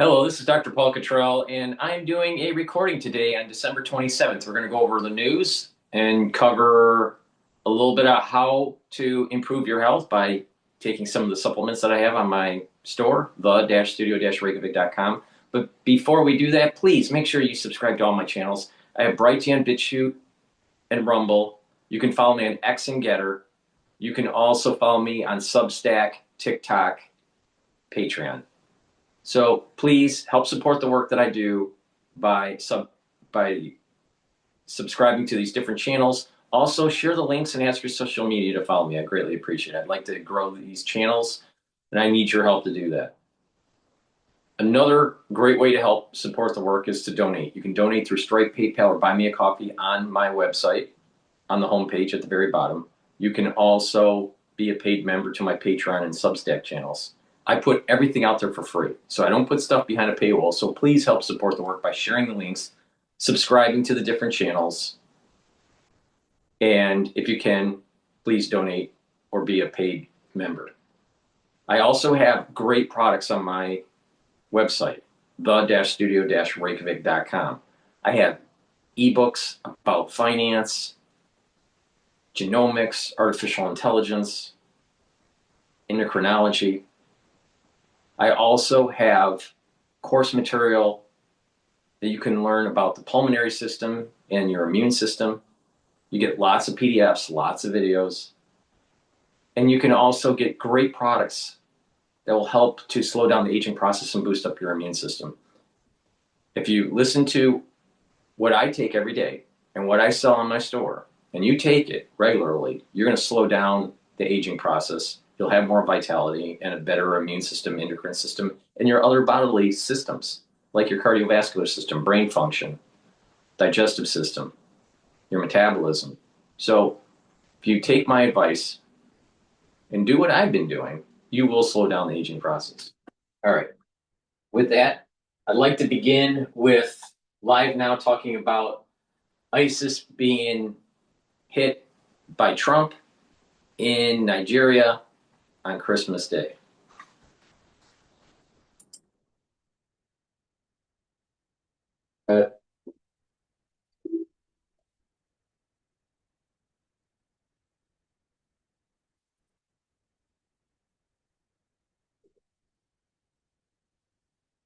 Hello, this is Dr. Paul Cottrell, and I'm doing a recording today on December 27th. We're going to go over the news and cover a little bit of how to improve your health by taking some of the supplements that I have on my store, the-studio-reykjavik.com. But before we do that, please make sure you subscribe to all my channels. I have Brighteon, Bitchute, and Rumble. You can follow me on X and GETTR. You can also follow me on Substack, TikTok, Patreon. So please help support the work that I do by subscribing to these different channels. Also, share the links and ask your social media to follow me. I greatly appreciate it. I'd like to grow these channels, and I need your help to do that. Another great way to help support the work is to donate. You can donate through Stripe, PayPal, or Buy Me a Coffee on my website on the homepage at the very bottom. You can also be a paid member to my Patreon and Substack channels. I put everything out there for free, so I don't put stuff behind a paywall. So please help support the work by sharing the links, subscribing to the different channels, and if you can, please donate or be a paid member. I also have great products on my website, the-studio-reykjavik.com. I have ebooks about finance, genomics, artificial intelligence, endocrinology. I also have course material that you can learn about the pulmonary system and your immune system. You get lots of PDFs, lots of videos, and you can also get great products that will help to slow down the aging process and boost up your immune system. If you listen to what I take every day and what I sell in my store, and you take it regularly, you're going to slow down the aging process. You'll have more vitality and a better immune system, endocrine system, and your other bodily systems, like your cardiovascular system, brain function, digestive system, your metabolism. So if you take my advice and do what I've been doing, you will slow down the aging process. All right. With that, I'd like to begin with live now talking about ISIS being hit by Trump in Nigeria on Christmas Day.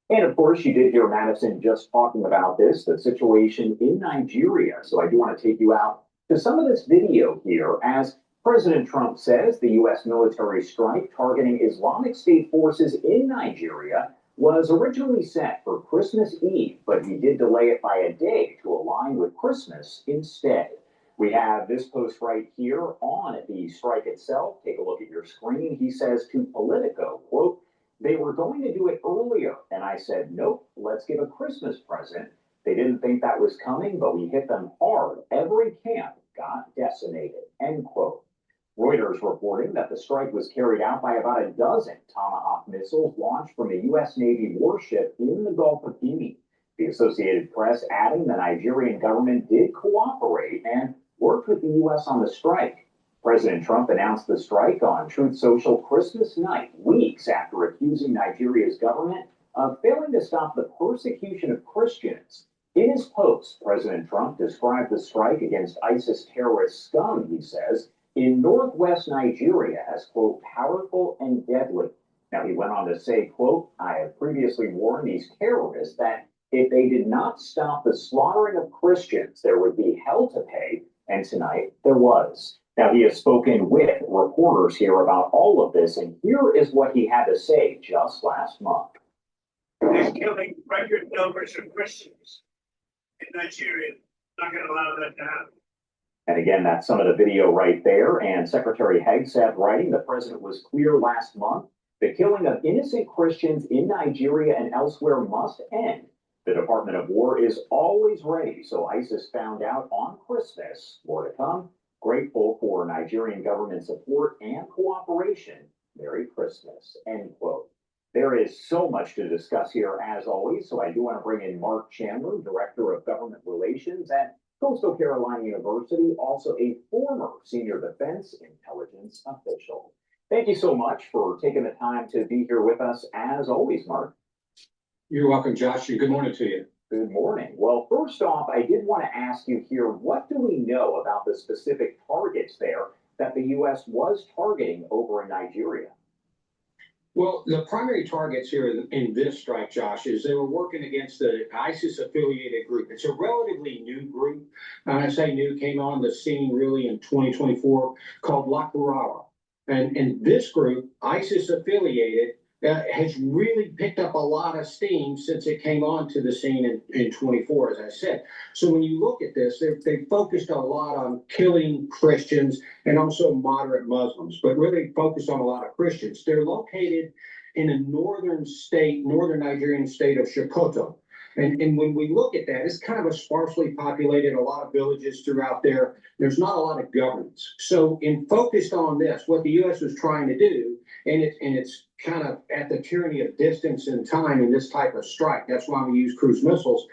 And of course, you did hear Madison just talking about this, the situation in Nigeria. So I do want to take you out to some of this video here as President Trump says the U.S. military strike targeting Islamic State forces in Nigeria was originally set for Christmas Eve, but he did delay it by a day to align with Christmas instead. We have this post right here on the strike itself. Take a look at your screen. He says to Politico, quote, "They were going to do it earlier, and I said, nope, let's give a Christmas present. They didn't think that was coming, but we hit them hard. Every camp got decimated," end quote. Reuters reporting that the strike was carried out by about a dozen Tomahawk missiles launched from a U.S. Navy warship in the Gulf of Guinea. The Associated Press adding the Nigerian government did cooperate and worked with the U.S. on the strike. President Trump announced the strike on Truth Social Christmas night, weeks after accusing Nigeria's government of failing to stop the persecution of Christians. In his post, President Trump described the strike against ISIS terrorist scum, he says, in northwest Nigeria as, quote, powerful and deadly. Now, he went on to say, quote, "I have previously warned these terrorists that if they did not stop the slaughtering of Christians, there would be hell to pay, and tonight there was." Now, he has spoken with reporters here about all of this, and here is what he had to say just last month. They're killing record numbers of Christians in Nigeria. Not going to allow that to happen. And again, that's some of the video right there. And Secretary Hegseth writing, the president was clear last month. The killing of innocent Christians in Nigeria and elsewhere must end. The Department of War is always ready. So ISIS found out on Christmas. More to come. Grateful for Nigerian government support and cooperation. Merry Christmas, end quote. There is so much to discuss here, as always, so I do want to bring in Mark Chandler, Director of Government Relations at Coastal Carolina University, also a former senior defense intelligence official. Thank you so much for taking the time to be here with us, as always, Mark. You're welcome, Josh, and good morning to you. Good morning. Well, first off, I did want to ask you here, what do we know about the specific targets there that the U.S. was targeting over in Nigeria? Well, the primary targets here in this strike, Josh, is they were working against the ISIS-affiliated group. It's a relatively new group. And I say new, came on the scene really in 2024, called Lakurawa. And this group, ISIS-affiliated, has really picked up a lot of steam since it came onto the scene in 24, as I said. So when you look at this, they focused a lot on killing Christians and also moderate Muslims, but really focused on a lot of Christians. They're located in a northern Nigerian state of Sokoto. And when we look at that, it's kind of a sparsely populated, a lot of villages throughout there. There's not a lot of governance. So in focused on this, what the U.S. was trying to do, and it's kind of at the tyranny of distance and time in this type of strike. That's why we use cruise missiles,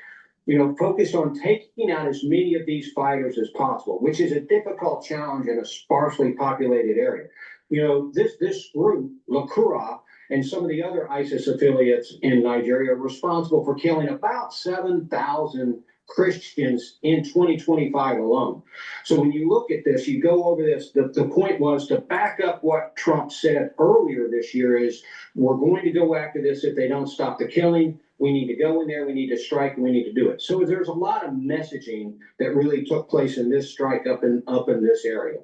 focused on taking out as many of these fighters as possible, which is a difficult challenge in a sparsely populated area. This group, Lakura, and some of the other ISIS affiliates in Nigeria are responsible for killing about 7,000 Christians in 2025 alone. So when you look at this, you go over this, the point was to back up what Trump said earlier this year is we're going to go after this if they don't stop the killing. We need to go in there, we need to strike, and we need to do it. So there's a lot of messaging that really took place in this strike up in this area.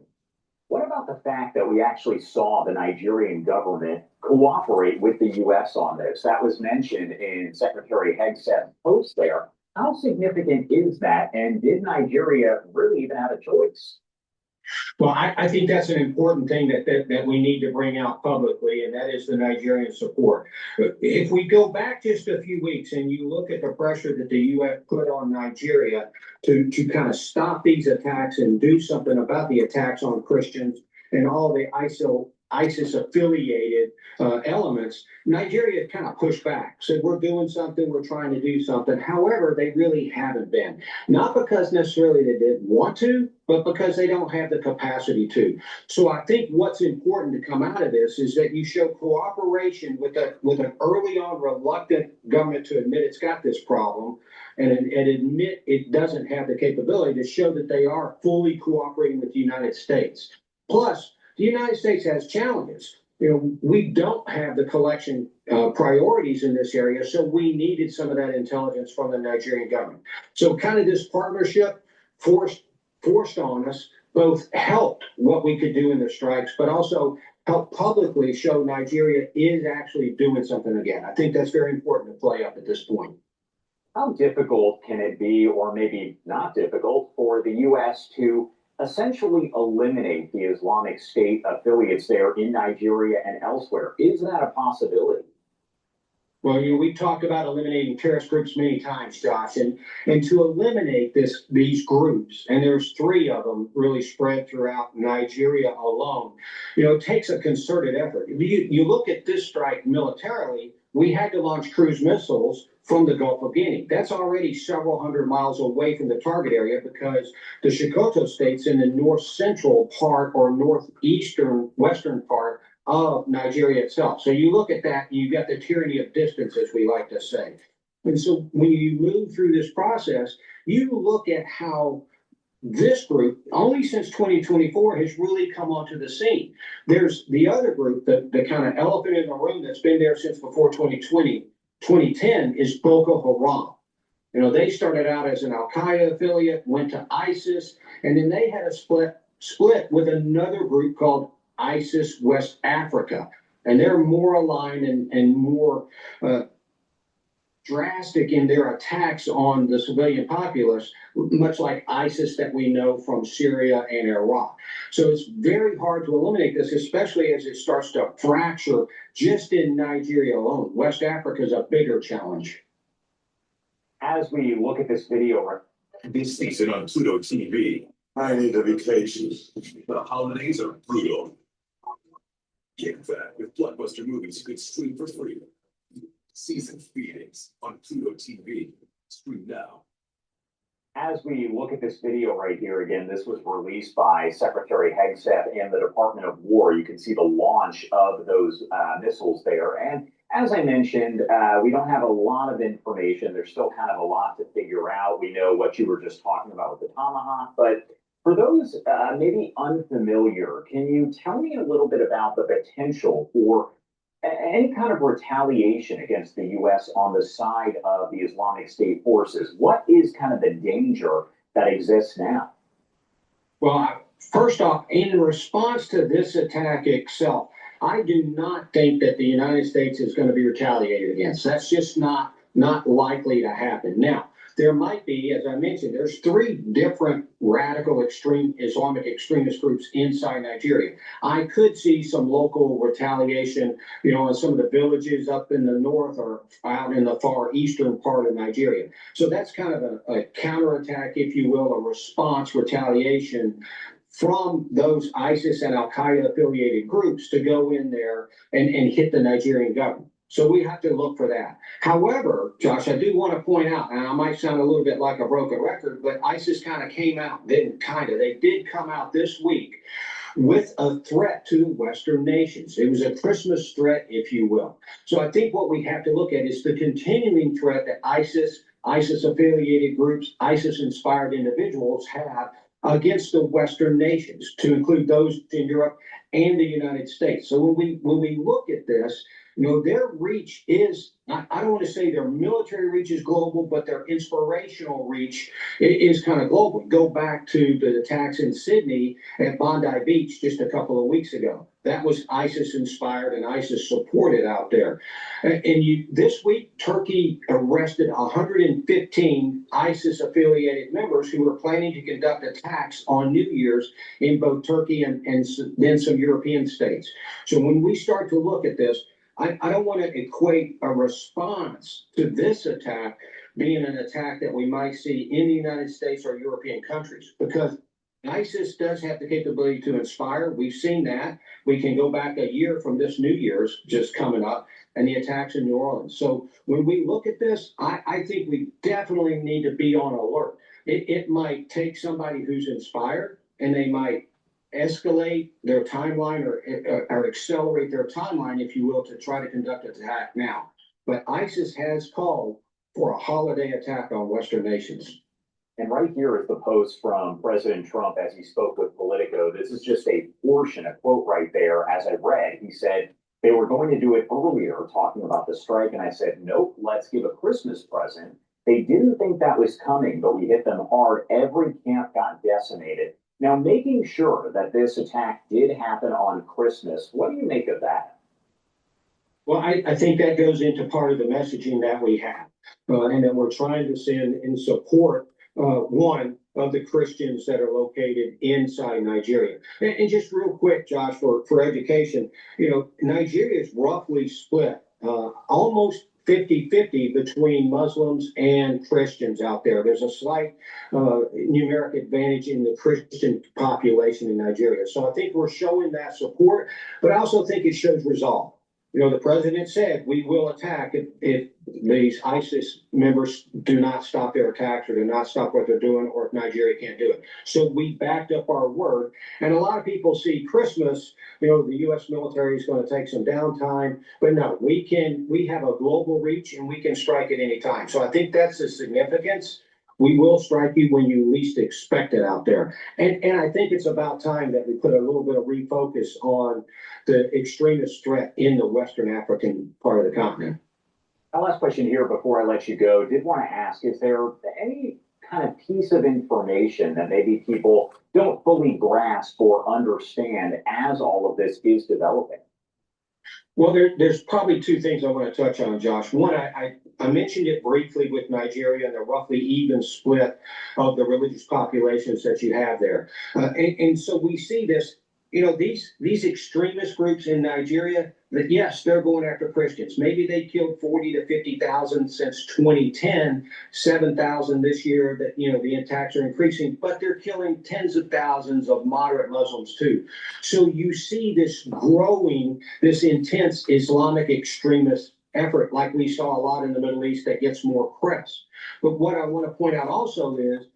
What about the fact that we actually saw the Nigerian government cooperate with the U.S. on this? That was mentioned in Secretary Hegseth's post there. How significant is that? And did Nigeria really even have a choice? Well, I think that's an important thing that we need to bring out publicly, and that is the Nigerian support. If we go back just a few weeks and you look at the pressure that the U.S. put on Nigeria to kind of stop these attacks and do something about the attacks on Christians and all the ISIS-affiliated elements, Nigeria kind of pushed back, said we're doing something, we're trying to do something. However, they really haven't been. Not because necessarily they didn't want to, but because they don't have the capacity to. So I think what's important to come out of this is that you show cooperation with an early on reluctant government to admit it's got this problem and admit it doesn't have the capability to show that they are fully cooperating with the United States. Plus, the United States has challenges. We don't have the collection priorities in this area, so we needed some of that intelligence from the Nigerian government. So kind of this partnership forced on us, both helped what we could do in the strikes, but also helped publicly show Nigeria is actually doing something again. I think that's very important to play up at this point. How difficult can it be, or maybe not difficult, for the U.S. to essentially eliminate the Islamic State affiliates there in Nigeria and elsewhere? Is that a possibility? Well, we've talked about eliminating terrorist groups many times, Josh, and to eliminate these groups, and there's 3 of them really spread throughout Nigeria alone, it takes a concerted effort. You look at this strike militarily, we had to launch cruise missiles from the Gulf of Guinea. That's already several hundred miles away from the target area because the Sokoto state's in the north central part or northeastern western part of Nigeria itself. So you look at that, you got the tyranny of distance, as we like to say. And so when you move through this process, you look at how this group, only since 2024, has really come onto the scene. There's the other group, the kind of elephant in the room that's been there since before 2010 is Boko Haram. They started out as an Al-Qaeda affiliate, went to ISIS, and then they had a split with another group called ISIS West Africa. And they're more aligned and more drastic in their attacks on the civilian populace, much like ISIS that we know from Syria and Iraq. So it's very hard to eliminate this, especially as it starts to fracture just in Nigeria alone. West Africa is a bigger challenge. As we look at this video, This season on Pluto TV, I need a vacation. The holidays are brutal. Get that with blockbuster movies you could stream for free. Season Phoenix on Pluto TV. Stream now. as we look at this video right here, again, this was released by Secretary Hegseth and the Department of War. You can see the launch of those missiles there. And as I mentioned, we don't have a lot of information. There's still kind of a lot to figure out. We know what you were just talking about with the Tomahawk, but for those maybe unfamiliar, can you tell me a little bit about the potential for any kind of retaliation against the U.S. on the side of the Islamic State forces? What is kind of the danger that exists now? Well, first off, in response to this attack itself, I do not think that the United States is going to be retaliated against. That's just not likely to happen. Now, there might be, as I mentioned, there's 3 different radical extreme Islamic extremist groups inside Nigeria. I could see some local retaliation, in some of the villages up in the north or out in the far eastern part of Nigeria. So that's kind of a counterattack, if you will, a response retaliation from those ISIS and Al-Qaeda affiliated groups to go in there and hit the Nigerian government. So we have to look for that. However, Josh, I do want to point out, and I might sound a little bit like a broken record, but ISIS kind of came out, they did come out this week with a threat to Western nations. It was a Christmas threat, if you will. So I think what we have to look at is the continuing threat that ISIS affiliated groups, ISIS inspired individuals have against the Western nations, to include those in Europe and the United States. So when we look at this, their reach is, I don't want to say their military reach is global, but their inspirational reach is kind of global. Go back to the attacks in Sydney at Bondi Beach just a couple of weeks ago. That was ISIS inspired and ISIS supported out there. This week, Turkey arrested 115 ISIS affiliated members who were planning to conduct attacks on New Year's in both Turkey and then some European states. So when we start to look at this, I don't want to equate a response to this attack being an attack that we might see in the United States or European countries, because ISIS does have the capability to inspire. We've seen that. We can go back a year from this New Year's just coming up and the attacks in New Orleans. So when we look at this, I think we definitely need to be on alert. It might take somebody who's inspired, and they might escalate their timeline or accelerate their timeline, if you will, to try to conduct an attack now. But ISIS has called for a holiday attack on Western nations. And right here is the post from President Trump as he spoke with Politico. This is just a portion, a quote right there. As I read, he said they were going to do it earlier, talking about the strike. And I said, nope, let's give a Christmas present. They didn't think that was coming, but we hit them hard. Every camp got decimated. Now, making sure that this attack did happen on Christmas, what do you make of that? Well, I think that goes into part of the messaging that we have, and that we're trying to send in support, one, of the Christians that are located inside Nigeria. And just real quick, Josh, for education, Nigeria is roughly split, almost 50-50 between Muslims and Christians out there. There's a slight numeric advantage in the Christian population in Nigeria. So I think we're showing that support, but I also think it shows resolve. The president said we will attack if these ISIS members do not stop their attacks or do not stop what they're doing, or if Nigeria can't do it. So we backed up our word. And a lot of people see Christmas, the U.S. military is going to take some downtime, but no, we have a global reach and we can strike at any time. So I think that's the significance. We will strike you when you least expect it out there. And I think it's about time that we put a little bit of refocus on the extremist threat in the Western African part of the continent. My last question here before I let you go, did want to ask, is there any kind of piece of information that maybe people don't fully grasp or understand as all of this is developing? Well, there's probably 2 things I want to touch on, Josh. One, I mentioned it briefly with Nigeria and the roughly even split of the religious populations that you have there. And so we see this, these extremist groups in Nigeria, that yes, they're going after Christians. Maybe they killed 40 to 50,000 since 2010, 7,000 this year, that, the attacks are increasing, but they're killing tens of thousands of moderate Muslims too. So you see this growing, this intense Islamic extremist effort, like we saw a lot in the Middle East, that gets more press. But what I want to point out also is,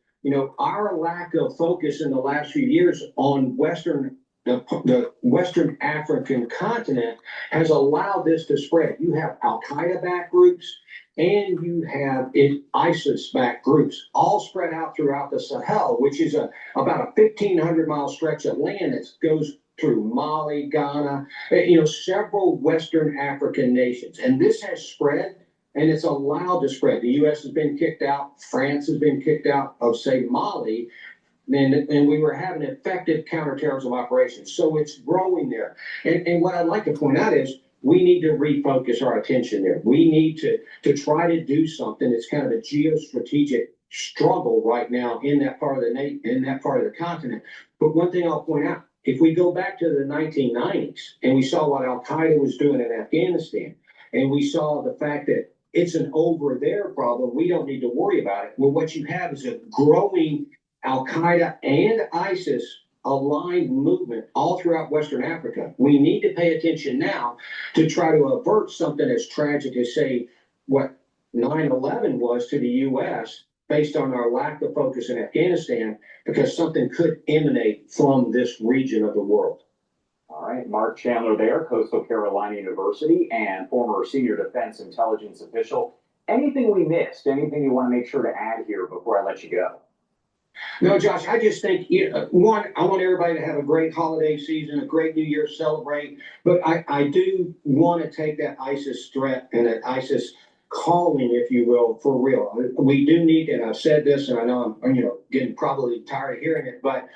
our lack of focus in the last few years on Western the Western African continent has allowed this to spread. You have Al-Qaeda-backed groups and you have ISIS-backed groups all spread out throughout the Sahel, which is about a 1,500-mile stretch of land that goes through Mali, Ghana, several Western African nations. And this has spread, and it's allowed to spread. The U.S. has been kicked out. France has been kicked out of, say, Mali. And we were having effective counterterrorism operations. So it's growing there. And what I'd like to point out is we need to refocus our attention there. We need to try to do something. It's kind of a geostrategic struggle right now in that part of the continent. But one thing I'll point out, if we go back to the 1990s and we saw what Al-Qaeda was doing in Afghanistan, and we saw the fact that it's an over there problem, we don't need to worry about it. Well, what you have is a growing Al-Qaeda and ISIS aligned movement all throughout Western Africa. We need to pay attention now to try to avert something as tragic as, say, what 9/11 was to the U.S. based on our lack of focus in Afghanistan, because something could emanate from this region of the world. All right, Mark Chandler there, Coastal Carolina University and former senior defense intelligence official. Anything we missed? Anything you want to make sure to add here before I let you go? No, Josh, I just think, one, I want everybody to have a great holiday season, a great New Year, celebrate. But I do want to take that ISIS threat and that ISIS calling, if you will, for real. We do need, and I've said this, and I know I'm getting probably tired of hearing it, but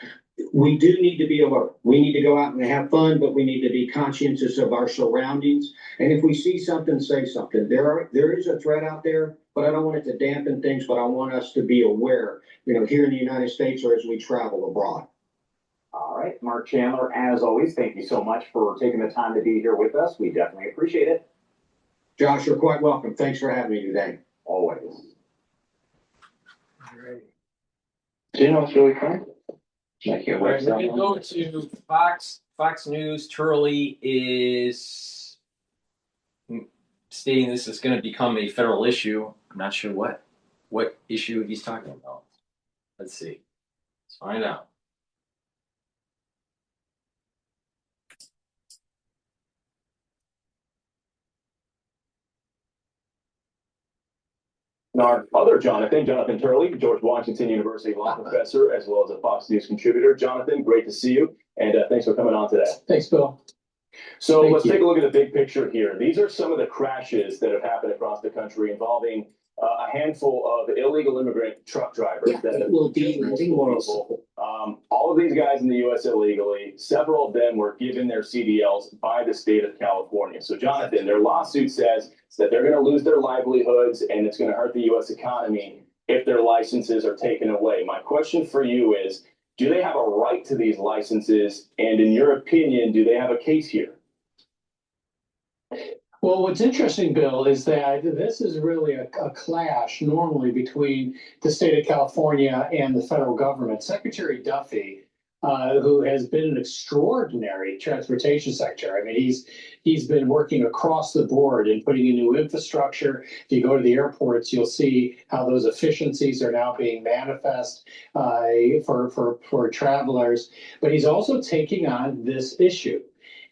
we do need to be alert. We need to go out and have fun, but we need to be conscientious of our surroundings. And if we see something, say something. There is a threat out there, but I don't want it to dampen things, but I want us to be aware, here in the United States or as we travel abroad. All right, Mark Chandler, as always, thank you so much for taking the time to be here with us. We definitely appreciate it. Josh, you're quite welcome. Thanks for having me today. Always. All right. Do you know what's really funny? Like your All right, we're website. going to go to Fox News. Turley is stating this is going to become a federal issue. I'm not sure what issue he's talking about. Let's see. Let's find out. Our other Jonathan Turley, George Washington University law professor, as well as a Fox News contributor. Jonathan, great to see you, and thanks for coming on today. Thanks, Bill. So let's take a look at the big picture here. These are some of the crashes that have happened across the country involving a handful of illegal immigrant truck drivers. All of these guys in the U.S. illegally, several of them were given their CDLs by the state of California. So, Jonathan, their lawsuit says that they're going to lose their livelihoods and it's going to hurt the U.S. economy if their licenses are taken away. My question for you is, do they have a right to these licenses? And in your opinion, do they have a case here? Well, what's interesting, Bill, is that this is really a clash normally between the state of California and the federal government. Secretary Duffy, who has been an extraordinary transportation secretary. I mean, he's been working across the board and putting in new infrastructure. If you go to the airports, you'll see how those efficiencies are now being manifest for travelers. But he's also taking on this issue.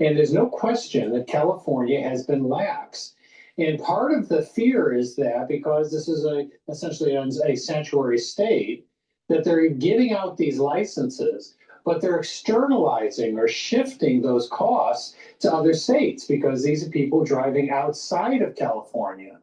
And there's no question that California has been lax. And part of the fear is that because this is essentially a sanctuary state, that they're giving out these licenses, but they're externalizing or shifting those costs to other states because these are people driving outside of California.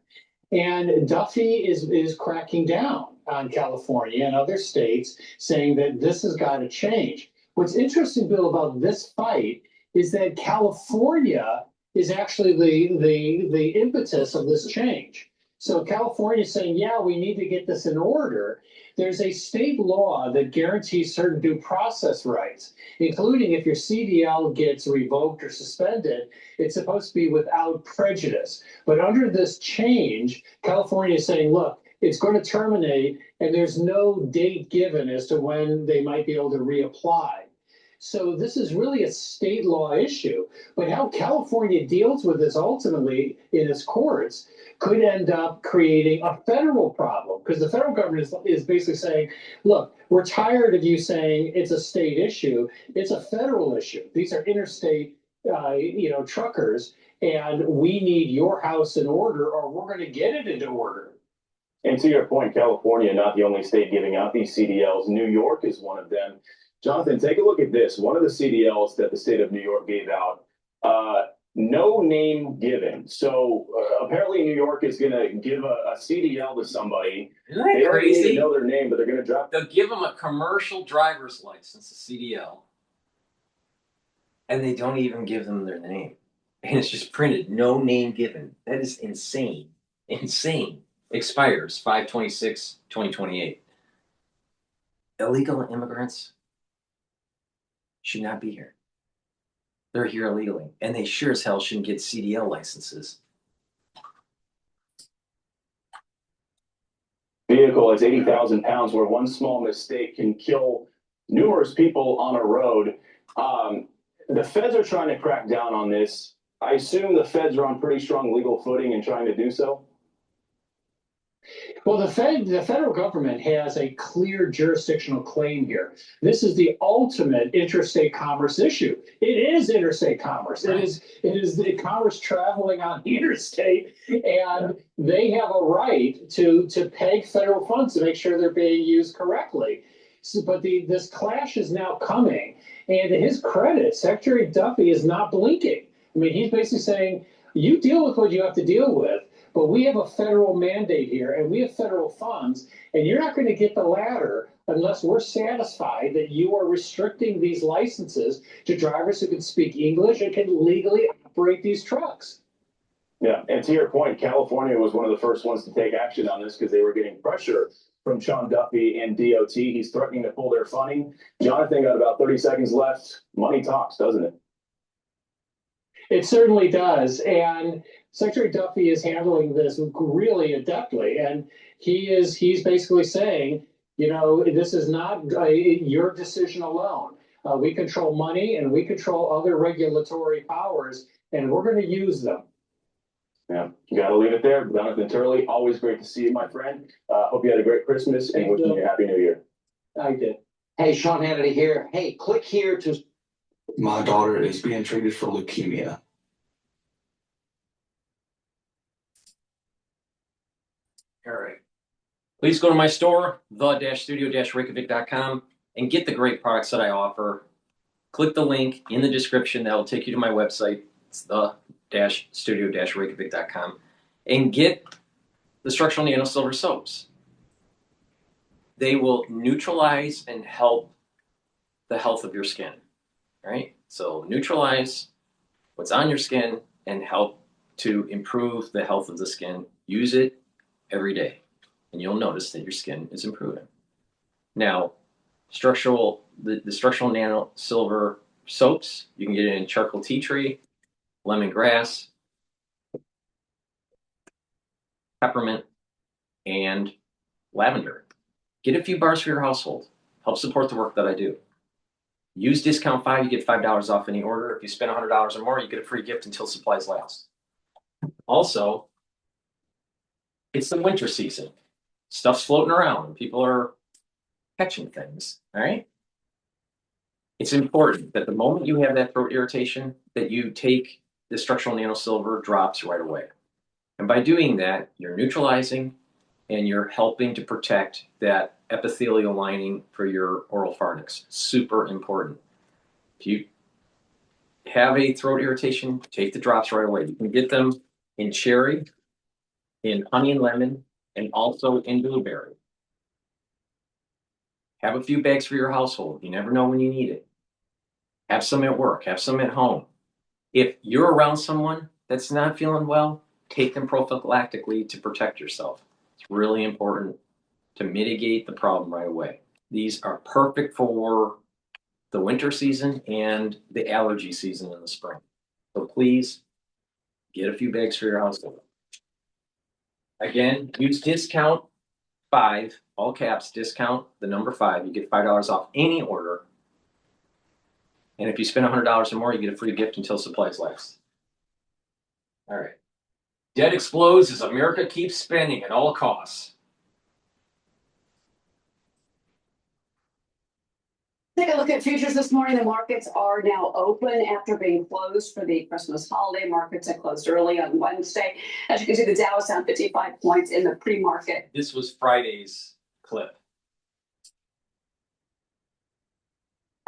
And Duffy is cracking down on California and other states, saying that this has got to change. What's interesting, Bill, about this fight is that California is actually the impetus of this change. So California is saying, yeah, we need to get this in order. There's a state law that guarantees certain due process rights, including if your CDL gets revoked or suspended, it's supposed to be without prejudice. But under this change, California is saying, look, it's going to terminate, and there's no date given as to when they might be able to reapply. So this is really a state law issue. But how California deals with this ultimately in its courts could end up creating a federal problem, because the federal government is basically saying, look, we're tired of you saying it's a state issue. It's a federal issue. These are interstate truckers, and we need your house in order, or we're going to get it into order. And to your point, California, not the only state giving out these CDLs. New York is one of them. Jonathan, take a look at this. One of the CDLs that the state of New York gave out, no name given. So apparently New York is going to give a CDL to somebody. Isn't that They don't crazy? even know their name, but they're going to drop. They'll give them a commercial driver's license, a CDL, and they don't even give them their name. And it's just printed, no name given. That is insane. Insane. Expires 5/26/2028. Illegal immigrants should not be here. They're here illegally, and they sure as hell shouldn't get CDL licenses. Vehicle is 80,000 pounds, where one small mistake can kill numerous people on a road. The feds are trying to crack down on this. I assume the feds are on pretty strong legal footing in trying to do so. Well, the federal government has a clear jurisdictional claim here. This is the ultimate interstate commerce issue. It is interstate commerce. It is the commerce traveling on the interstate, and they have a right to peg federal funds to make sure they're being used correctly. So, but this clash is now coming, and to his credit, Secretary Duffy is not blinking. I mean, he's basically saying, you deal with what you have to deal with, but we have a federal mandate here, and we have federal funds, and you're not going to get the latter unless we're satisfied that you are restricting these licenses to drivers who can speak English and can legally operate these trucks. Yeah, and to your point, California was one of the first ones to take action on this because they were getting pressure from Sean Duffy and DOT. He's threatening to pull their funding. Jonathan got about 30 seconds left. Money talks, doesn't it? It certainly does. And Secretary Duffy is handling this really adeptly. And he's basically saying, this is not your decision alone. We control money and we control other regulatory powers, and we're going to use them. Yeah, you got to leave it there. Jonathan Turley, always great to see you, my friend. Hope you had a great Christmas and wishing you a happy new year. I did. Hey, Sean Hannity here. Hey, click here to. My daughter is being treated for leukemia. All right. Please go to my store, the-studio-reykjavik.com, and get the great products that I offer. Click the link in the description. That will take you to my website. It's the-studio-reykjavik.com. And get the structural nano silver soaps. They will neutralize and help the health of your skin. All right? So neutralize what's on your skin and help to improve the health of the skin. Use it every day, and you'll notice that your skin is improving. Now, the structural nano silver soaps, you can get it in charcoal tea tree, lemongrass, peppermint, and lavender. Get a few bars for your household. Help support the work that I do. Use discount 5, you get $5 off any order. If you spend $100 or more, you get a free gift until supplies last. Also, it's the winter season. Stuff's floating around. People are catching things, all right? It's important that the moment you have that throat irritation, that you take the structural nano silver drops right away. And by doing that, you're neutralizing and you're helping to protect that epithelial lining for your oral pharynx. Super important. If you have a throat irritation, take the drops right away. You can get them in cherry, in honey and lemon, and also in blueberry. Have a few bags for your household. You never know when you need it. Have some at work, have some at home. If you're around someone that's not feeling well, take them prophylactically to protect yourself. It's really important to mitigate the problem right away. These are perfect for the winter season and the allergy season in the spring. So please get a few bags for your household. Again, use discount 5, all caps, discount the number 5. You get $5 off any order. And if you spend $100 or more, you get a free gift until supplies last. All right. Debt explodes as America keeps spending at all costs. Take a look at futures this morning. The markets are now open after being closed for the Christmas holiday. Markets had closed early on Wednesday. As you can see, the Dow is down 55 points in the pre-market. This was Friday's clip.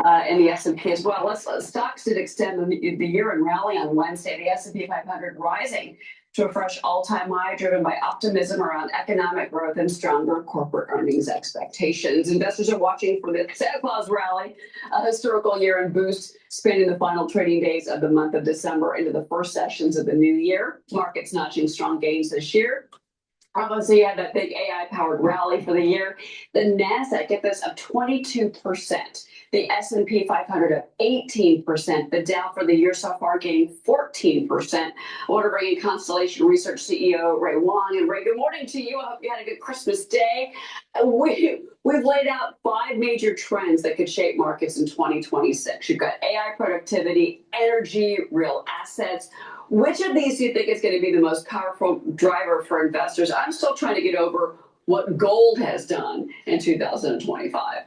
And the S&P as well. Stocks did extend the year and rally on Wednesday. The S&P 500 rising to a fresh all-time high, driven by optimism around economic growth and stronger corporate earnings expectations. Investors are watching for the Santa Claus rally, a historical year-end boost, spanning the final trading days of the month of December into the first sessions of the new year. Markets notching strong gains this year. Obviously, you had that big AI-powered rally for the year. The NASDAQ, get this, up 22%. The S&P 500 up 18%. The Dow for the year so far gained 14%. I want to bring in Constellation Research CEO Ray Wang. And Ray, good morning to you. I hope you had a good Christmas day. We've laid out 5 major trends that could shape markets in 2026. You've got AI productivity, energy, real assets. Which of these do you think is going to be the most powerful driver for investors? I'm still trying to get over what gold has done in 2025.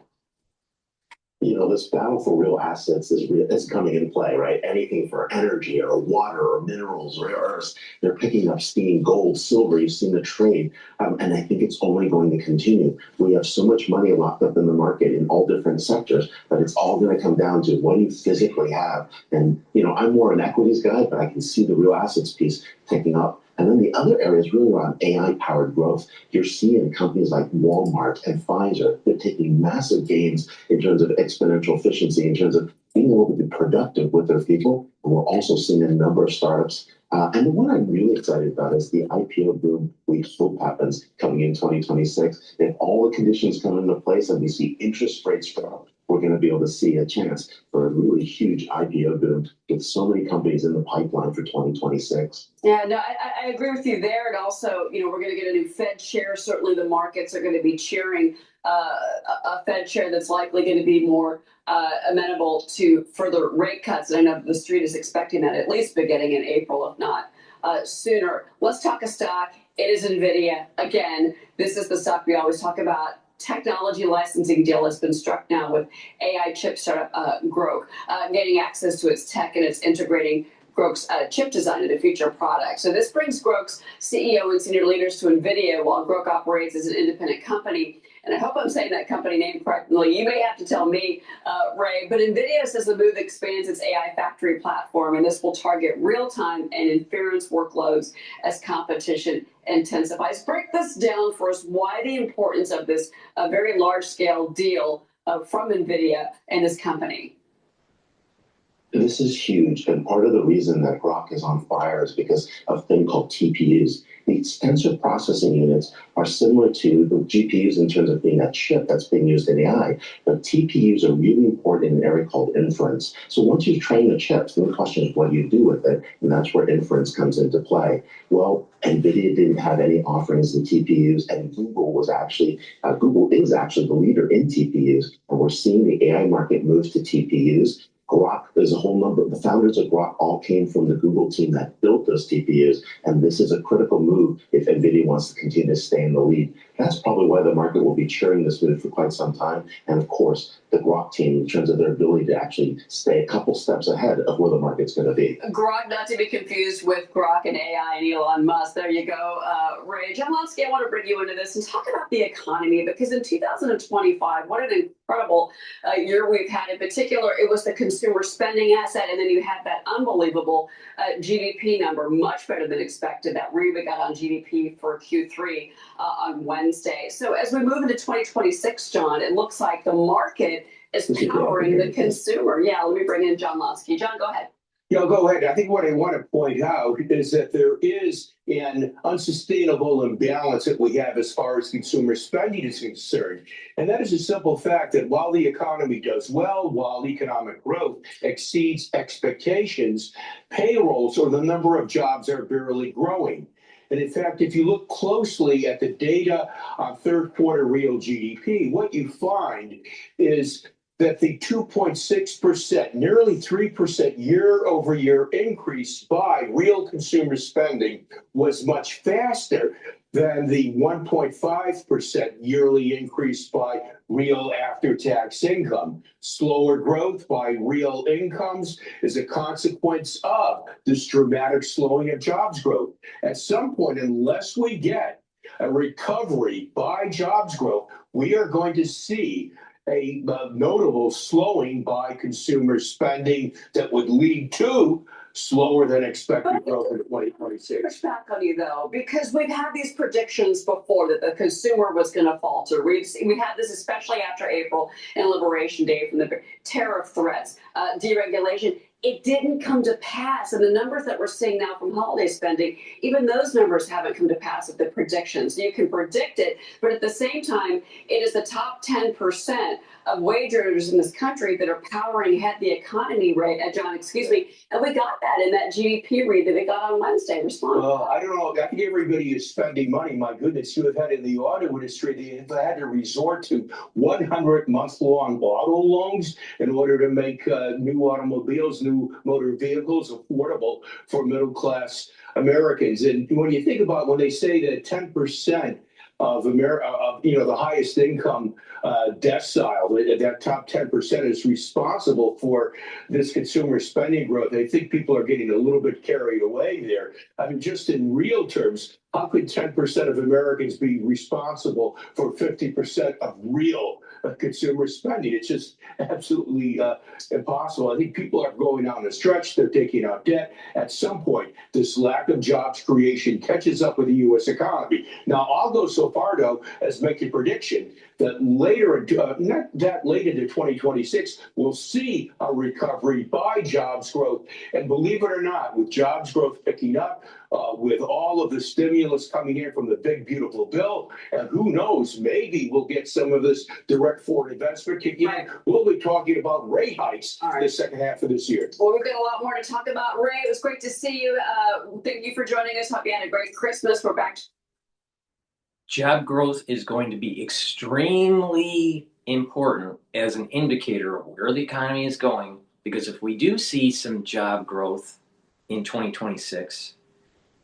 This battle for real assets is coming into play, right? Anything for energy or water or minerals or earths, they're picking up steam. Gold, silver, you've seen the trade. And I think it's only going to continue. We have so much money locked up in the market in all different sectors, but it's all going to come down to what do you physically have? And, I'm more an equities guy, but I can see the real assets piece picking up. And then the other area is really around AI-powered growth. You're seeing companies like Walmart and Pfizer, they're taking massive gains in terms of exponential efficiency, in terms of being able to be productive with their people. And we're also seeing a number of startups. And the one I'm really excited about is the IPO boom we hope happens coming in 2026. If all the conditions come into place and we see interest rates drop, we're going to be able to see a chance for a really huge IPO boom with so many companies in the pipeline for 2026. Yeah, no, I agree with you there. And also, we're going to get a new Fed chair. Certainly the markets are going to be cheering a Fed chair that's likely going to be more amenable to further rate cuts. And I know the street is expecting that at least beginning in April, if not sooner. Let's talk a stock. It is NVIDIA. Again, this is the stock we always talk about. Technology licensing deal has been struck now with AI chip startup Grok, getting access to its tech, and it's integrating Grok's chip design into future products. So this brings Grok's CEO and senior leaders to NVIDIA while Grok operates as an independent company. And I hope I'm saying that company name correctly. You may have to tell me, Ray, but NVIDIA says the move expands its AI factory platform, and this will target real-time and inference workloads as competition intensifies. Break this down for us. Why the importance of this very large-scale deal from NVIDIA and this company? This is huge, and part of the reason that Grok is on fire is because of a thing called TPUs. These tensor processing units are similar to the GPUs in terms of being a chip that's being used in AI, but TPUs are really important in an area called inference. So once you train the chips, the question is what do you do with it, and that's where inference comes into play. Well, NVIDIA didn't have any offerings in TPUs, and Google is actually the leader in TPUs, and we're seeing the AI market move to TPUs. Grok, there's a whole number. The founders of Grok all came from the Google team that built those TPUs, and this is a critical move if NVIDIA wants to continue to stay in the lead. That's probably why the market will be cheering this move for quite some time. And of course, the Grok team, in terms of their ability to actually stay a couple steps ahead of where the market's going to be. Grok, not to be confused with Grok and AI and Elon Musk. There you go, Ray. John Lonsky, I want to bring you into this and talk about the economy, because in 2025, what an incredible year we've had. In particular, it was the consumer spending asset, and then you had that unbelievable GDP number, much better than expected, that read we got on GDP for Q3 on Wednesday. So as we move into 2026, John, it looks like the market is powering the consumer. Yeah, let me bring in John Lonsky. John, go ahead. Yeah, go ahead. I think what I want to point out is that there is an unsustainable imbalance that we have as far as consumer spending is concerned. And that is a simple fact that while the economy does well, while economic growth exceeds expectations, payrolls, or the number of jobs, are barely growing. And in fact, if you look closely at the data on third quarter real GDP, what you find is that the 2.6%, nearly 3% year-over-year increase by real consumer spending was much faster than the 1.5% yearly increase by real after-tax income. Slower growth by real incomes is a consequence of this dramatic slowing of jobs growth. At some point, unless we get a recovery by jobs growth, we are going to see a notable slowing by consumer spending that would lead to slower than expected growth in 2026. Push back on you though, because we've had these predictions before that the consumer was going to falter. We had this especially after April and Liberation Day from the tariff threats, deregulation. It didn't come to pass. And the numbers that we're seeing now from holiday spending, even those numbers haven't come to pass with the predictions. You can predict it, but at the same time, it is the top 10% of wage earners in this country that are powering ahead the economy, right, John, excuse me. And we got that in that GDP read that we got on Wednesday. Respond. Well, I don't know. I think everybody is spending money. My goodness, you have had in the auto industry, they have had to resort to 100-month-long auto loans in order to make new automobiles, new motor vehicles affordable for middle-class Americans. And when you think about when they say that 10% of the highest income decile, that top 10% is responsible for this consumer spending growth. I think people are getting a little bit carried away there. I mean, just in real terms, how could 10% of Americans be responsible for 50% of real consumer spending? It's just absolutely impossible. I think people are going on a stretch. They're taking out debt. At some point, this lack of jobs creation catches up with the U.S. economy. Now, I'll go so far, though, as make a prediction that later, not that late into 2026, we'll see a recovery by jobs growth. And believe it or not, with jobs growth picking up, with all of the stimulus coming in from the big, beautiful bill, and who knows, maybe we'll get some of this direct foreign investment kicking in. We'll be talking about rate hikes in the second half of this year. Well, we've got a lot more to talk about, Ray. It was great to see you. Thank you for joining us. Hope you had a great Christmas. We're back. Job growth is going to be extremely important as an indicator of where the economy is going, because if we do see some job growth in 2026,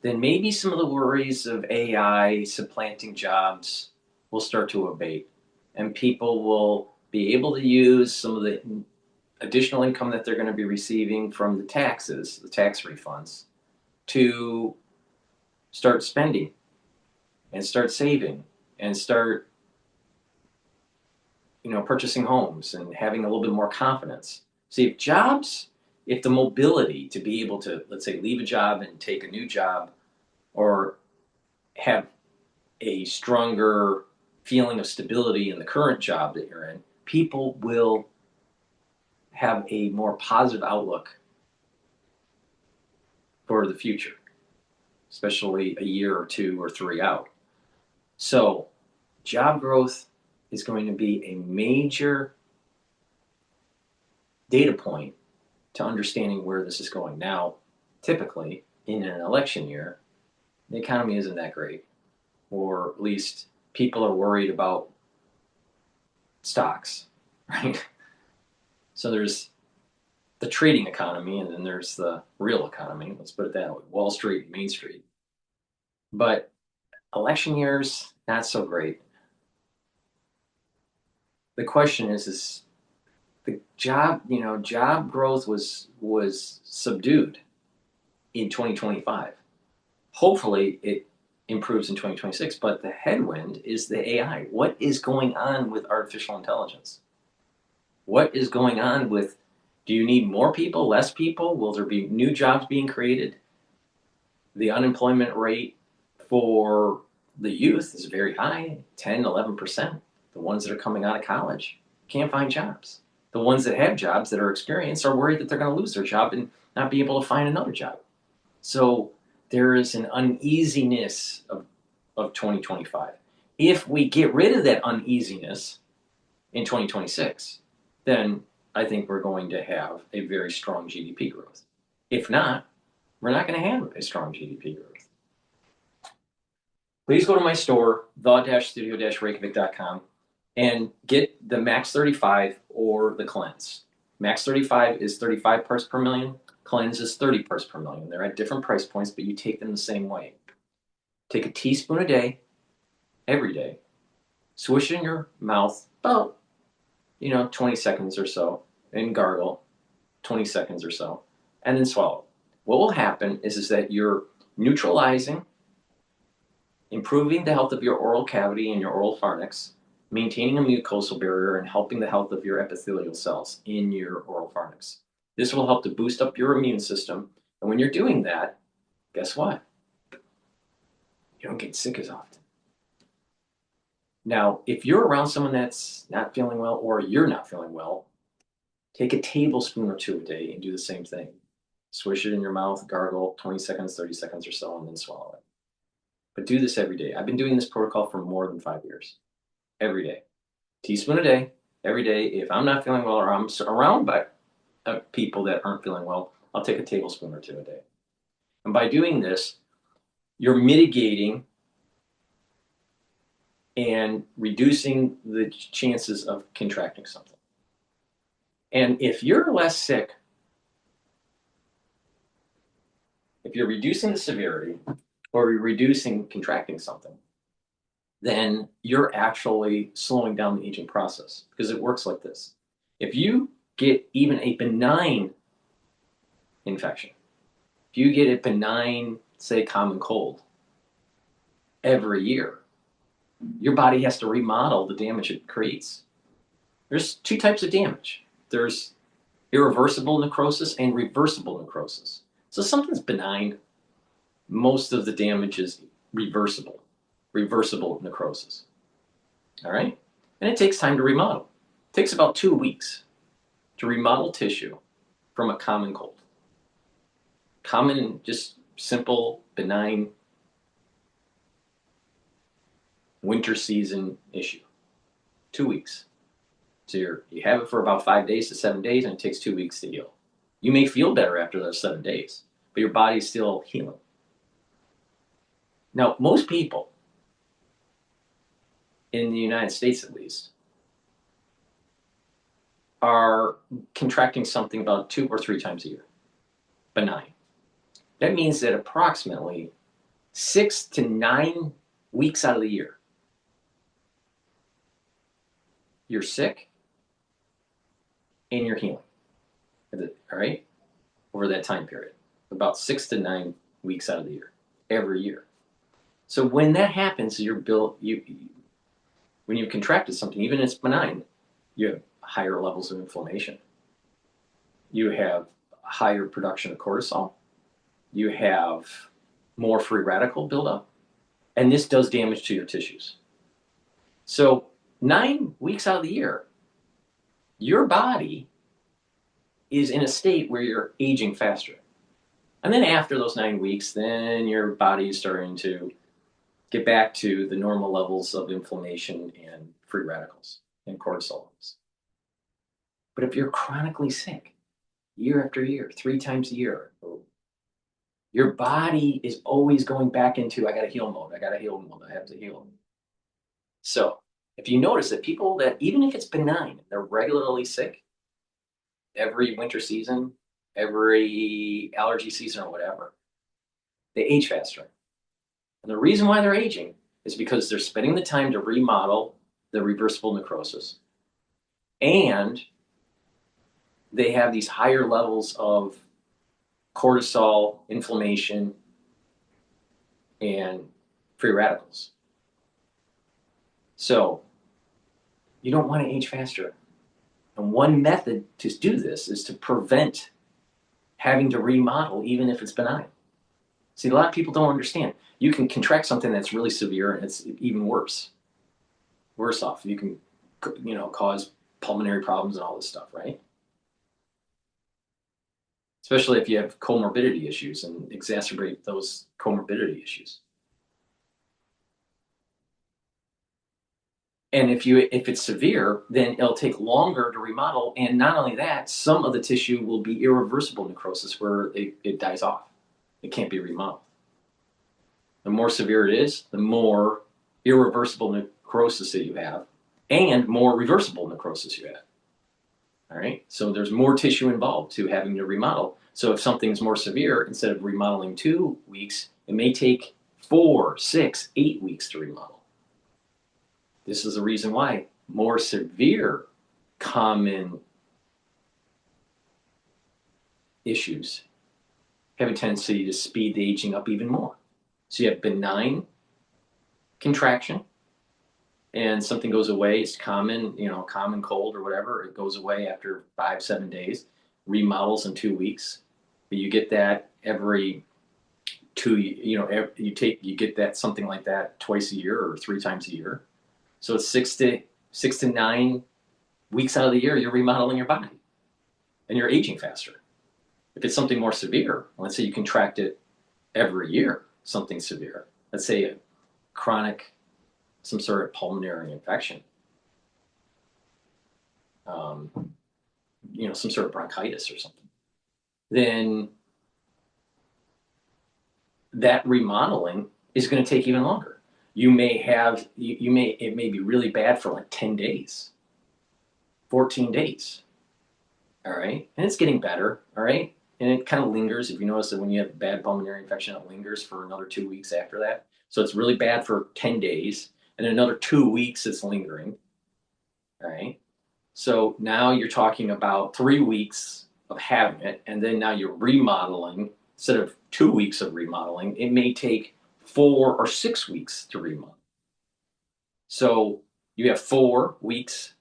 then maybe some of the worries of AI supplanting jobs will start to abate, and people will be able to use some of the additional income that they're going to be receiving from the taxes, the tax refunds, to start spending and start saving and start, purchasing homes and having a little bit more confidence. See, if the mobility to be able to, let's say, leave a job and take a new job, or have a stronger feeling of stability in the current job that you're in, people will have a more positive outlook for the future, especially a year or 2 or 3 out. So job growth is going to be a major data point to understanding where this is going. Now, typically, in an election year, the economy isn't that great, or at least people are worried about stocks, right? So there's the trading economy, and then there's the real economy. Let's put it that way: Wall Street and Main Street. But election years, not so great. The question is the job growth was subdued in 2025. Hopefully it improves in 2026, but the headwind is the AI. What is going on with artificial intelligence? What is going on with, do you need more people, less people? Will there be new jobs being created? The unemployment rate for the youth is very high, 10, 11%. The ones that are coming out of college can't find jobs. The ones that have jobs that are experienced are worried that they're going to lose their job and not be able to find another job. So there is an uneasiness of 2025. If we get rid of that uneasiness in 2026, then I think we're going to have a very strong GDP growth. If not, we're not going to have a strong GDP growth. Please go to my store, the-studio-reykjavik.com. and get the max 35 or the cleanse. Max 35 is 35 parts per million. Cleanse is 30 parts per million. They're at different price points, but you take them the same way. Take a teaspoon a day, every day. Swish it in your mouth about, 20 seconds or so, and gargle 20 seconds or so, and then swallow. What will happen is that you're neutralizing, improving the health of your oral cavity and your oral pharynx, maintaining a mucosal barrier, and helping the health of your epithelial cells in your oral pharynx. This will help to boost up your immune system. And when you're doing that, guess what? You don't get sick as often. Now, if you're around someone that's not feeling well or you're not feeling well, take a tablespoon or two a day and do the same thing. Swish it in your mouth, gargle 20 seconds, 30 seconds or so, and then swallow it. But do this every day. I've been doing this protocol for more than 5 years. Every day. Teaspoon a day, every day. If I'm not feeling well or I'm surrounded by people that aren't feeling well, I'll take a tablespoon or two a day. And by doing this, you're mitigating and reducing the chances of contracting something. And if you're less sick, if you're reducing the severity or you're reducing contracting something, then you're actually slowing down the aging process, because it works like this. If you get even a benign infection, if you get a benign, say, common cold every year, your body has to remodel the damage it creates. There's two types of damage. There's irreversible necrosis and reversible necrosis. So something's benign, most of the damage is reversible necrosis. All right? And it takes time to remodel. It takes about 2 weeks to remodel tissue from a common cold. Common, just simple, benign winter season issue. 2 weeks. So you have it for about 5 days to 7 days, and it takes 2 weeks to heal. You may feel better after those 7 days, but your body's still healing. Now, most people, in the United States at least, are contracting something about 2 or 3 times a year. Benign. That means that approximately 6 to 9 weeks out of the year, you're sick and you're healing. All right? Over that time period. About 6 to 9 weeks out of the year, every year. So when that happens, when you've contracted something, even if it's benign, you have higher levels of inflammation. You have higher production of cortisol. You have more free radical buildup. And this does damage to your tissues. So 9 weeks out of the year, your body is in a state where you're aging faster. And then after those 9 weeks, then your body is starting to get back to the normal levels of inflammation and free radicals and cortisol levels. But if you're chronically sick, year after year, 3 times a year, your body is always going back into, I got to heal mode, I have to heal. So if you notice that people that, even if it's benign, they're regularly sick, every winter season, every allergy season or whatever, they age faster. And the reason why they're aging is because they're spending the time to remodel the reversible necrosis. And they have these higher levels of cortisol, inflammation, and free radicals. So you don't want to age faster. And one method to do this is to prevent having to remodel, even if it's benign. See, a lot of people don't understand. You can contract something that's really severe, and it's even worse off. You can, cause pulmonary problems and all this stuff, right? Especially if you have comorbidity issues and exacerbate those comorbidity issues. And if it's severe, then it'll take longer to remodel. And not only that, some of the tissue will be irreversible necrosis where it dies off. It can't be remodeled. The more severe it is, the more irreversible necrosis that you have, and more reversible necrosis you have. All right, so there's more tissue involved to having to remodel. So if something's more severe, instead of remodeling 2 weeks, it may take 4, 6, 8 weeks to remodel. This is the reason why more severe common issues have a tendency to speed the aging up even more. So you have benign contraction, and something goes away. It's common, common cold or whatever. It goes away after 5, 7 days, remodels in 2 weeks. But you get that every you get that something like that twice a year or 3 times a year. So it's 6 to 9 weeks out of the year you're remodeling your body, and you're aging faster. If it's something more severe, let's say you contract it every year, something severe. Let's say a chronic, some sort of pulmonary infection, some sort of bronchitis or something, then that remodeling is going to take even longer. It may be really bad for like 10 days, 14 days. All right. And it's getting better. All right. And it kind of lingers. If you notice that when you have a bad pulmonary infection, it lingers for another 2 weeks after that. So it's really bad for 10 days. And another 2 weeks it's lingering. All right. So now you're talking about 3 weeks of having it. And then now you're remodeling. Instead of 2 weeks of remodeling, it may take 4 or 6 weeks to remodel. So you have 4 weeks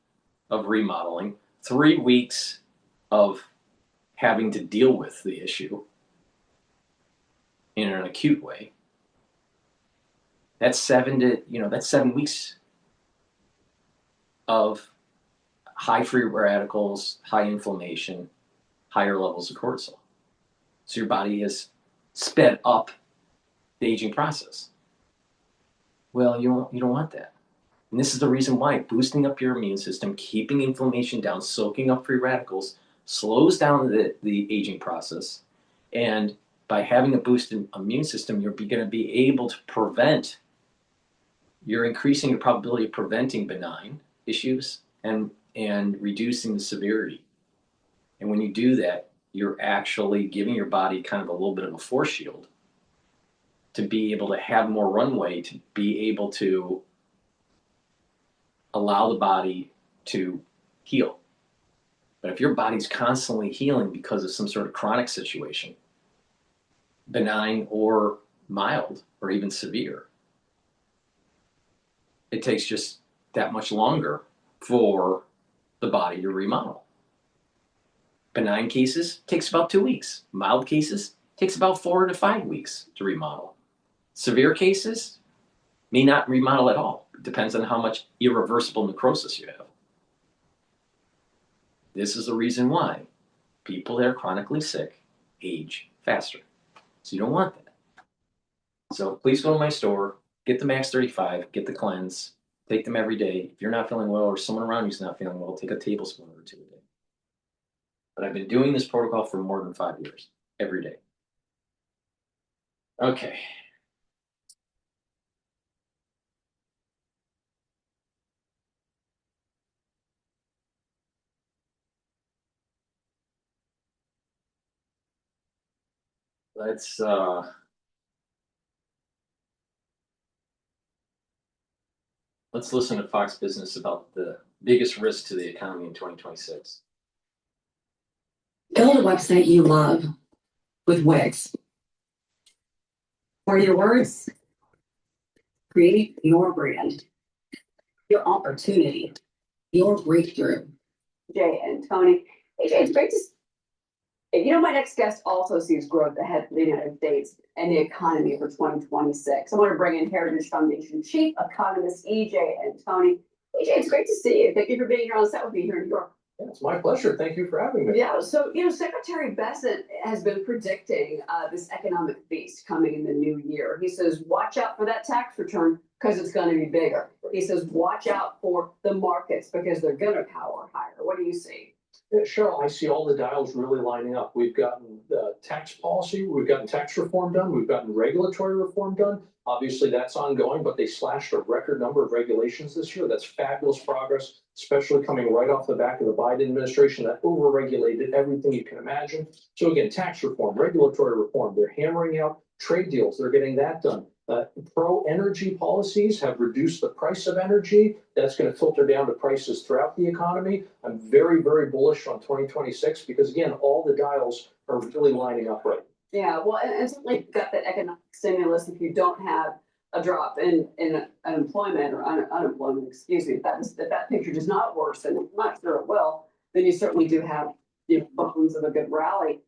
of remodeling, 3 weeks of having to deal with the issue in an acute way. That's 7 weeks of high free radicals, high inflammation, higher levels of cortisol. So your body has sped up the aging process. Well, you don't want that. And this is the reason why boosting up your immune system, keeping inflammation down, soaking up free radicals, slows down the aging process. And by having a boosted immune system, you're going to be able to prevent, you're increasing your probability of preventing benign issues and reducing the severity. And when you do that, you're actually giving your body kind of a little bit of a force shield to be able to have more runway, to be able to allow the body to heal. But if your body's constantly healing because of some sort of chronic situation, benign or mild or even severe, it takes just that much longer for the body to remodel. Benign cases takes about 2 weeks. Mild cases takes about 4 to 5 weeks to remodel. Severe cases may not remodel at all. It depends on how much irreversible necrosis you have. This is the reason why people that are chronically sick age faster. So you don't want that. So please go to my store, get the Max 35, get the cleanse, take them every day. If you're not feeling well or someone around you's not feeling well, take a tablespoon or 2 a day. But I've been doing this protocol for more than 5 years, every day. Okay. Let's listen to Fox Business about the biggest risk to the economy in 2026. Build a website you love with Wix. For your words, create your brand, your opportunity, your breakthrough. Jay and Tony. Hey, Jay, it's great to my next guest also sees growth ahead for the United States and the economy for 2026. I want to bring in Heritage Foundation Chief Economist EJ and Tony. EJ, it's great to see you. Thank you for being here on set with me here in New York. Yeah, it's my pleasure. Thank you for having me. Yeah, so, Secretary Bessent has been predicting this economic feast coming in the new year. He says, watch out for that tax return because it's going to be bigger. He says, watch out for the markets because they're going to power higher. What do you see? Cheryl, I see all the dials really lining up. We've gotten tax policy, we've gotten tax reform done, we've gotten regulatory reform done. Obviously, that's ongoing, but they slashed a record number of regulations this year. That's fabulous progress, especially coming right off the back of the Biden administration that overregulated everything you can imagine. So again, tax reform, regulatory reform, they're hammering out trade deals. They're getting that done. Pro-energy policies have reduced the price of energy. That's going to filter down to prices throughout the economy. I'm very, very bullish on 2026 because, again, all the dials are really lining up right. Yeah, well, and certainly you've got that economic stimulus if you don't have a drop in unemployment or unemployment, excuse me, if that picture does not worsen, I'm not sure it will, then you certainly do have bones of a good rally.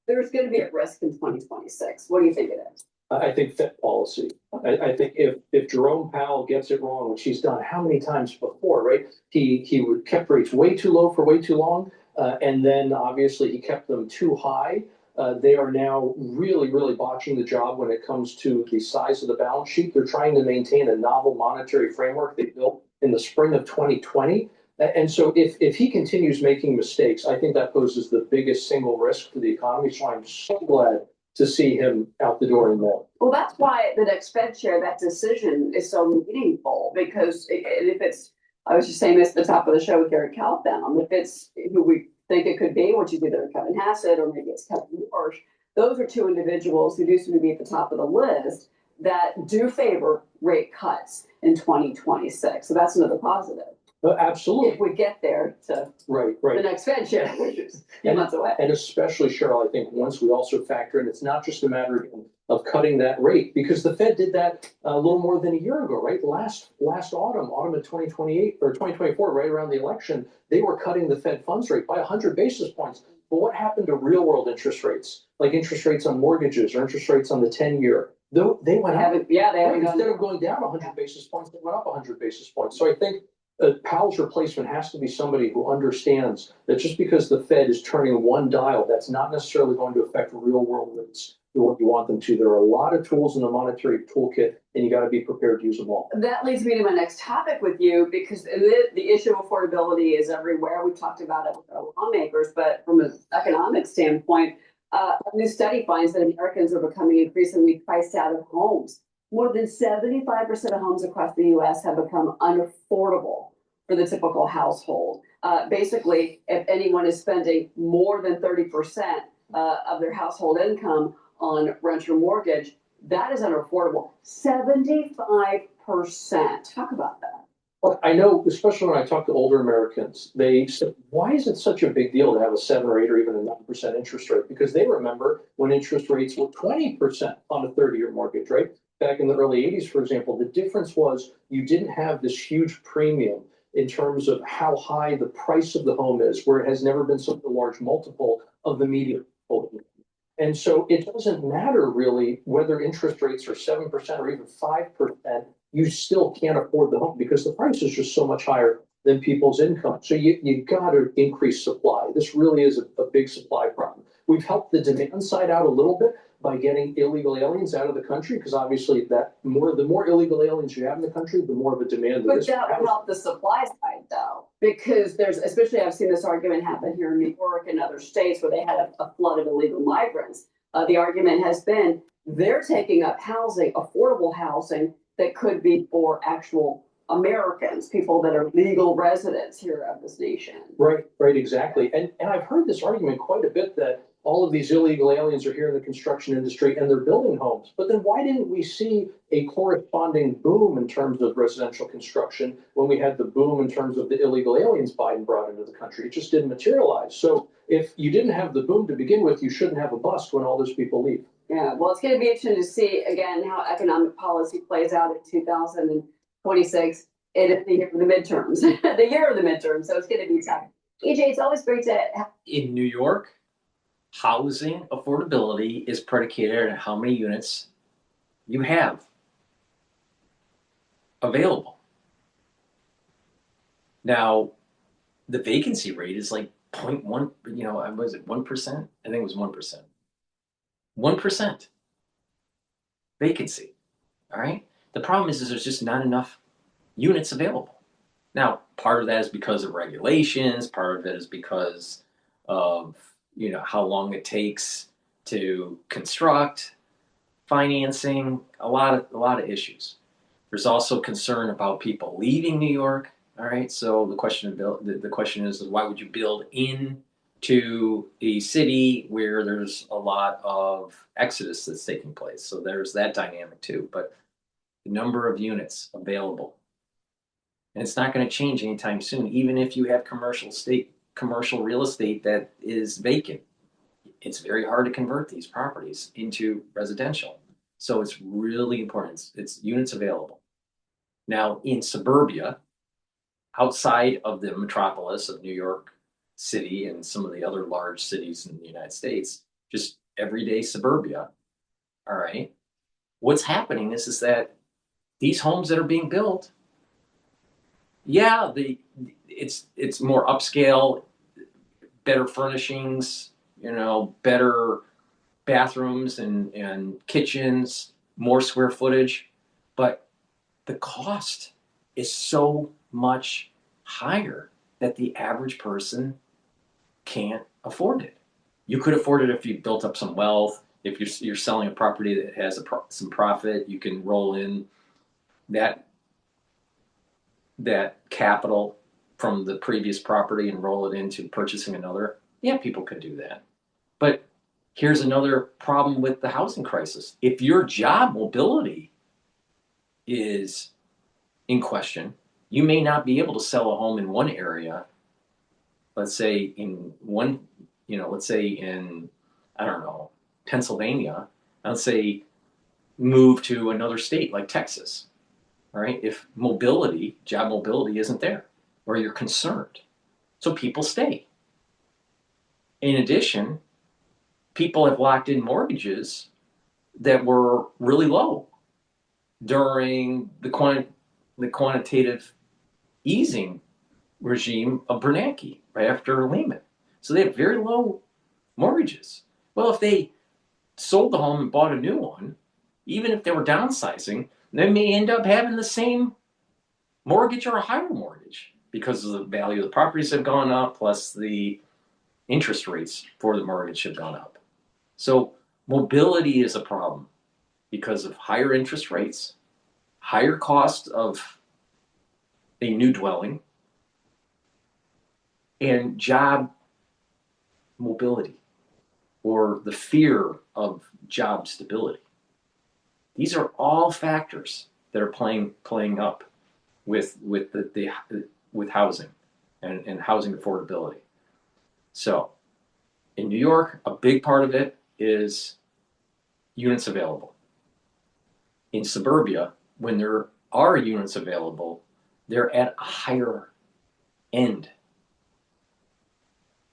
There's going to be a risk in 2026. What do you think it is? I think Fed policy. I think if Jerome Powell gets it wrong, which he's done how many times before, right? He kept rates way too low for way too long, and then obviously he kept them too high. They are now really, really botching the job when it comes to the size of the balance sheet. They're trying to maintain a novel monetary framework they built in the spring of 2020. And so if he continues making mistakes, I think that poses the biggest single risk for the economy. So I'm so glad to see him out the door in May. Well, that's why the next Fed chair, that decision is so meaningful because if it's, I was just saying this at the top of the show with Gary Kaltbaum, if it's who we think it could be, which is either Kevin Hassett or maybe it's Kevin Warsh, those are two individuals who do seem to be at the top of the list that do favor rate cuts in 2026. So that's another positive. Absolutely. If we get there to the next Fed chair, which is a few months away. And especially, Cheryl, I think once we also factor in, it's not just a matter of cutting that rate, because the Fed did that a little more than a year ago, right? Last autumn of 2028 or 2024, right around the election, they were cutting the Fed funds rate by 100 basis points. But what happened to real world interest rates, like interest rates on mortgages or interest rates on the 10-year? They went up. Instead of going down 100 basis points, they went up 100 basis points. So I think Powell's replacement has to be somebody who understands that just because the Fed is turning one dial, that's not necessarily going to affect real world rates the way you want them to. There are a lot of tools in the monetary toolkit, and you got to be prepared to use them all. That leads me to my next topic with you, because the issue of affordability is everywhere. We've talked about it with our lawmakers, but from an economic standpoint, a new study finds that Americans are becoming increasingly priced out of homes. More than 75% of homes across the U.S. have become unaffordable for the typical household. Basically, if anyone is spending more than 30% of their household income on rent or mortgage, that is unaffordable. 75%. Talk about that. Well, I know, especially when I talk to older Americans, they say, why is it such a big deal to have a 7 or 8 or even a 9% interest rate? Because they remember when interest rates were 20% on a 30-year mortgage, right? Back in the early 80s, for example, the difference was you didn't have this huge premium in terms of how high the price of the home is, where it has never been such a large multiple of the median home. And so it doesn't matter really whether interest rates are 7% or even 5%, you still can't afford the home because the price is just so much higher than people's income. So you got to increase supply. This really is a big supply problem. We've helped the demand side out a little bit by getting illegal aliens out of the country, because obviously the more illegal aliens you have in the country, the more of a demand there is. But that would help the supply side, though, because especially I've seen this argument happen here in New York and other states where they had a flood of illegal migrants. The argument has been they're taking up housing, affordable housing, that could be for actual Americans, people that are legal residents here of this nation. Right, exactly. And I've heard this argument quite a bit that all of these illegal aliens are here in the construction industry and they're building homes. But then why didn't we see a corresponding boom in terms of residential construction when we had the boom in terms of the illegal aliens Biden brought into the country? It just didn't materialize. So if you didn't have the boom to begin with, you shouldn't have a bust when all those people leave. Yeah, well, it's going to be interesting to see, again, how economic policy plays out in 2026. It is the year of the midterms, the year of the midterms. So it's going to be exciting. EJ, it's always great to have. In New York, housing affordability is predicated on how many units you have available. Now, the vacancy rate is like 0.1, was it 1%? I think it was 1%. 1% vacancy, all right? The problem is there's just not enough units available. Now, part of that is because of regulations, part of it is because of, how long it takes to construct, financing, a lot of issues. There's also concern about people leaving New York. All right, so the question is why would you build into a city where there's a lot of exodus that's taking place? So there's that dynamic too. But the number of units available, and it's not going to change anytime soon. Even if you have commercial real estate that is vacant, it's very hard to convert these properties into residential. So it's really important. It's units available. Now, in suburbia, outside of the metropolis of New York City and some of the other large cities in the United States, just everyday suburbia, all right, what's happening is that these homes that are being built, yeah, it's more upscale, better furnishings, better bathrooms and kitchens, more square footage, but the cost is so much higher that the average person can't afford it. You could afford it if you built up some wealth. If you're selling a property that has some profit, you can roll in that capital from the previous property and roll it into purchasing another. Yeah, people could do that. But here's another problem with the housing crisis. If your job mobility is in question, you may not be able to sell a home in one area. Let's say let's say in, I don't know, Pennsylvania, let's say move to another state like Texas, right? If job mobility isn't there, or you're concerned. So people stay. In addition, people have locked in mortgages that were really low during the quantitative easing regime of Bernanke right after Lehman. So they have very low mortgages. Well, if they sold the home and bought a new one, even if they were downsizing, they may end up having the same mortgage or a higher mortgage because of the value of the properties have gone up, plus the interest rates for the mortgage have gone up. So mobility is a problem because of higher interest rates, higher cost of a new dwelling, and job mobility, or the fear of job stability. These are all factors that are playing up with housing and housing affordability. So in New York, a big part of it is units available. In suburbia, when there are units available, they're at a higher end.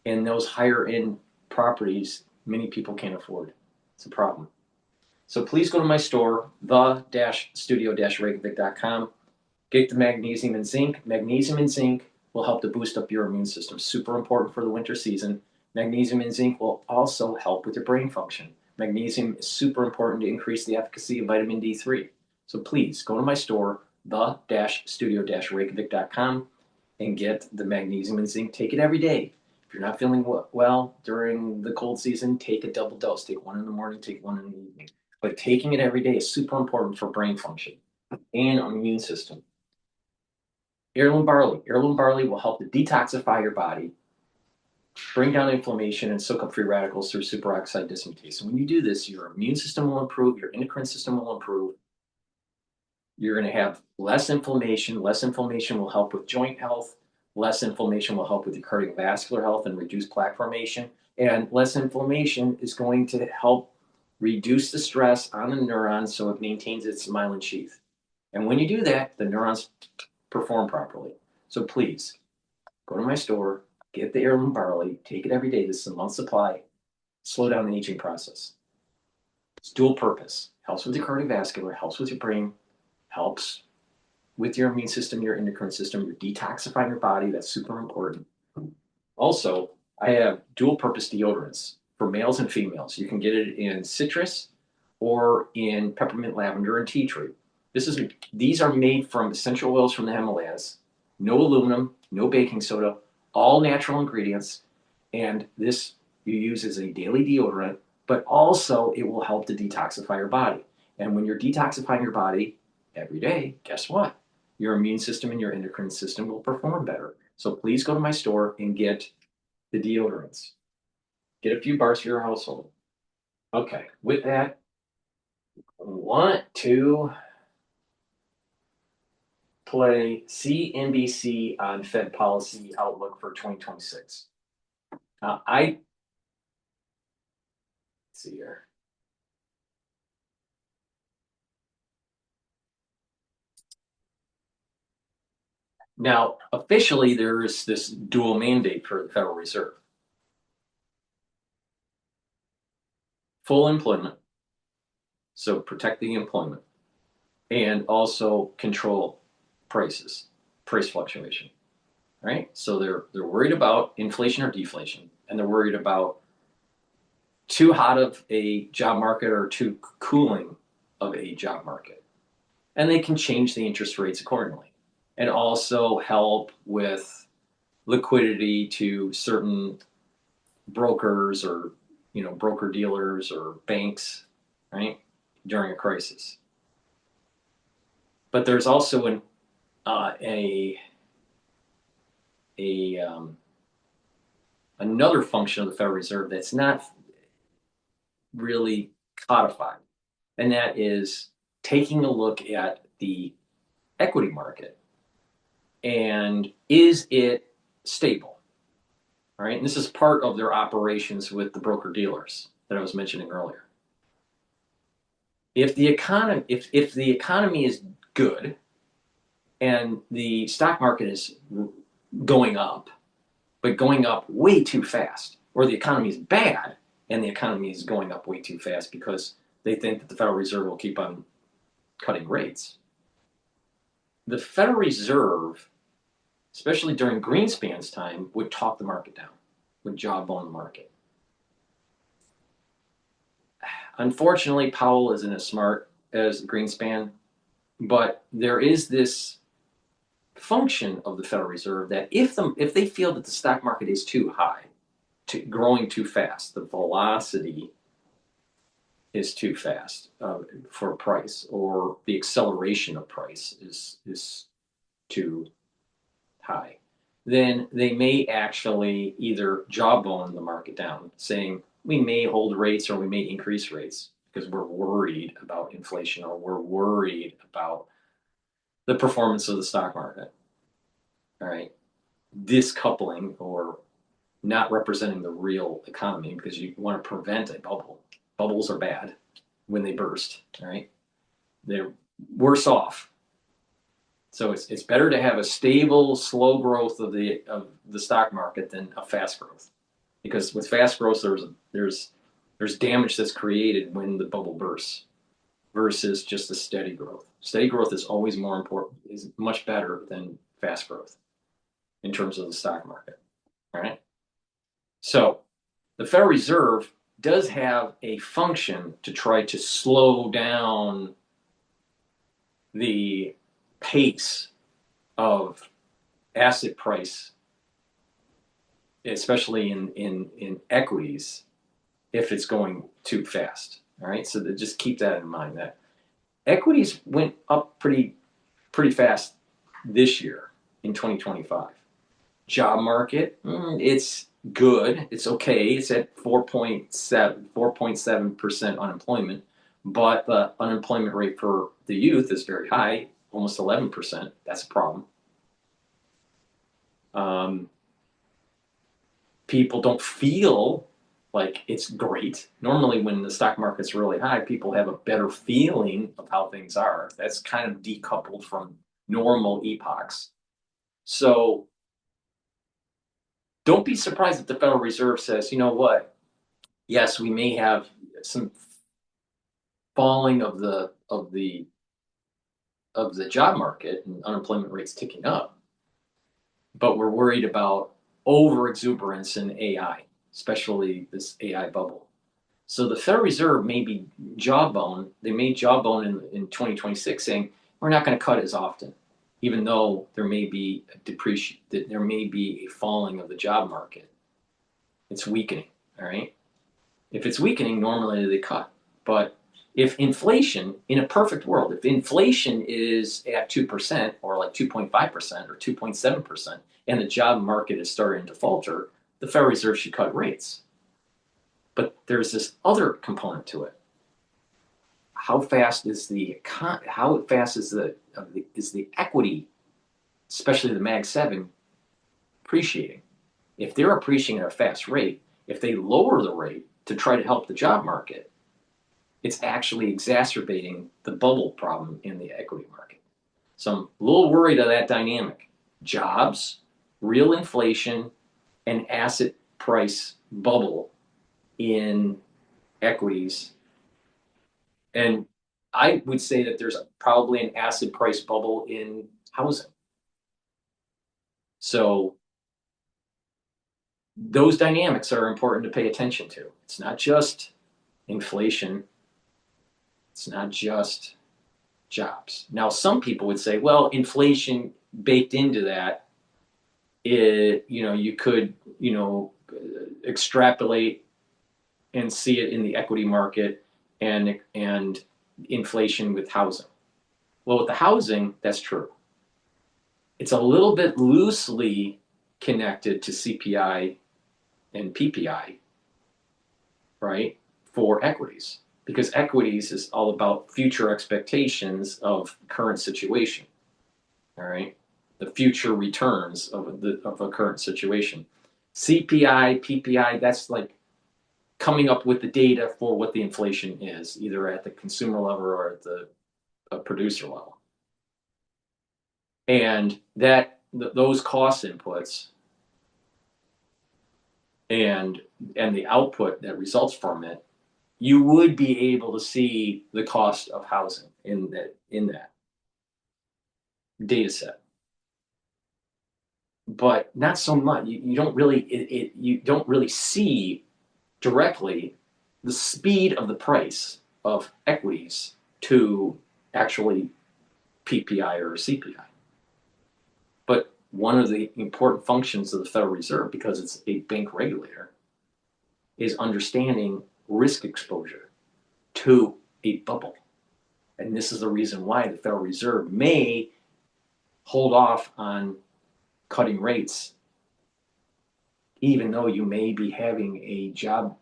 And those higher end properties, many people can't afford. It's a problem. So please go to my store, the-studio-reykjavik.com. Get the magnesium and zinc. Magnesium and zinc will help to boost up your immune system. Super important for the winter season. Magnesium and zinc will also help with your brain function. Magnesium is super important to increase the efficacy of vitamin D3. So please go to my store, the-studio-reykjavik.com, and get the magnesium and zinc. Take it every day. If you're not feeling well during the cold season, take a double dose. Take one in the morning, take one in the evening. But taking it every day is super important for brain function and our immune system. Heirloom barley. Heirloom barley will help to detoxify your body, bring down inflammation, and soak up free radicals through superoxide dismutase. And when you do this, your immune system will improve, your endocrine system will improve. You're going to have less inflammation. Less inflammation will help with joint health. Less inflammation will help with your cardiovascular health and reduce plaque formation. And less inflammation is going to help reduce the stress on the neurons so it maintains its myelin sheath. And when you do that, the neurons perform properly. So please, go to my store, get the heirloom barley, take it every day. This is a month supply. Slow down the aging process. It's dual purpose. Helps with your cardiovascular, helps with your brain, helps with your immune system, your endocrine system. You're detoxifying your body. That's super important. Also, I have dual purpose deodorants for males and females. You can get it in citrus or in peppermint, lavender, and tea tree. These are made from essential oils from the Himalayas. no aluminum, no baking soda, all natural ingredients. And this you use as a daily deodorant, but also it will help to detoxify your body. And when you're detoxifying your body every day, guess what? Your immune system and your endocrine system will perform better. So please go to my store and get the deodorants. Get a few bars for your household. Okay, with that, I want to play CNBC on Fed policy outlook for 2026. Let's see here. Now, officially, there is this dual mandate for the Federal Reserve. Full employment, so protect the employment, and also control prices, price fluctuation, right? So they're worried about inflation or deflation, and they're worried about too hot of a job market or too cooling of a job market. And they can change the interest rates accordingly, and also help with liquidity to certain brokers or broker dealers or banks, right, during a crisis. But there's also another function of the Federal Reserve that's not really codified, and that is taking a look at the equity market and is it stable? All right, and this is part of their operations with the broker dealers that I was mentioning earlier. If the economy is good and the stock market is going up, but going up way too fast, or the economy is bad and the economy is going up way too fast because they think that the Federal Reserve will keep on cutting rates. The Federal Reserve, especially during Greenspan's time, would talk the market down, would jawbone the market. Unfortunately, Powell isn't as smart as Greenspan, but there is this function of the Federal Reserve that if they feel that the stock market is too high, growing too fast, the velocity is too fast for price, or the acceleration of price is too high, then they may actually either jawbone the market down, saying we may hold rates or we may increase rates because we're worried about inflation or we're worried about the performance of the stock market. All right, discoupling or not representing the real economy because you want to prevent a bubble. Bubbles are bad when they burst. All right, they're worse off. So it's better to have a stable, slow growth of the stock market than a fast growth, because with fast growth there's damage that's created when the bubble bursts, versus just a steady growth. Steady growth is always more important, is much better than fast growth in terms of the stock market. All right. So the Federal Reserve does have a function to try to slow down the pace of asset price, especially in equities, if it's going too fast. All right, so just keep that in mind, that equities went up pretty fast this year in 2025. Job market, it's good, it's okay, it's at 4.7% unemployment, but the unemployment rate for the youth is very high, almost 11%. That's a problem. People don't feel like it's great. Normally when the stock market's really high, people have a better feeling of how things are. That's kind of decoupled from normal epochs. So don't be surprised if the Federal Reserve says, you know what, yes, we may have some falling of the job market and unemployment rates ticking up, but we're worried about over exuberance in AI, especially this AI bubble. So the Federal Reserve may be jawbone in 2026, saying we're not going to cut as often. even though there may be there may be a falling of the job market. It's weakening, all right? If it's weakening, normally they cut. But if inflation, in a perfect world, if inflation is at 2% or like 2.5% or 2.7%, and the job market is starting to falter, the Federal Reserve should cut rates. But there's this other component to it. How fast is the equity, especially the Mag 7, appreciating? If they're appreciating at a fast rate, if they lower the rate to try to help the job market, it's actually exacerbating the bubble problem in the equity market. So I'm a little worried of that dynamic. Jobs, real inflation, and asset price bubble in equities. And I would say that there's probably an asset price bubble in housing. So those dynamics are important to pay attention to. It's not just inflation. It's not just jobs. Now, some people would say, well, inflation baked into that, you could, extrapolate and see it in the equity market and inflation with housing. Well, with the housing, that's true. It's a little bit loosely connected to CPI and PPI, right, for equities, because equities is all about future expectations of current situation, all right, the future returns of a current situation. CPI, PPI, that's like coming up with the data for what the inflation is, either at the consumer level or at the producer level. And those cost inputs and the output that results from it, you would be able to see the cost of housing in that data set. But not so much. You don't really see directly the speed of the price of equities to actually PPI or CPI. But one of the important functions of the Federal Reserve, because it's a bank regulator, is understanding risk exposure to a bubble. And this is the reason why the Federal Reserve may hold off on cutting rates, even though you may be having a job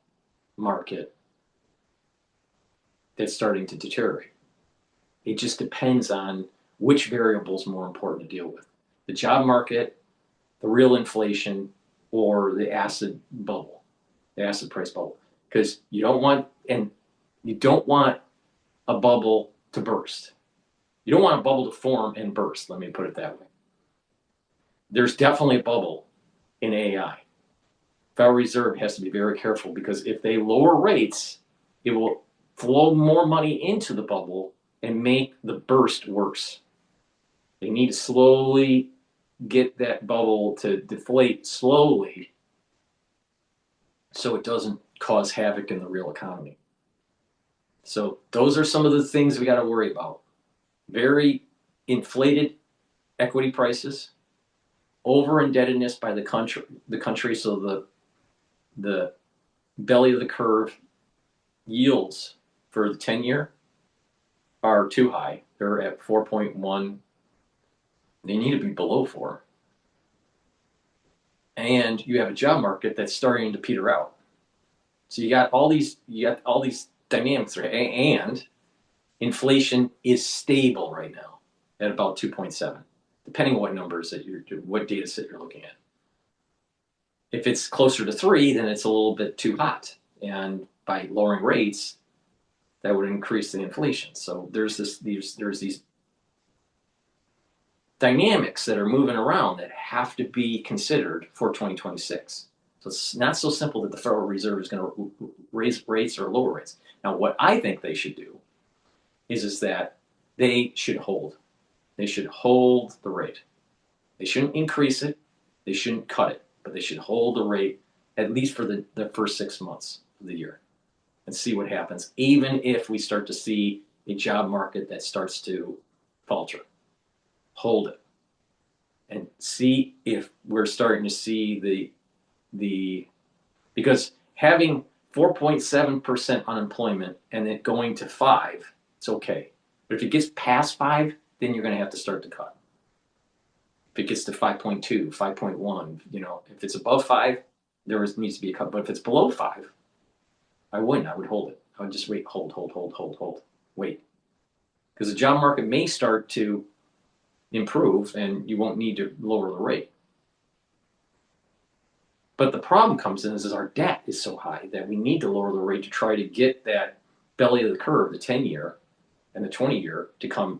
market that's starting to deteriorate. It just depends on which variable is more important to deal with: the job market, the real inflation, or the asset bubble, the asset price bubble. Because you don't want a bubble to burst. You don't want a bubble to form and burst, let me put it that way. There's definitely a bubble in AI. Federal Reserve has to be very careful, because if they lower rates, it will flow more money into the bubble and make the burst worse. They need to slowly get that bubble to deflate slowly so it doesn't cause havoc in the real economy. So those are some of the things we got to worry about. Very inflated equity prices, over indebtedness by the country, so the belly of the curve yields for the 10-year are too high. They're at 4.1. They need to be below 4. And you have a job market that's starting to peter out. So you got all these dynamics there, and inflation is stable right now at about 2.7, depending on what numbers what data set you're looking at. If it's closer to 3, then it's a little bit too hot, and by lowering rates, that would increase the inflation. So there's these dynamics that are moving around that have to be considered for 2026. So it's not so simple that the Federal Reserve is going to raise rates or lower rates. Now, what I think they should do is that they should hold. They should hold the rate. They shouldn't increase it. They shouldn't cut it. But they should hold the rate at least for the first 6 months of the year and see what happens, even if we start to see a job market that starts to falter. Hold it. and see if we're starting to see because having 4.7% unemployment and it going to 5, it's okay. But if it gets past 5, then you're going to have to start to cut. If it gets to 5.2, 5.1, if it's above 5, needs to be a cut. But if it's below 5, I wouldn't. I would hold it. I would just wait, hold, wait. Because the job market may start to improve and you won't need to lower the rate. But the problem comes in is our debt is so high that we need to lower the rate to try to get that belly of the curve, the 10-year and the 20-year, to come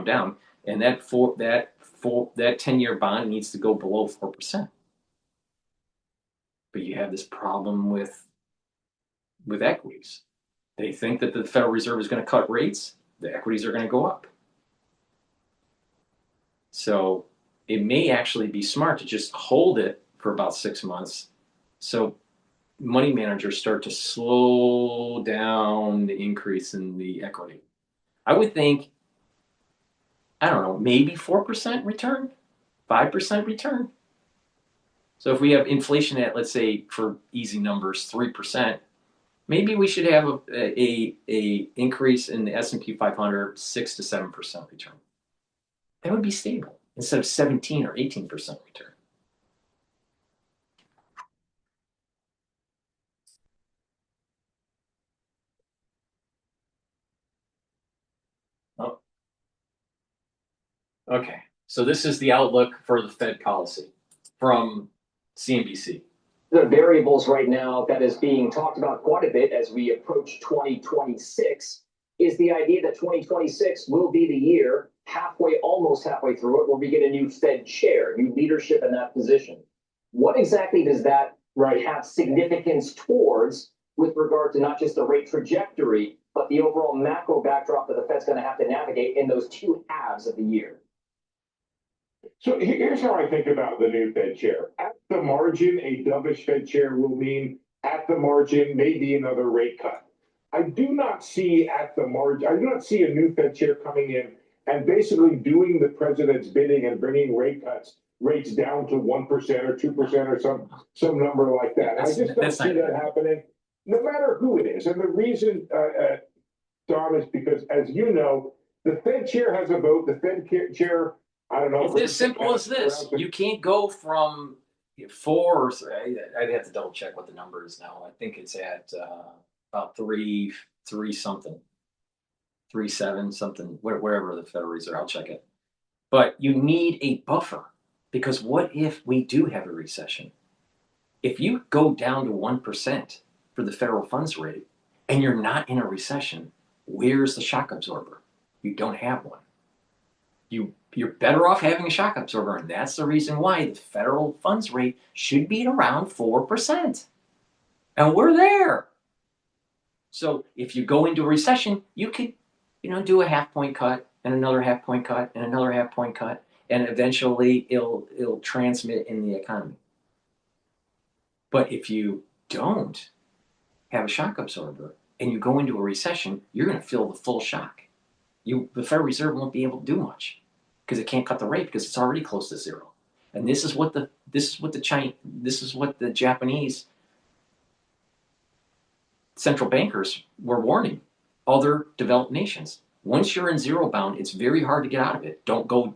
down. And that 10-year bond needs to go below 4%. But you have this problem with equities. They think that the Federal Reserve is going to cut rates. The equities are going to go up. So it may actually be smart to just hold it for about 6 months, so money managers start to slow down the increase in the equity. I would think, I don't know, maybe 4% return, 5% return. So if we have inflation at, let's say, for easy numbers, 3%, maybe we should have a increase in the S&P 500, 6 to 7% return. That would be stable instead of 17 or 18% return. Oh. Okay, so this is the outlook for the Fed policy from CNBC. The variables right now that is being talked about quite a bit as we approach 2026 is the idea that 2026 will be the year, almost halfway through it, where we get a new Fed chair, new leadership in that position. What exactly does that have significance towards with regard to not just the rate trajectory, but the overall macro backdrop that the Fed's going to have to navigate in those two halves of the year? So here's how I think about the new Fed chair. At the margin, a dovish Fed chair will mean at the margin, maybe another rate cut. I do not see at the margin, I do not see a new Fed chair coming in and basically doing the president's bidding and bringing rates down to 1% or 2% or some number like that. I just don't see that happening, no matter who it is. And the reason, Tom, is because, as you know, the Fed chair has a vote. The Fed chair, I don't know. It's as simple as this. You can't go from 4 or I'd have to double check what the number is now. I think it's at about 3 something, 3.7 something, wherever the Federal Reserve. I'll check it. But you need a buffer, because what if we do have a recession? If you go down to 1% for the federal funds rate and you're not in a recession, where's the shock absorber? You don't have one. You're better off having a shock absorber, and that's the reason why the federal funds rate should be around 4%. And we're there. So if you go into a recession, you could, do a half-point cut and another half-point cut and another half-point cut, and eventually it'll transmit in the economy. But if you don't have a shock absorber and you go into a recession, you're going to feel the full shock. The Federal Reserve won't be able to do much because it can't cut the rate because it's already close to zero. And this is what the Japanese central bankers were warning other developed nations. Once you're in zero bound, it's very hard to get out of it. Don't go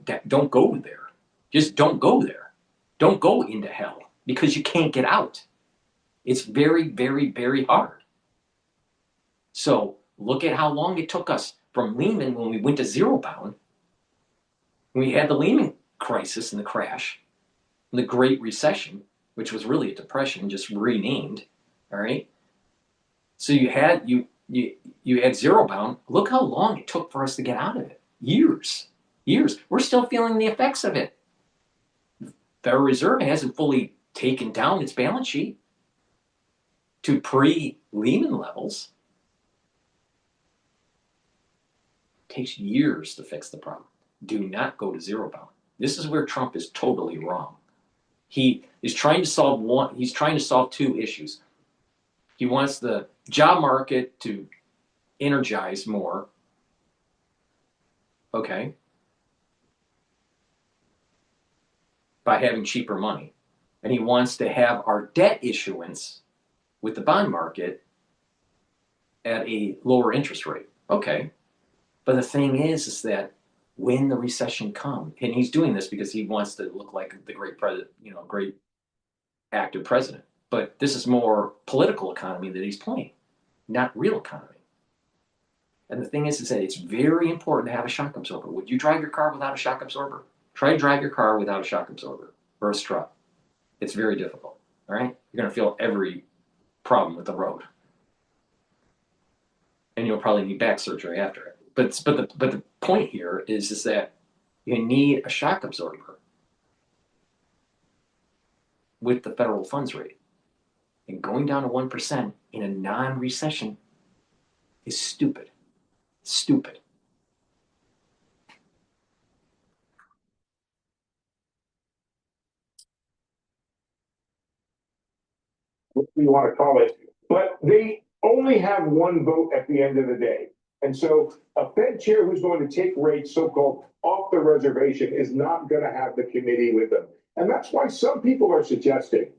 there. Just don't go there. Don't go into hell because you can't get out. It's very, very, very hard. So look at how long it took us from Lehman when we went to zero bound. We had the Lehman crisis and the crash, and the Great Recession, which was really a depression, just renamed. All right. So you had zero bound. Look how long it took for us to get out of it. Years. We're still feeling the effects of it. The Federal Reserve hasn't fully taken down its balance sheet to pre-Lehman levels. It takes years to fix the problem. Do not go to zero bound. This is where Trump is totally wrong. He is trying to solve he's trying to solve two issues. He wants the job market to energize more. Okay. by having cheaper money. And he wants to have our debt issuance with the bond market at a lower interest rate. Okay. But the thing is that when the recession comes, and he's doing this because he wants to look like the great president, great active president. But this is more political economy that he's playing, not real economy. And the thing is that it's very important to have a shock absorber. Would you drive your car without a shock absorber? Try to drive your car without a shock absorber or a strut. It's very difficult, all right? You're going to feel every problem with the road. And you'll probably need back surgery after it. But the point here is that you need a shock absorber with the federal funds rate. And going down to 1% in a non-recession is stupid. Stupid. What you want to call it, but they only have one vote at the end of the day. And so a Fed chair who's going to take rates so-called off the reservation is not going to have the committee with them. And that's why some people are suggesting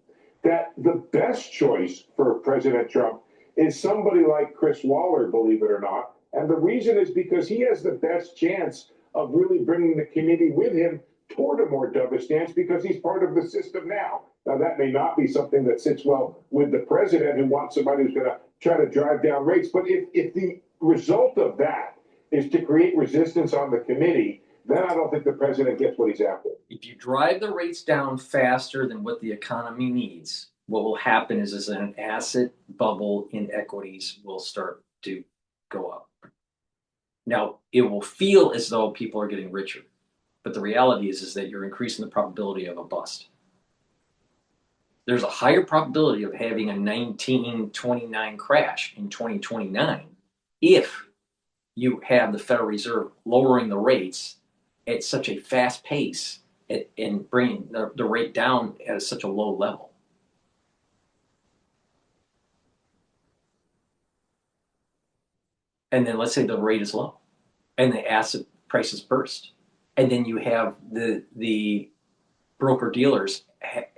that the best choice for President Trump is somebody like Chris Waller, believe it or not. And the reason is because he has the best chance of really bringing the committee with him toward a more dovish stance because he's part of the system now. Now, that may not be something that sits well with the president who wants somebody who's going to try to drive down rates. But if the result of that is to create resistance on the committee, then I don't think the president gets what he's after. If you drive the rates down faster than what the economy needs, what will happen is an asset bubble in equities will start to go up. Now, it will feel as though people are getting richer. But the reality is that you're increasing the probability of a bust. There's a higher probability of having a 1929 crash in 2029 if you have the Federal Reserve lowering the rates at such a fast pace and bringing the rate down at such a low level. And then let's say the rate is low and the asset prices burst. And then you have the broker-dealers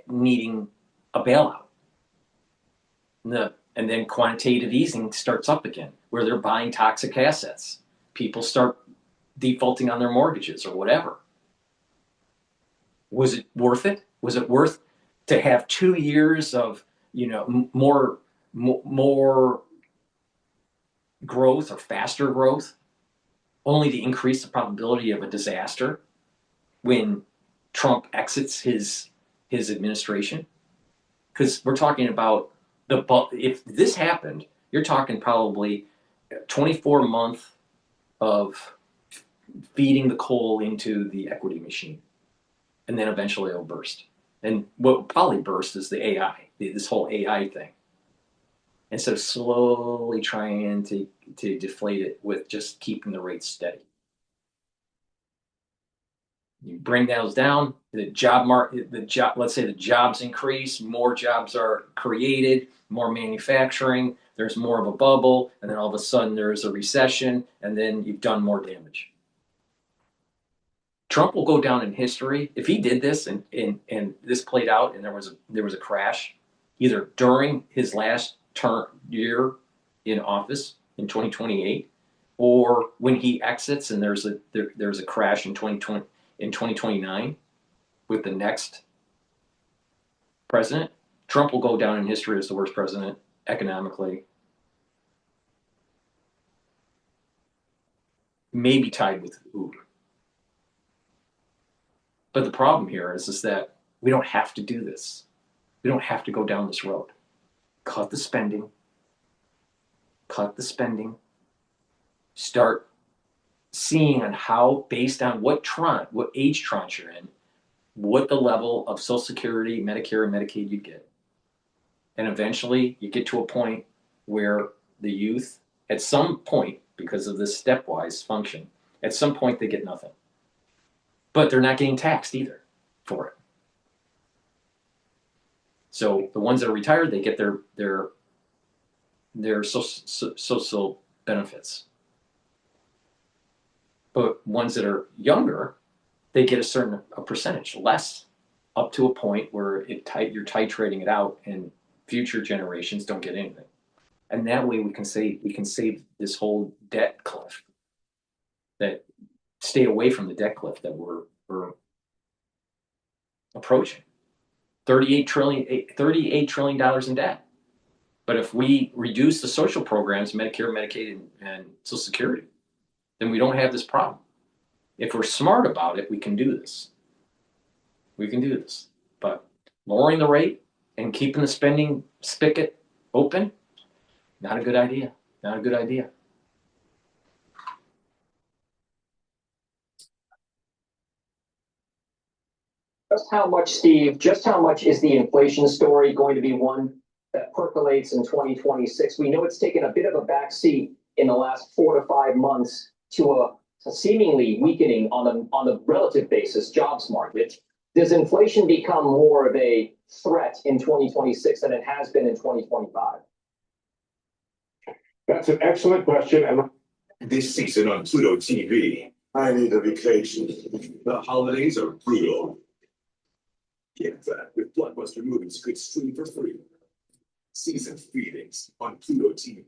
needing a bailout. And then quantitative easing starts up again, where they're buying toxic assets. People start defaulting on their mortgages or whatever. Was it worth it? Was it worth to have 2 years of more growth or faster growth, only to increase the probability of a disaster when Trump exits his administration? Because we're talking about if this happened, you're talking probably 24-month of feeding the coal into the equity machine, and then eventually it'll burst. And what will probably burst is the AI, this whole AI thing. Instead of slowly trying to deflate it with just keeping the rates steady. You bring those down, the job market, let's say the jobs increase, more jobs are created, more manufacturing, there's more of a bubble, and then all of a sudden there's a recession, and then you've done more damage. Trump will go down in history if he did this and this played out and there was a crash, either during his last year in office in 2028, or when he exits and there's a crash in 2029 with the next president. Trump will go down in history as the worst president economically, maybe tied with Uber. But the problem here is that we don't have to do this. We don't have to go down this road. Cut the spending. Start seeing on how, based on what age tranche you're in, what the level of Social Security, Medicare, and Medicaid you get. And eventually you get to a point where the youth, at some point, because of this stepwise function, at some point they get nothing. But they're not getting taxed either for it. So the ones that are retired, they get their social benefits. But ones that are younger, they get a percentage less up to a point where you're titrating it out, and future generations don't get anything. And that way we can save this whole debt cliff. That stay away from the debt cliff that we're approaching. $38 trillion in debt. But if we reduce the social programs, Medicare, Medicaid, and Social Security, then we don't have this problem. If we're smart about it, we can do this. We can do this. But lowering the rate and keeping the spending spigot open, not a good idea. Not a good idea. Just how much, Steve, just how much is the inflation story going to be one that percolates in 2026? We know it's taken a bit of a backseat in the last 4 to 5 months to a seemingly weakening on the relative basis jobs market. Does inflation become more of a threat in 2026 than it has been in 2025? That's an excellent question. And this season on Pluto TV, I need a vacation. The holidays are brutal. Get that with blockbuster movies you could stream for free. Season feedings on Pluto TV.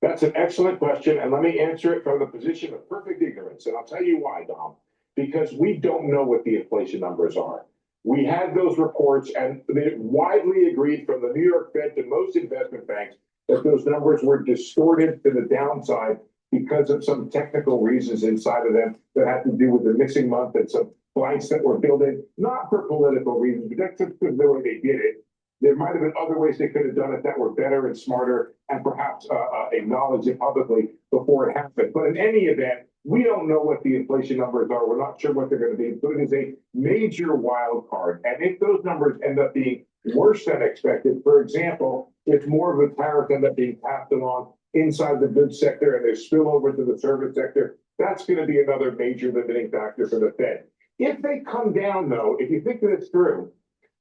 that's an excellent question. And let me answer it from the position of perfect ignorance. And I'll tell you why, Dom. Because we don't know what the inflation numbers are. We had those reports, and they widely agreed from the New York Fed to most investment banks that those numbers were distorted to the downside because of some technical reasons inside of them that had to do with the missing month and some blanks that were filled in, not for political reasons, but that's just the way they did it. There might have been other ways they could have done it that were better and smarter and perhaps acknowledged it publicly before it happened. But in any event, we don't know what the inflation numbers are. We're not sure what they're going to be. So it is a major wild card. And if those numbers end up being worse than expected, for example, if more of the tariff end up being passed along inside the goods sector and there's spillover to the service sector, that's going to be another major limiting factor for the Fed. If they come down, though, if you think that it's through,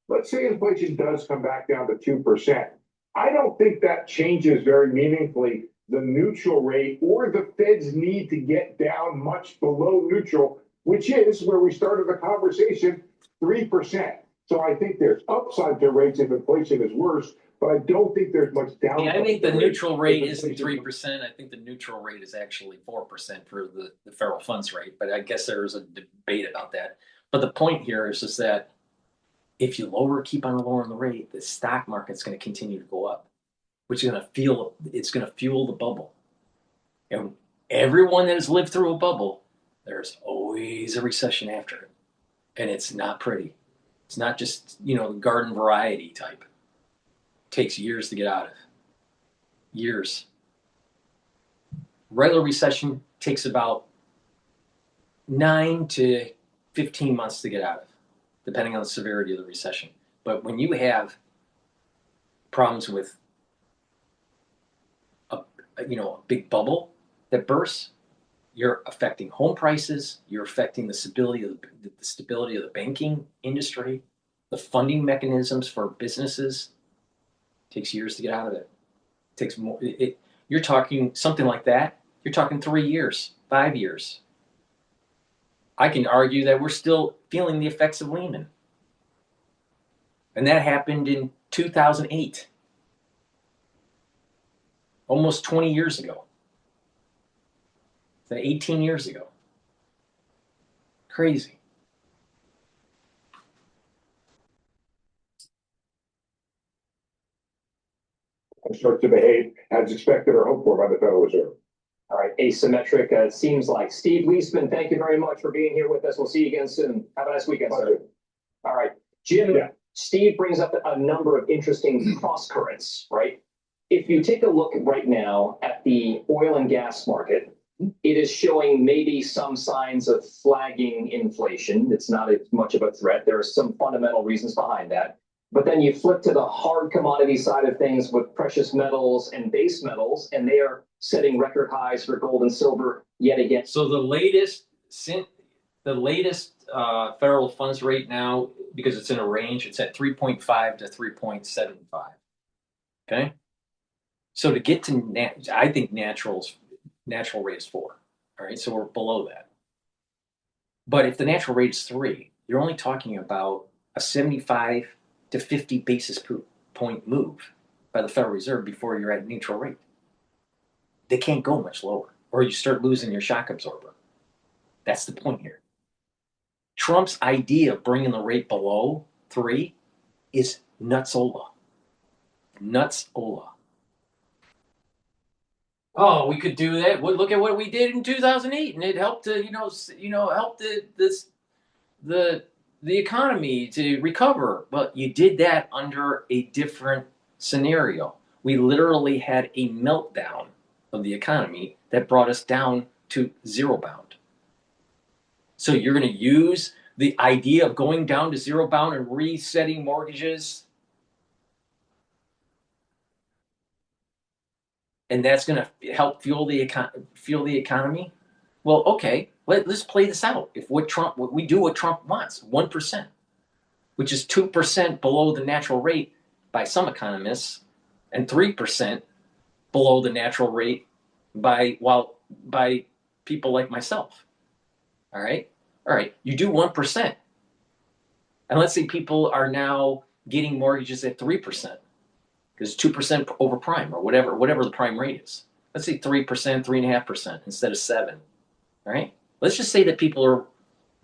let's say inflation does come back down to 2%. I don't think that changes very meaningfully the neutral rate or the Fed's need to get down much below neutral, which is where we started the conversation, 3%. So I think there's upside to rates if inflation is worse, but I don't think there's much downside. Yeah, I think the neutral rate isn't 3%. I think the neutral rate is actually 4% for the federal funds rate. But I guess there is a debate about that. But the point here is just that if you keep on lowering the rate, the stock market's going to continue to go up, which is going to fuel the bubble. And everyone that has lived through a bubble, there's always a recession after it. And it's not pretty. It's not just, the garden variety type. It takes years to get out of. Years. Regular recession takes about 9 to 15 months to get out of, depending on the severity of the recession. But when you have problems with a big bubble that bursts, you're affecting home prices, you're affecting the stability of the banking industry, the funding mechanisms for businesses. It takes years to get out of it. It takes more. You're talking something like that. You're talking 3 years, 5 years. I can argue that we're still feeling the effects of Lehman. And that happened in 2008. Almost 20 years ago. 18 years ago. Crazy. And start to behave as expected or hoped for by the Federal Reserve. All right, asymmetric, seems like. Steve Leisman, thank you very much for being here with us. We'll see you again soon. Have a nice weekend, sir. All right, Jim, Steve brings up a number of interesting cross currents, right? If you take a look right now at the oil and gas market, it is showing maybe some signs of flagging inflation. It's not as much of a threat. There are some fundamental reasons behind that. But then you flip to the hard commodity side of things with precious metals and base metals, and they are setting record highs for gold and silver yet again. So the latest federal funds rate now, because it's in a range, it's at 3.5 to 3.75. Okay. So to get to I think natural rate is 4. All right. So we're below that. But if the natural rate is 3, you're only talking about a 75 to 50 basis point move by the Federal Reserve before you're at neutral rate. They can't go much lower, or you start losing your shock absorber. That's the point here. Trump's idea of bringing the rate below 3 is nutsola. Nutsola. Oh, we could do that. Well, look at what we did in 2008, and it helped to, help the economy to recover. But you did that under a different scenario. We literally had a meltdown of the economy that brought us down to zero bound. So you're going to use the idea of going down to zero bound and resetting mortgages, and that's going to help fuel the economy. Well, okay, let's play this out. If what we do what Trump wants, 1%, which is 2% below the natural rate by some economists, and 3% below the natural rate by people like myself. All right. You do 1%, and let's say people are now getting mortgages at 3%. Because 2% over prime, or whatever the prime rate is. Let's say 3%, 3.5% instead of 7%. All right? Let's just say that people are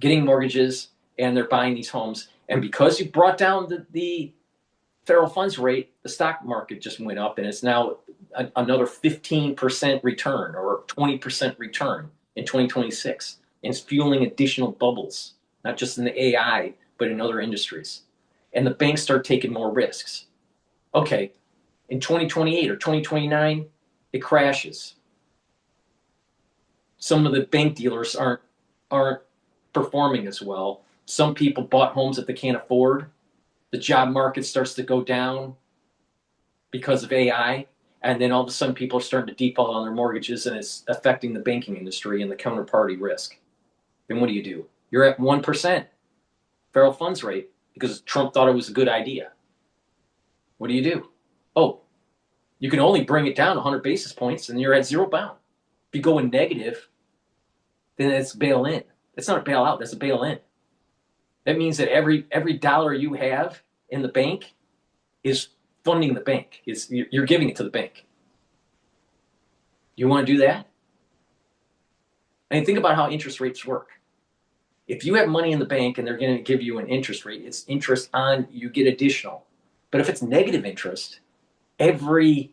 getting mortgages and they're buying these homes, and because you brought down the federal funds rate, the stock market just went up, and it's now another 15% return or 20% return in 2026. And it's fueling additional bubbles, not just in the AI, but in other industries. And the banks start taking more risks. Okay. In 2028 or 2029, it crashes. Some of the bank dealers aren't performing as well. Some people bought homes that they can't afford. The job market starts to go down because of AI, and then all of a sudden people are starting to default on their mortgages, and it's affecting the banking industry and the counterparty risk. Then what do? You're at 1% federal funds rate because Trump thought it was a good idea. What do? Oh, you can only bring it down 100 basis points and you're at zero bound. If you go in negative, then it's bail in. That's not a bailout, that's a bail in. That means that every dollar you have in the bank is funding the bank. You're giving it to the bank. You want to do that? I mean, think about how interest rates work. If you have money in the bank and they're going to give you an interest rate, it's interest on, you get additional. But if it's negative interest, every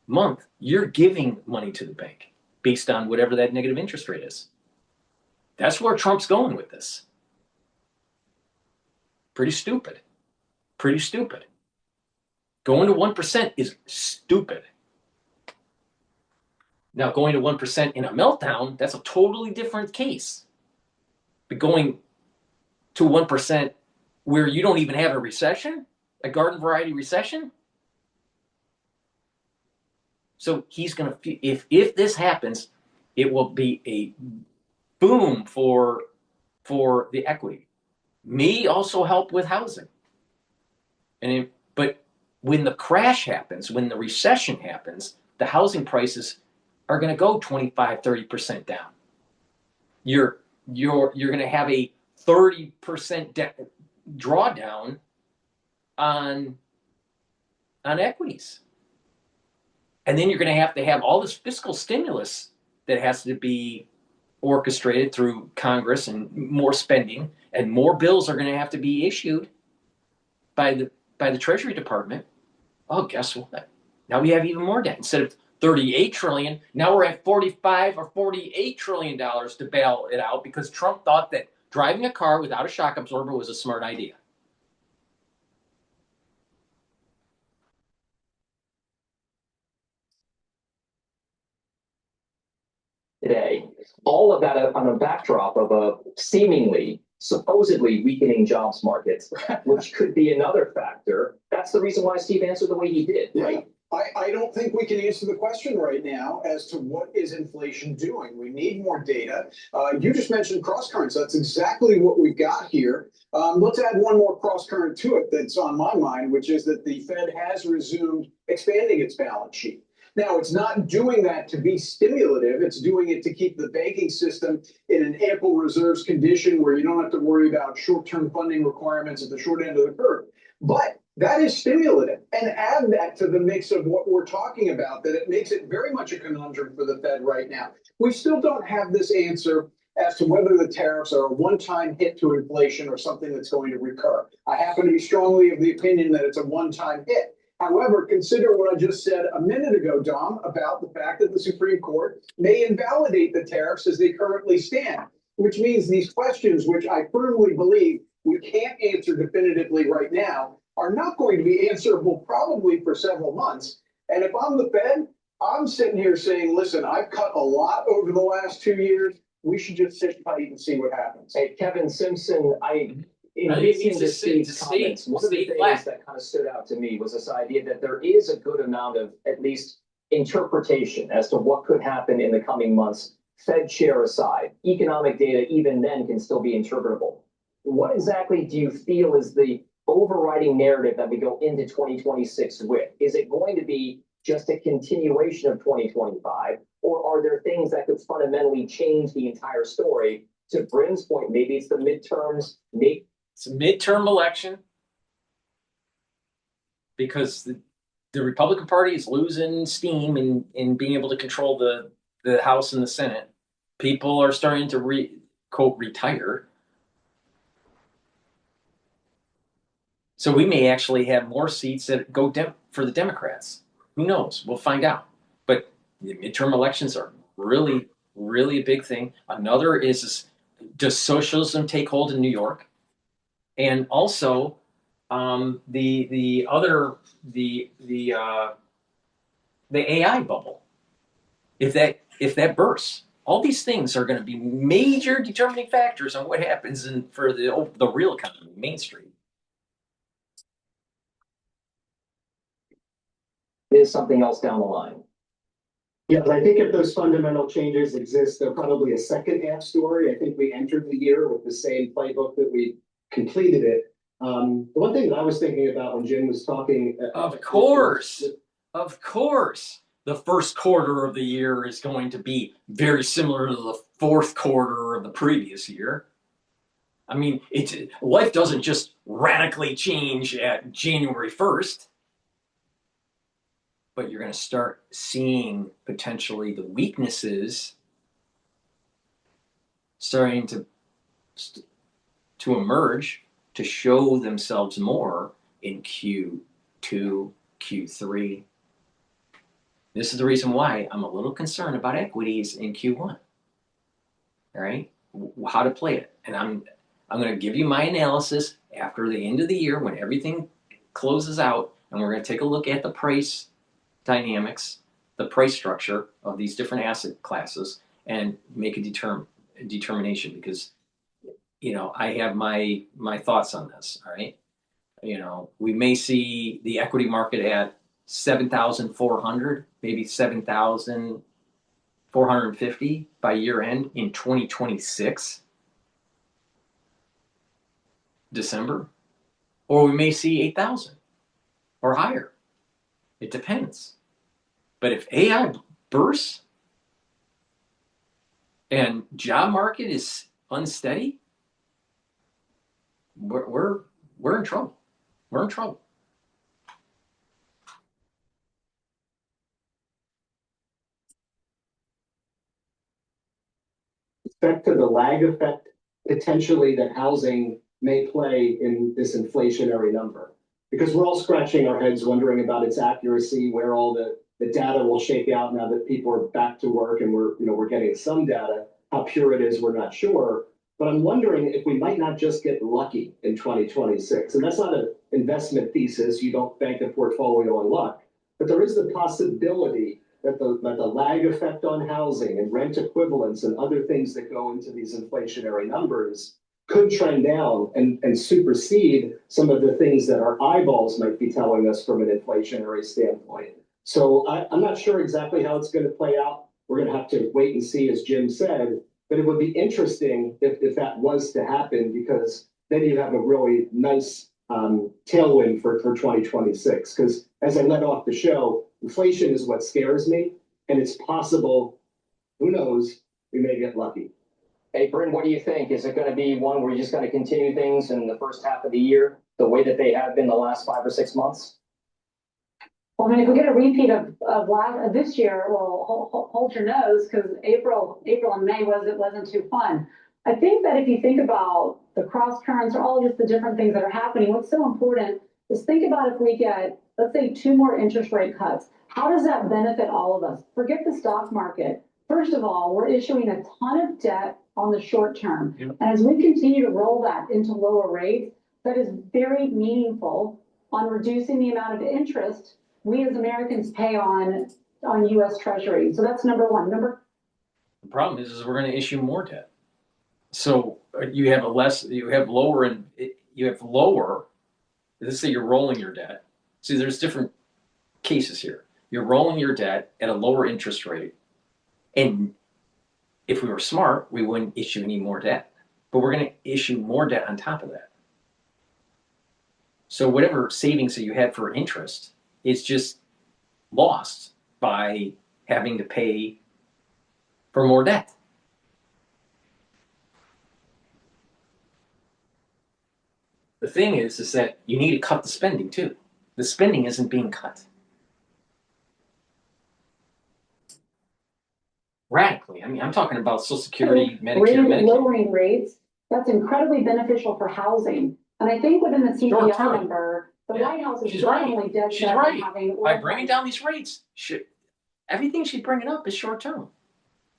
month you're giving money to the bank based on whatever that negative interest rate is. That's where Trump's going with this. Pretty stupid. Going to 1% is stupid. Now, going to 1% in a meltdown, that's a totally different case. But going to 1% where you don't even have a recession, a garden variety recession. So he's going to, if this happens, it will be a boom for the equity. May also help with housing. But when the crash happens, when the recession happens, the housing prices are going to go 25, 30% down. You're going to have a 30% drawdown on equities. And then you're going to have all this fiscal stimulus that has to be orchestrated through Congress, and more spending, and more bills are going to have to be issued by the Treasury Department. Oh, guess what? Now we have even more debt. Instead of $38 trillion, now we're at $45 or $48 trillion to bail it out because Trump thought that driving a car without a shock absorber was a smart idea. Today, all of that on a backdrop of a supposedly weakening jobs market, which could be another factor. That's the reason why Steve answered the way he did, right? I don't think we can answer the question right now as to what is inflation doing. We need more data. You just mentioned cross currents. That's exactly what we've got here. Let's add one more cross current to it that's on my mind, which is that the Fed has resumed expanding its balance sheet. Now, it's not doing that to be stimulative. It's doing it to keep the banking system in an ample reserves condition where you don't have to worry about short-term funding requirements at the short end of the curve. But that is stimulative. And add that to the mix of what we're talking about, that it makes it very much a conundrum for the Fed right now. We still don't have this answer as to whether the tariffs are a one-time hit to inflation or something that's going to recur. I happen to be strongly of the opinion that it's a one-time hit. However, consider what I just said a minute ago, Dom, about the fact that the Supreme Court may invalidate the tariffs as they currently stand, which means these questions, which I firmly believe we can't answer definitively right now, are not going to be answerable probably for several months. And if I'm the Fed, I'm sitting here saying, listen, I've cut a lot over the last 2 years. We should just sit tight and see what happens. Hey, Kevin Simpson, in listening to Steve's comments, one of the things that kind of stood out to me was this idea that there is a good amount of at least interpretation as to what could happen in the coming months, Fed chair aside. Economic data, even then, can still be interpretable. What exactly do you feel is the overriding narrative that we go into 2026 with? Is it going to be just a continuation of 2025, or are there things that could fundamentally change the entire story? To Bryn's point, maybe it's the midterms, maybe it's a midterm election because the Republican Party is losing steam in being able to control the House and the Senate. People are starting to quote retire. So we may actually have more seats that go for the Democrats. Who knows? We'll find out. But the midterm elections are really, really a big thing. Another is, does socialism take hold in New York? And also, the AI bubble. If that bursts, all these things are going to be major determining factors on what happens for the real economy, Main Street. Is something else down the line. Yeah, but I think if those fundamental changes exist, they're probably a second half story. I think we entered the year with the same playbook that we completed it. The one thing that I was thinking about when Jim was talking. Of course, the first quarter of the year is going to be very similar to the fourth quarter of the previous year. I mean, life doesn't just radically change at January 1st. But you're going to start seeing potentially the weaknesses starting to emerge, to show themselves more in Q2, Q3. This is the reason why I'm a little concerned about equities in Q1. All right, how to play it, and I'm going to give you my analysis after the end of the year when everything closes out, and we're going to take a look at the price dynamics, the price structure of these different asset classes, and make a determination, because I have my thoughts on this. All right, we may see the equity market at 7,400, maybe 7,450 by year end in 2026 December, or we may see 8,000 or higher. It depends. But if AI bursts and job market is unsteady, we're in trouble. We're in trouble. Respect to the lag effect potentially that housing may play in this inflationary number, because we're all scratching our heads wondering about its accuracy, where all the data will shake out now that people are back to work and we're getting some data. How pure it is, we're not sure. But I'm wondering if we might not just get lucky in 2026. And that's not an investment thesis. You don't bank a portfolio on luck. But there is the possibility that the lag effect on housing and rent equivalents and other things that go into these inflationary numbers could trend down and supersede some of the things that our eyeballs might be telling us from an inflationary standpoint. So I'm not sure exactly how it's going to play out. We're going to have to wait and see, as Jim said, but it would be interesting if that was to happen, because then you have a really nice tailwind for 2026. Because as I led off the show, Inflation is what scares me, and it's possible, who knows, we may get lucky. Hey, Bryn, what do you think? Is it going to be one where you're just going to continue things in the first half of the year the way that they have been the last 5 or 6 months? Well, I mean, if we get a repeat of this year, well, hold your nose, because April and May wasn't too fun. I think that if you think about the cross currents or all just the different things that are happening, what's so important is think about if we get, let's say, 2 more interest rate cuts. How does that benefit all of us? Forget the stock market. First of all, we're issuing a ton of debt on the short term. Yep. And as we continue to roll that into lower rates, that is very meaningful on reducing the amount of interest we as Americans pay on U.S. Treasury. So that's number one. The problem is we're going to issue more debt. So you have lower. Let's say you're rolling your debt. See, there's different cases here. You're rolling your debt at a lower interest rate, and if we were smart, we wouldn't issue any more debt. But we're going to issue more debt on top of that. So whatever savings that you had for interest is just lost by having to pay for more debt. The thing is that you need to cut the spending too. The spending isn't being cut radically. I mean, I'm talking about Social Security, Medicare, Medicaid. Lowering rates, that's incredibly beneficial for housing. And I think within the CPI number, the White House is definitely dead set on having. By bringing down these rates, everything she's bringing up is short term.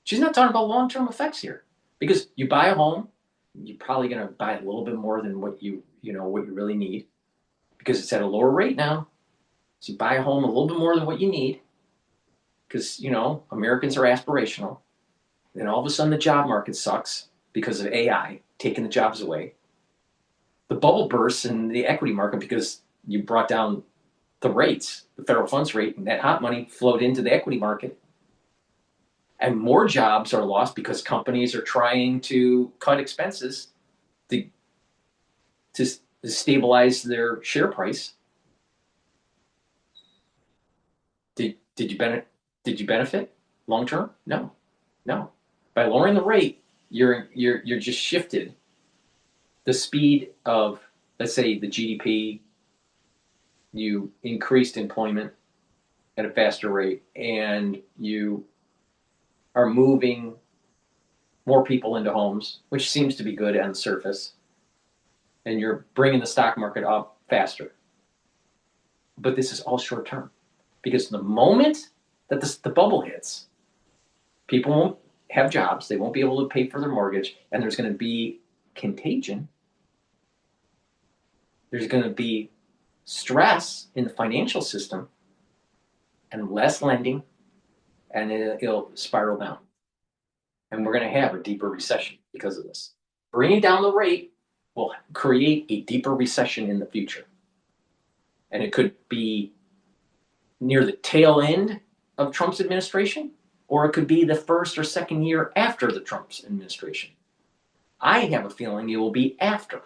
She's not talking about long term effects here, because you buy a home, you're probably going to buy a little bit more than what you really need, because it's at a lower rate now. So you buy a home a little bit more than what you need, because Americans are aspirational. Then all of a sudden the job market sucks because of AI taking the jobs away. The bubble bursts in the equity market because you brought down the rates, the federal funds rate, and that hot money flowed into the equity market. And more jobs are lost because companies are trying to cut expenses to stabilize their share price. Did you benefit long term? No. By lowering the rate, you're just shifted the speed of, let's say, the GDP. You increased employment at a faster rate, and you are moving more people into homes, which seems to be good on the surface, and you're bringing the stock market up faster. But this is all short term, because the moment that the bubble hits, people won't have jobs, they won't be able to pay for their mortgage, and there's going to be contagion. There's going to be stress in the financial system and less lending, and it'll spiral down. And we're going to have a deeper recession because of this. Bringing down the rate will create a deeper recession in the future. And it could be near the tail end of Trump's administration, or it could be the first or second year after the Trump's administration. I have a feeling it will be after.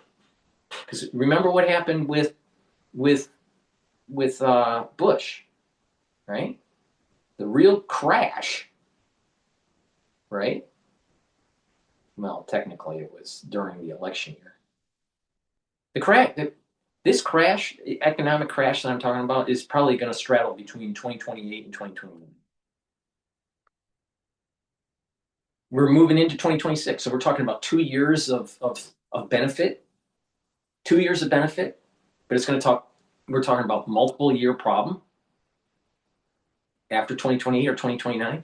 Because remember what happened with Bush, right? The real crash, right? Well, technically it was during the election year. This crash, economic crash that I'm talking about, is probably going to straddle between 2028 and 2029. We're moving into 2026, so we're talking about 2 years of benefit. 2 years of benefit, but we're talking about multiple year problem after 2028 or 2029.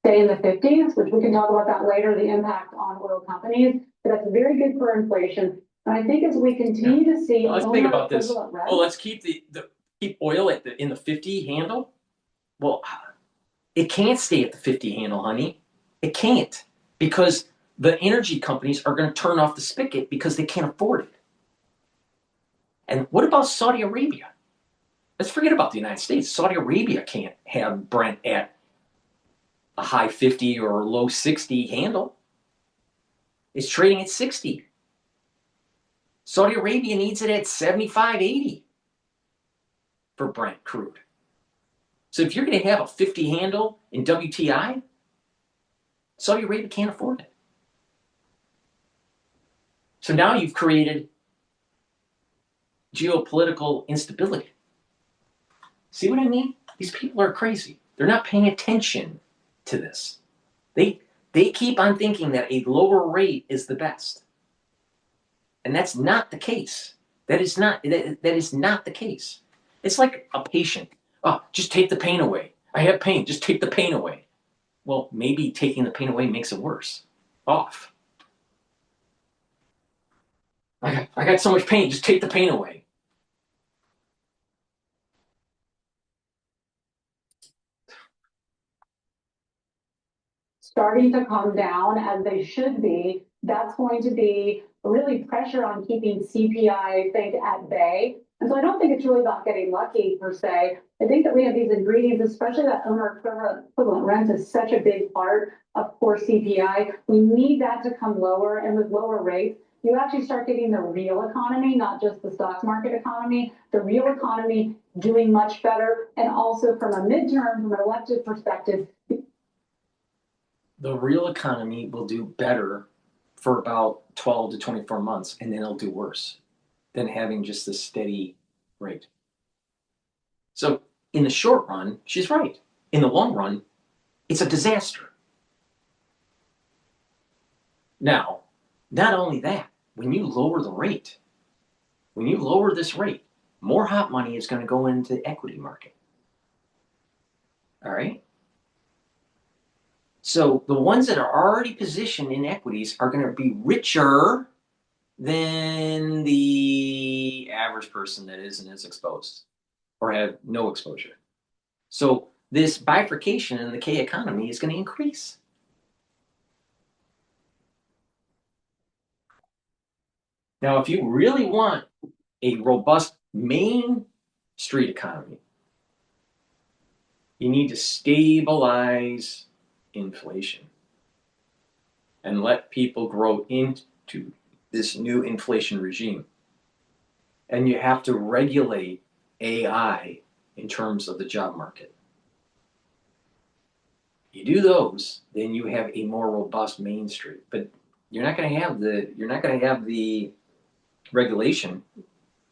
Stay in the 50s, which we can talk about that later, the impact on oil companies, but that's very good for inflation. And I think as we continue to see, let's think about this. Let's keep keep oil in the 50 handle. Well, it can't stay at the 50 handle, honey. It can't, because the energy companies are going to turn off the spigot because they can't afford it. And what about Saudi Arabia? Let's forget about the United States. Saudi Arabia can't have Brent at a high 50 or low 60 handle. It's trading at 60. Saudi Arabia needs it at 75, 80 for Brent crude. So if you're going to have a 50 handle in WTI, Saudi Arabia can't afford it. So now you've created geopolitical instability. See what I mean? These people are crazy. They're not paying attention to this. They keep on thinking that a lower rate is the best. And that's not the case. That is not the case. It's like a patient. Oh, just take the pain away. I have pain. Just take the pain away. Well, maybe taking the pain away makes it worse off. I got so much pain. Just take the pain away. Starting to come down as they should be, that's going to be really pressure on keeping CPI, I think, at bay. And so I don't think it's really about getting lucky per se. I think that we have these ingredients, especially that owner equivalent rent is such a big part of core CPI. We need that to come lower, and with lower rates, you actually start getting the real economy, not just the stock market economy, the real economy doing much better. And also from a midterm, from an elected perspective, the real economy will do better for about 12 to 24 months, and then it'll do worse than having just a steady rate. So in the short run, she's right. In the long run, it's a disaster. Now, not only that, when you lower the rate, when you lower this rate, more hot money is going to go into the equity market. All right? So the ones that are already positioned in equities are going to be richer than the average person that isn't as exposed or have no exposure. So this bifurcation in the K economy is going to increase. Now, if you really want a robust Main Street economy, you need to stabilize inflation and let people grow into this new inflation regime. And you have to regulate AI in terms of the job market. You do those, then you have a more robust Main Street. But you're not going to have the regulation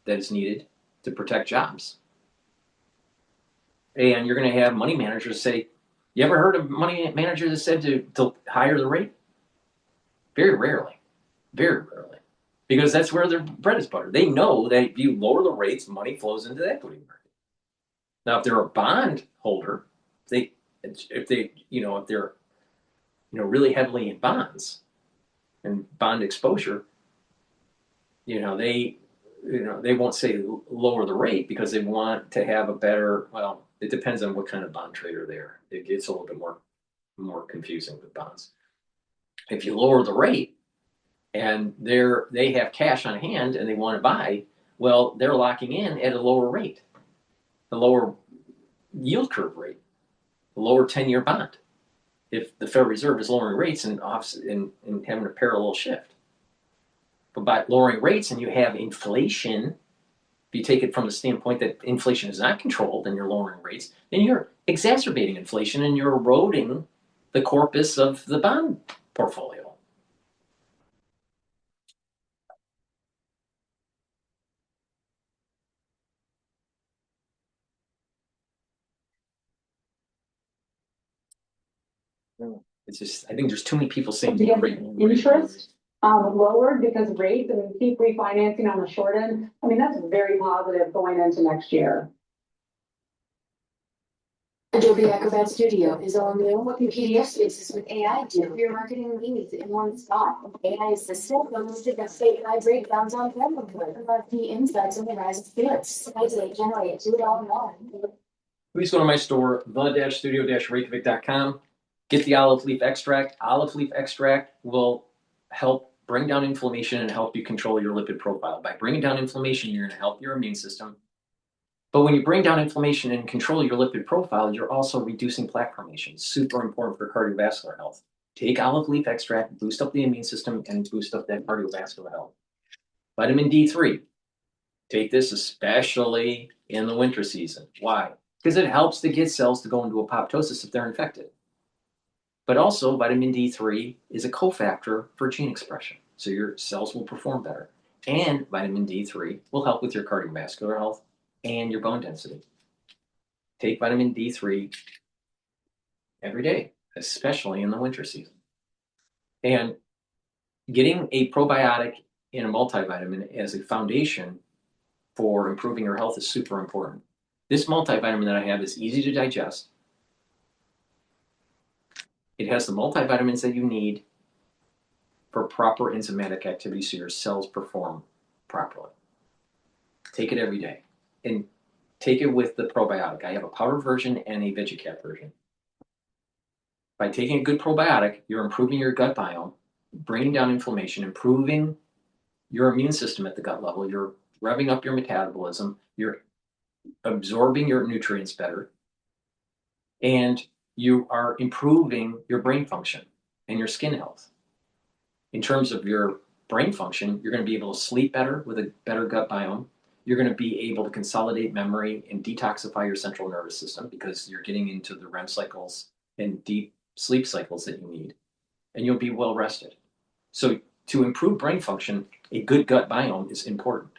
that is needed to protect jobs. And you're going to have money managers say, you ever heard of money managers that said to higher the rate? Very rarely. Very rarely. Because that's where their bread is buttered. They know that if you lower the rates, money flows into the equity market. Now, if they're a bond holder, if they're really heavily in bonds and bond exposure, they won't say lower the rate because they want to have a better, well, it depends on what kind of bond trader they are. It gets a little bit more confusing with bonds. If you lower the rate and they have cash on hand and they want to buy, well, they're locking in at a lower rate, a lower yield curve rate, a lower 10-year bond. If the Federal Reserve is lowering rates and having a parallel shift. But by lowering rates and you have inflation, if you take it from the standpoint that inflation is not controlled and you're lowering rates, then you're exacerbating inflation and you're eroding the corpus of the bond portfolio. I think there's too many people saying interest lowered because rates and keep refinancing on the short end. I mean, that's very positive going into next year. Adobe Acrobat Studio is all new. What can PDF spaces with AI do? Your marketing needs in one spot. AI assistant goes to the AI breakdowns on camera. The insights on the rise of spirits. Generate, do it all in one. Please go to my store, the-studio-reykjavik.com. Get the olive leaf extract. Olive leaf extract will help bring down inflammation and help you control your lipid profile. By bringing down inflammation, you're going to help your immune system. But when you bring down inflammation and control your lipid profile, you're also reducing plaque formation. Super important for cardiovascular health. Take olive leaf extract, boost up the immune system, and boost up that cardiovascular health. Vitamin D3. Take this especially in the winter season. Why? Because it helps to get cells to go into apoptosis if they're infected. But also, vitamin D3 is a cofactor for gene expression, so your cells will perform better. And vitamin D3 will help with your cardiovascular health and your bone density. Take vitamin D3 every day, especially in the winter season. And getting a probiotic and a multivitamin as a foundation for improving your health is super important. This multivitamin that I have is easy to digest. It has the multivitamins that you need for proper enzymatic activity so your cells perform properly. Take it every day. And take it with the probiotic. I have a powder version and a Bitchute version. By taking a good probiotic, you're improving your gut biome, bringing down inflammation, improving your immune system at the gut level. You're revving up your metabolism. You're absorbing your nutrients better. And you are improving your brain function and your skin health. In terms of your brain function, you're going to be able to sleep better with a better gut biome. You're going to be able to consolidate memory and detoxify your central nervous system because you're getting into the REM cycles and deep sleep cycles that you need. And you'll be well rested. So to improve brain function, a good gut biome is important.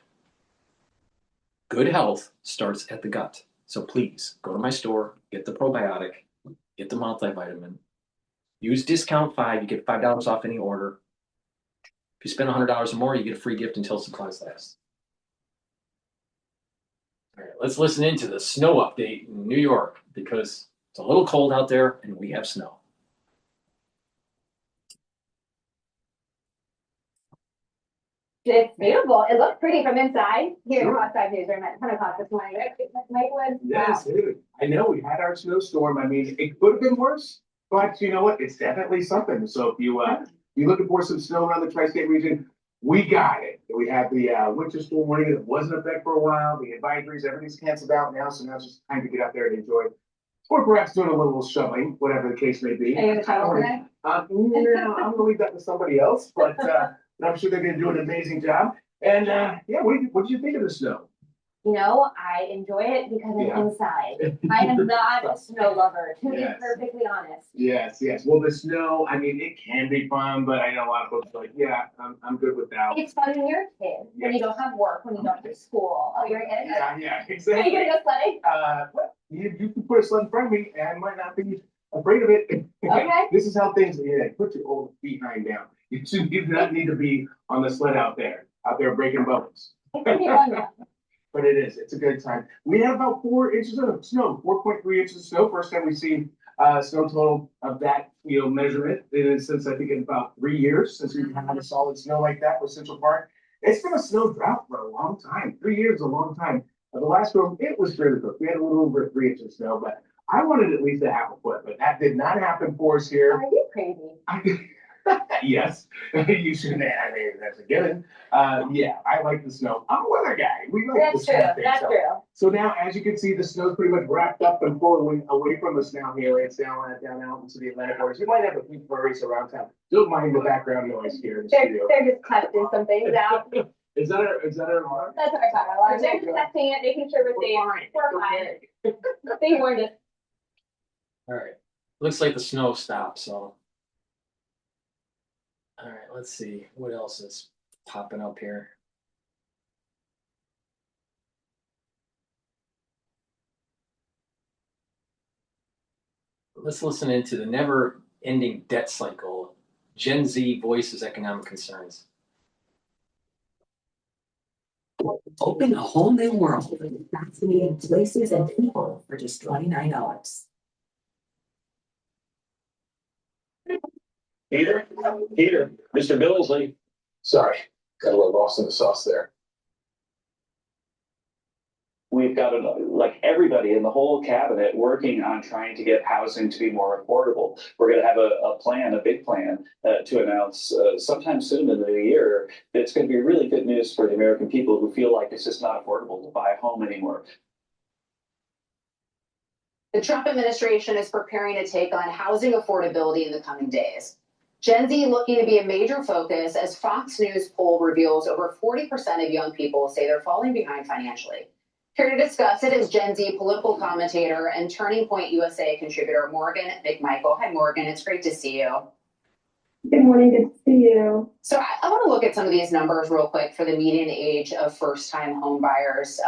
Good health starts at the gut. So please go to my store, get the probiotic, get the multivitamin. Use discount 5, you get $5 off any order. If you spend $100 or more, you get a free gift until supplies last. All right, let's listen into the snow update in New York because it's a little cold out there and we have snow. It's beautiful. It looks pretty from inside. Here at Hot 5 News, I'm at 10 o'clock this morning. Mike Woods. Yes, dude. I know we had our snowstorm. I mean, it could have been worse, but you know what? It's definitely something. So if you're looking for some snow around the tri-state region, we got it. We had the winter storm warning that wasn't effect for a while. The advisories, everything's canceled out now. So now it's just time to get out there and enjoy. Or perhaps doing a little shoveling, whatever the case may be. Are you going to shovel today? No, I'm going to leave that to somebody else, but I'm sure they're going to do an amazing job. And yeah, what did you think of the snow? You know, I enjoy it because I'm inside. I am not a snow lover, to be perfectly honest. Yes. Well, the snow, I mean, it can be fun, but I know a lot of folks are like, yeah, I'm good with that. It's fun when you're a kid, when you don't have work, when you don't have school. Oh, you're a kid? Yeah, exactly. Are you going to go sledding? Well, you can put a sled in front of me, and I might not be afraid of it. Okay. This is how things, put your old behind down. You do not need to be on the sled out there breaking bones. It can be fun, though. But it is. It's a good time. We have about 4 inches of snow, 4.3 inches of snow. First time we've seen snow total of that, measurement. It is since I think in about 3 years since we've had a solid snow like that with Central Park. It's been a snow drought for a long time. 3 years is a long time. The last storm, it was fairly quick. We had a little over 3 inches of snow, but I wanted at least a half a foot. But that did not happen for us here. Are you crazy? Yes, you should. I mean, that's a given. Yeah, I like the snow. I'm a weather guy. We like That's the true. snow thing, That's so. true. So now, as you can see, the snow's pretty much wrapped up and pulling away from us now here. It's down out into the Atlantic waters. You might have a few flurries around town. Don't mind the background noise here in the studio. They're just testing some things out. Is that our alarm? That's our time alarm. They're just testing it, making sure we're safe. We're fine. They warned us. All right. Looks like the snow stopped, so. All right, let's see what else is popping up here. Let's listen into the never-ending debt cycle. Gen Z voices economic concerns. Open a whole new world with fascinating places and people for just $29. Peter, Mr. Billsley. Sorry, got a little lost in the sauce there. We've got like everybody in the whole cabinet working on trying to get housing to be more affordable. We're going to have a big plan to announce sometime soon in the new year. It's going to be really good news for the American people who feel like it's just not affordable to buy a home anymore. The Trump administration is preparing to take on housing affordability in the coming days. Gen Z looking to be a major focus as Fox News poll reveals over 40% of young people say they're falling behind financially. Here to discuss it is Gen Z political commentator and Turning Point USA contributor Morgan McMichael. Hi, Morgan. It's great to see you. Good morning. Good to see you. So I want to look at some of these numbers real quick for the median age of first-time home buyers.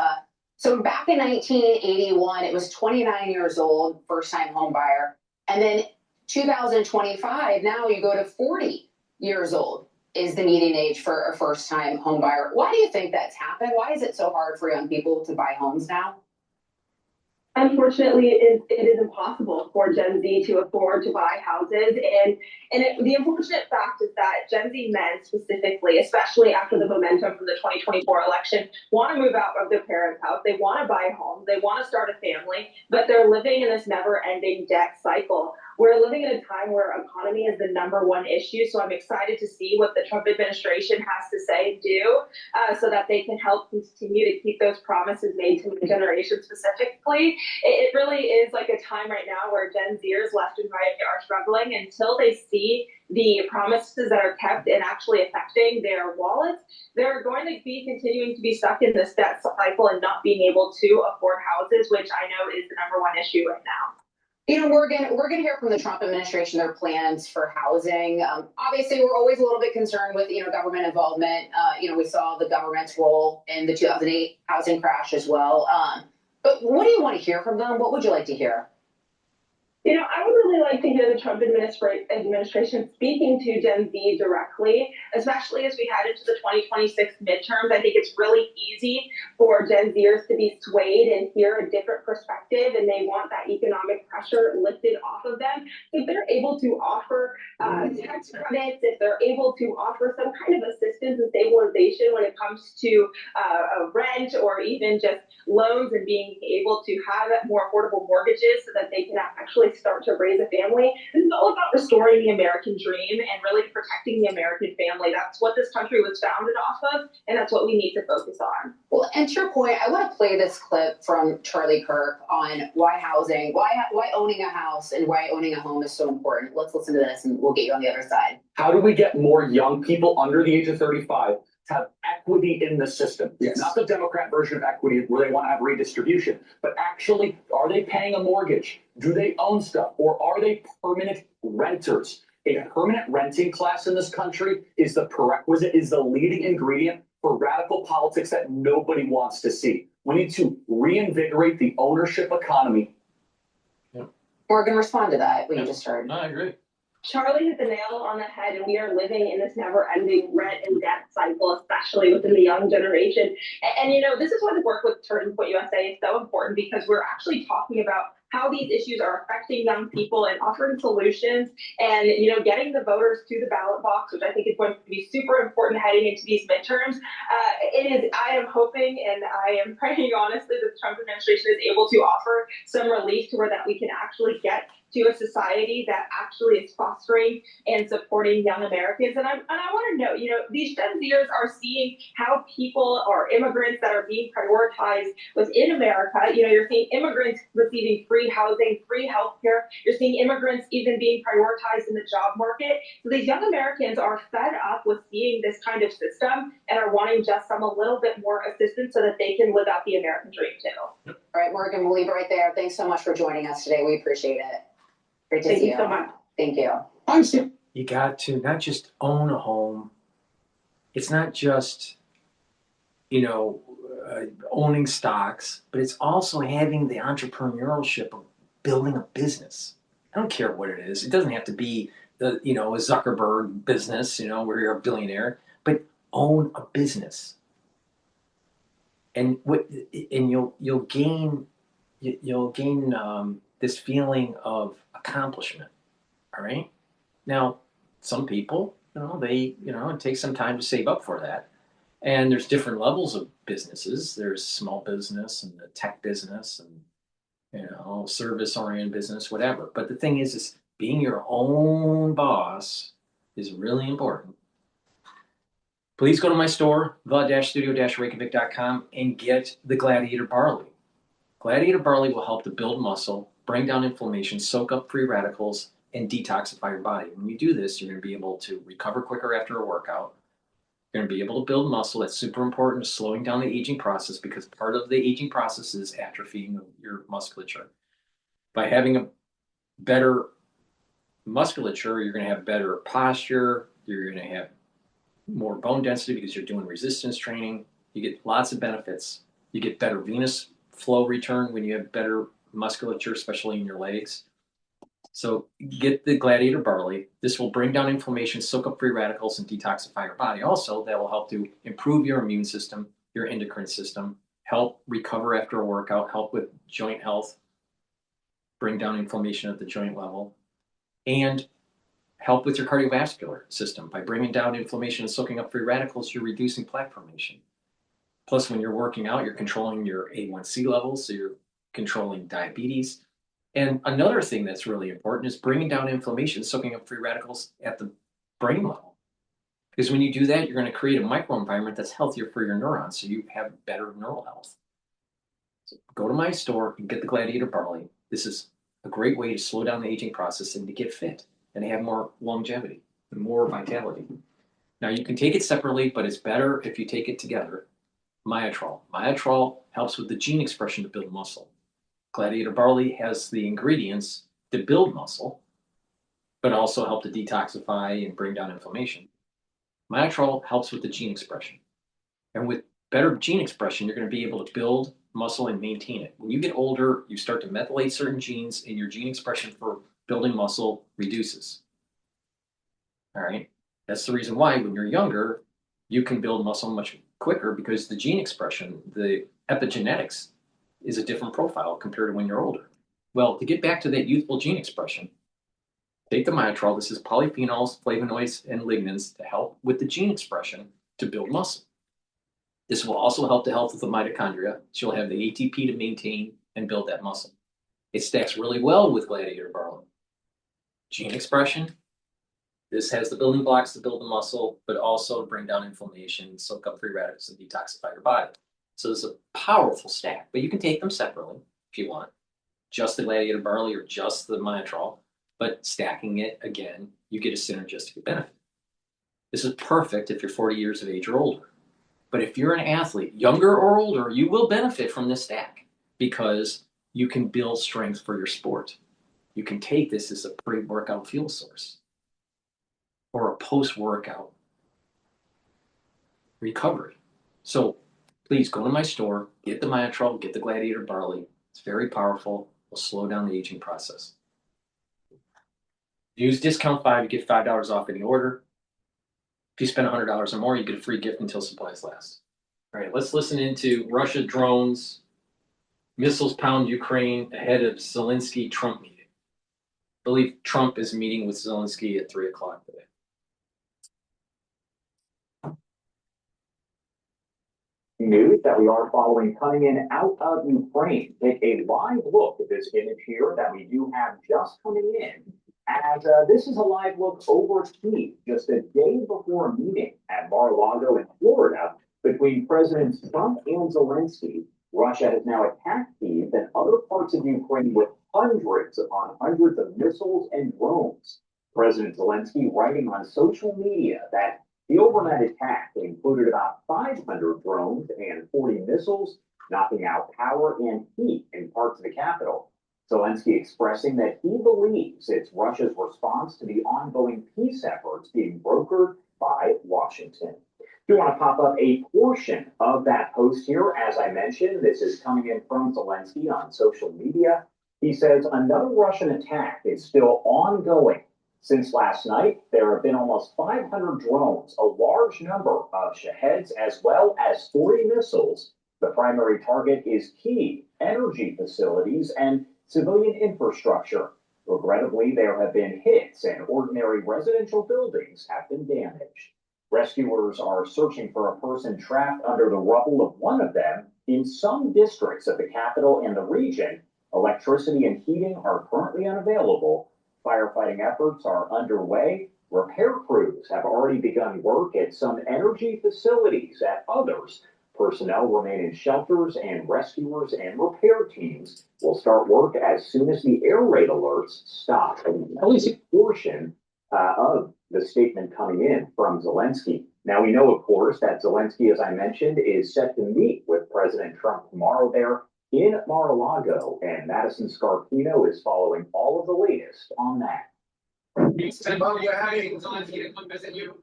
So back in 1981, it was 29 years old, first-time home buyer. And then 2025, now you go to 40 years old is the median age for a first-time home buyer. Why do you think that's happened? Why is it so hard for young people to buy homes now? Unfortunately, it is impossible for Gen Z to afford to buy houses. The unfortunate fact is that Gen Z men specifically, especially after the momentum from the 2024 election, want to move out of their parents' house. They want to buy a home. They want to start a family, but they're living in this never-ending debt cycle. We're living in a time where economy is the #1 issue, so I'm excited to see what the Trump administration has to say and do so that they can help continue to keep those promises made to the generation specifically. It really is like a time right now where Gen Zers left and right are struggling until they see the promises that are kept and actually affecting their wallets. They're going to be continuing to be stuck in this debt cycle and not being able to afford houses, which I know is the #1 issue right now. You know, we're going to hear from the Trump administration their plans for housing. Obviously, we're always a little bit concerned with, government involvement. We saw the government's role in the 2008 housing crash as well. But what do you want to hear from them? What would you like to hear? I would really like to hear the Trump administration speaking to Gen Z directly, especially as we head into the 2026 midterms. I think it's really easy for Gen Zers to be swayed and hear a different perspective, and they want that economic pressure lifted off of them. If they're able to offer tax credits, if they're able to offer some kind of assistance and stabilization when it comes to rent or even just loans and being able to have more affordable mortgages so that they can actually start to raise a family. This is all about restoring the American dream and really protecting the American family. That's what this country was founded off of, and that's what we need to focus on. Well, and to your point, I want to play this clip from Charlie Kirk on why housing, why owning a house and why owning a home is so important. Let's listen to this and we'll get you on the other side. How do we get more young people under the age of 35 to have equity in the system? Yes. Not the Democrat version of equity where they want to have redistribution, but actually, are they paying a mortgage? Do they own stuff? Or are they permanent renters? A permanent renting class in this country is the prerequisite, is the leading ingredient for radical politics that nobody wants to see. We need to reinvigorate the ownership economy. Morgan, respond to that, what you just heard. No, I agree. Charlie hit the nail on the head, and we are living in this never-ending rent and debt cycle, especially within the young generation. And this is why the work with Turning Point USA is so important, because we're actually talking about how these issues are affecting young people and offering solutions and, getting the voters to the ballot box, which I think is going to be super important heading into these midterms. I am hoping and I am praying honestly that the Trump administration is able to offer some relief to where that we can actually get to a society that actually is fostering and supporting young Americans. And I want to know, these Gen Zers are seeing how people or immigrants that are being prioritized within America. You're seeing immigrants receiving free housing, free healthcare. You're seeing immigrants even being prioritized in the job market. So these young Americans are fed up with seeing this kind of system and are wanting just a little bit more assistance so that they can live out the American dream too. All right, Morgan, we'll leave it right there. Thanks so much for joining us today. We appreciate it. Great to see you. Thank you so much. Thank you. You got to not just own a home. It's not just, owning stocks, but it's also having the entrepreneurship of building a business. I don't care what it is. It doesn't have to be a Zuckerberg business, where you're a billionaire, but own a business. And you'll gain this feeling of accomplishment. All right. Now, some people, it takes some time to save up for that. And there's different levels of businesses. There's small business and the tech business and, service-oriented business, whatever. But the thing is being your own boss is really important. Please go to my store, the-studio-reykjavik.com, and get the Gladiator Barley. Gladiator Barley will help to build muscle, bring down inflammation, soak up free radicals, and detoxify your body. When you do this, you're going to be able to recover quicker after a workout. You're going to be able to build muscle. That's super important to slowing down the aging process, because part of the aging process is atrophying of your musculature. By having a better musculature, you're going to have better posture. You're going to have more bone density because you're doing resistance training. You get lots of benefits. You get better venous flow return when you have better musculature, especially in your legs. So get the Gladiator Barley. This will bring down inflammation, soak up free radicals, and detoxify your body. Also, that will help to improve your immune system, your endocrine system, help recover after a workout, help with joint health, bring down inflammation at the joint level, and help with your cardiovascular system. By bringing down inflammation and soaking up free radicals, you're reducing plaque formation. Plus, when you're working out, you're controlling your A1C levels, so you're controlling diabetes. And another thing that's really important is bringing down inflammation, soaking up free radicals at the brain level. Because when you do that, you're going to create a microenvironment that's healthier for your neurons, so you have better neural health. So go to my store and get the Gladiator Barley. This is a great way to slow down the aging process and to get fit and have more longevity and more vitality. Now, you can take it separately, but it's better if you take it together. Myotrol. Myotrol helps with the gene expression to build muscle. Gladiator Barley has the ingredients to build muscle, but also help to detoxify and bring down inflammation. Myotrol helps with the gene expression. And with better gene expression, you're going to be able to build muscle and maintain it. When you get older, you start to methylate certain genes, and your gene expression for building muscle reduces. All right? That's the reason why when you're younger, you can build muscle much quicker, because the gene expression, the epigenetics, is a different profile compared to when you're older. Well, to get back to that youthful gene expression, take the Myotrol. This is polyphenols, flavonoids, and lignans to help with the gene expression to build muscle. This will also help the health of the mitochondria, so you'll have the ATP to maintain and build that muscle. It stacks really well with Gladiator Barley. Gene expression. This has the building blocks to build the muscle, but also to bring down inflammation, soak up free radicals, and detoxify your body. So this is a powerful stack, but you can take them separately if you want. Just the Gladiator Barley or just the Myotrol, but stacking it, again, you get a synergistic benefit. This is perfect if you're 40 years of age or older. But if you're an athlete, younger or older, you will benefit from this stack because you can build strength for your sport. You can take this as a pre-workout fuel source or a post-workout recovery. So please go to my store, get the Myotrol, get the Gladiator Barley. It's very powerful. It'll slow down the aging process. Use discount 5, you get $5 off any order. If you spend $100 or more, you get a free gift until supplies last. All right, let's listen into Russia drones, missiles pound Ukraine ahead of Zelensky-Trump meeting. I believe Trump is meeting with Zelensky at 3 o'clock today. News that we are following coming in out of Ukraine. Take a live look at this image here that we do have just coming in. As this is a live look overseas, just a day before a meeting at Mar-a-Lago in Florida between Presidents Trump and Zelensky. Russia has now attacked Kyiv and other parts of Ukraine with hundreds upon hundreds of missiles and drones. President Zelensky writing on social media that the overnight attack included about 500 drones and 40 missiles, knocking out power and heat in parts of the capital. Zelensky expressing that he believes it's Russia's response to the ongoing peace efforts being brokered by Washington. If you want to pop up a portion of that post here, as I mentioned, this is coming in from Zelensky on social media. He says another Russian attack is still ongoing. Since last night, there have been almost 500 drones, a large number of Shaheds, as well as 40 missiles. The primary target is Kyiv, energy facilities, and civilian infrastructure. Regrettably, there have been hits and ordinary residential buildings have been damaged. Rescuers are searching for a person trapped under the rubble of one of them. In some districts of the capital and the region, electricity and heating are currently unavailable. Firefighting efforts are underway. Repair crews have already begun work at some energy facilities. At others, Personnel remain in shelters, and rescuers and repair teams will start work as soon as the air raid alerts stop. And that was a portion of the statement coming in from Zelensky. Now, we know, of course, that Zelensky, as I mentioned, is set to meet with President Trump tomorrow there in Mar-a-Lago, and Madison Scarpino is following all of the latest on that. Zelensky to come visit you.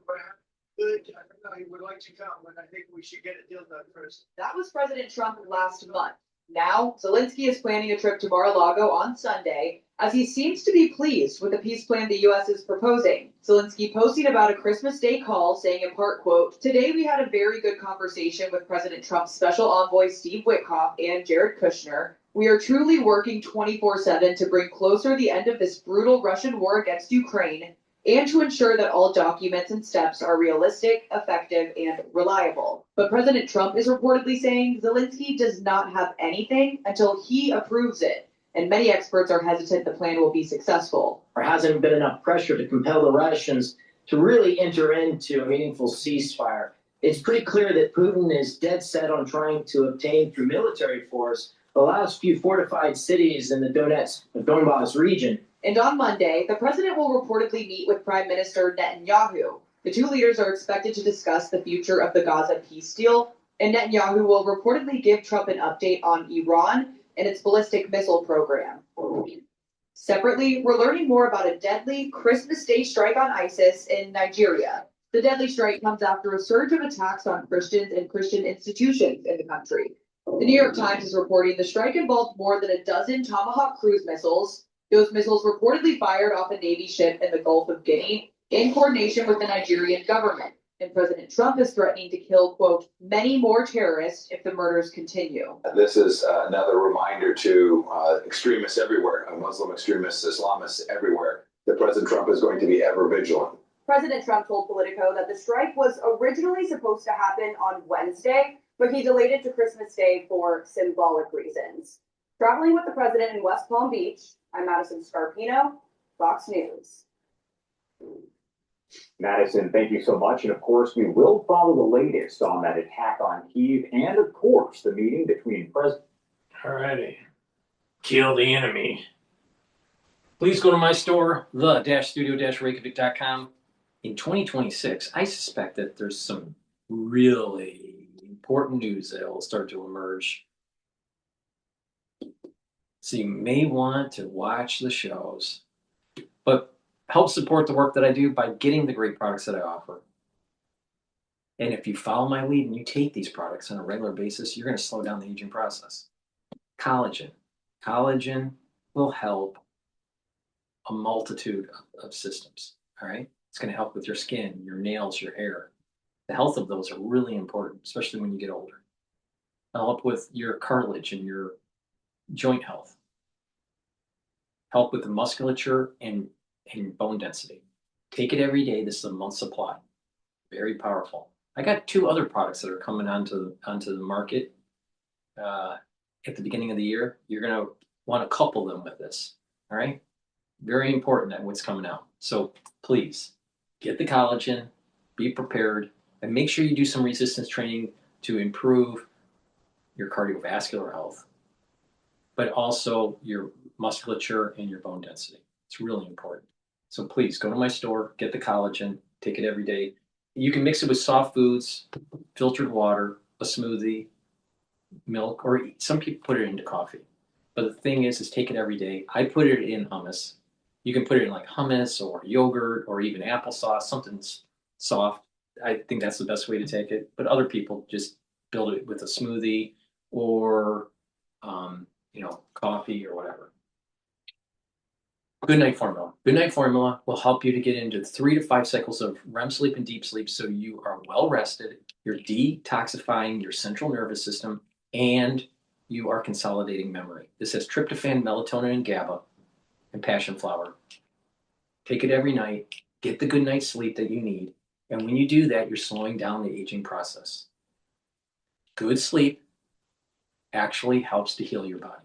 Good. I don't know. He would like to come, but I think we should get a deal done first. That was President Trump last month. Now, Zelensky is planning a trip to Mar-a-Lago on Sunday, as he seems to be pleased with the peace plan the U.S. is proposing. Zelensky posting about a Christmas Day call, saying in part, quote, "Today we had a very good conversation with President Trump's special envoy Steve Witkoff and Jared Kushner. We are truly working 24/7 to bring closer the end of this brutal Russian war against Ukraine and to ensure that all documents and steps are realistic, effective, and reliable." But President Trump is reportedly saying Zelensky does not have anything until he approves it, and many experts are hesitant the plan will be successful. There hasn't been enough pressure to compel the Russians to really enter into a meaningful ceasefire. It's pretty clear that Putin is dead set on trying to obtain through military force the last few fortified cities in the Donbass region. And on Monday, the president will reportedly meet with Prime Minister Netanyahu. The two leaders are expected to discuss the future of the Gaza peace deal, and Netanyahu will reportedly give Trump an update on Iran and its ballistic missile program. Separately, we're learning more about a deadly Christmas Day strike on ISIS in Nigeria. The deadly strike comes after a surge of attacks on Christians and Christian institutions in the country. The New York Times is reporting the strike involved more than a dozen Tomahawk cruise missiles. Those missiles reportedly fired off a Navy ship in the Gulf of Guinea in coordination with the Nigerian government. And President Trump is threatening to kill, quote, many more terrorists if the murders continue. This is another reminder to extremists everywhere, Muslim extremists, Islamists everywhere, that President Trump is going to be ever vigilant. President Trump told Politico that the strike was originally supposed to happen on Wednesday, but he delayed it to Christmas Day for symbolic reasons. Traveling with the president in West Palm Beach, I'm Madison Scarpino, Fox News. Madison, thank you so much. And of course, we will follow the latest on that attack on Kyiv and, of course, the meeting between President. Alrighty. Kill the enemy. Please go to my store, the-studio-reykjavik.com. In 2026, I suspect that there's some really important news that will start to emerge. So you may want to watch the shows, but help support the work that I do by getting the great products that I offer. And if you follow my lead and you take these products on a regular basis, you're going to slow down the aging process. Collagen. Collagen will help a multitude of systems, all right? It's going to help with your skin, your nails, your hair. The health of those are really important, especially when you get older. It'll help with your cartilage and your joint health. Help with the musculature and bone density. Take it every day. This is a month's supply. Very powerful. I got 2 other products that are coming onto the market at the beginning of the year. You're going to want to couple them with this. All right? Very important that what's coming out. So please get the collagen, be prepared, and make sure you do some resistance training to improve your cardiovascular health, but also your musculature and your bone density. It's really important. So please go to my store, get the collagen, take it every day. You can mix it with soft foods, filtered water, a smoothie, milk, or some people put it into coffee. But the thing is take it every day. I put it in hummus. You can put it in like hummus or yogurt or even applesauce, something soft. I think that's the best way to take it. But other people just build it with a smoothie or, coffee or whatever. Good Night Formula. Good Night Formula will help you to get into 3 to 5 cycles of REM sleep and deep sleep so you are well rested, you're detoxifying your central nervous system, and you are consolidating memory. This has tryptophan, melatonin, and GABA, and passion flower. Take it every night. Get the good night's sleep that you need. And when you do that, you're slowing down the aging process. Good sleep actually helps to heal your body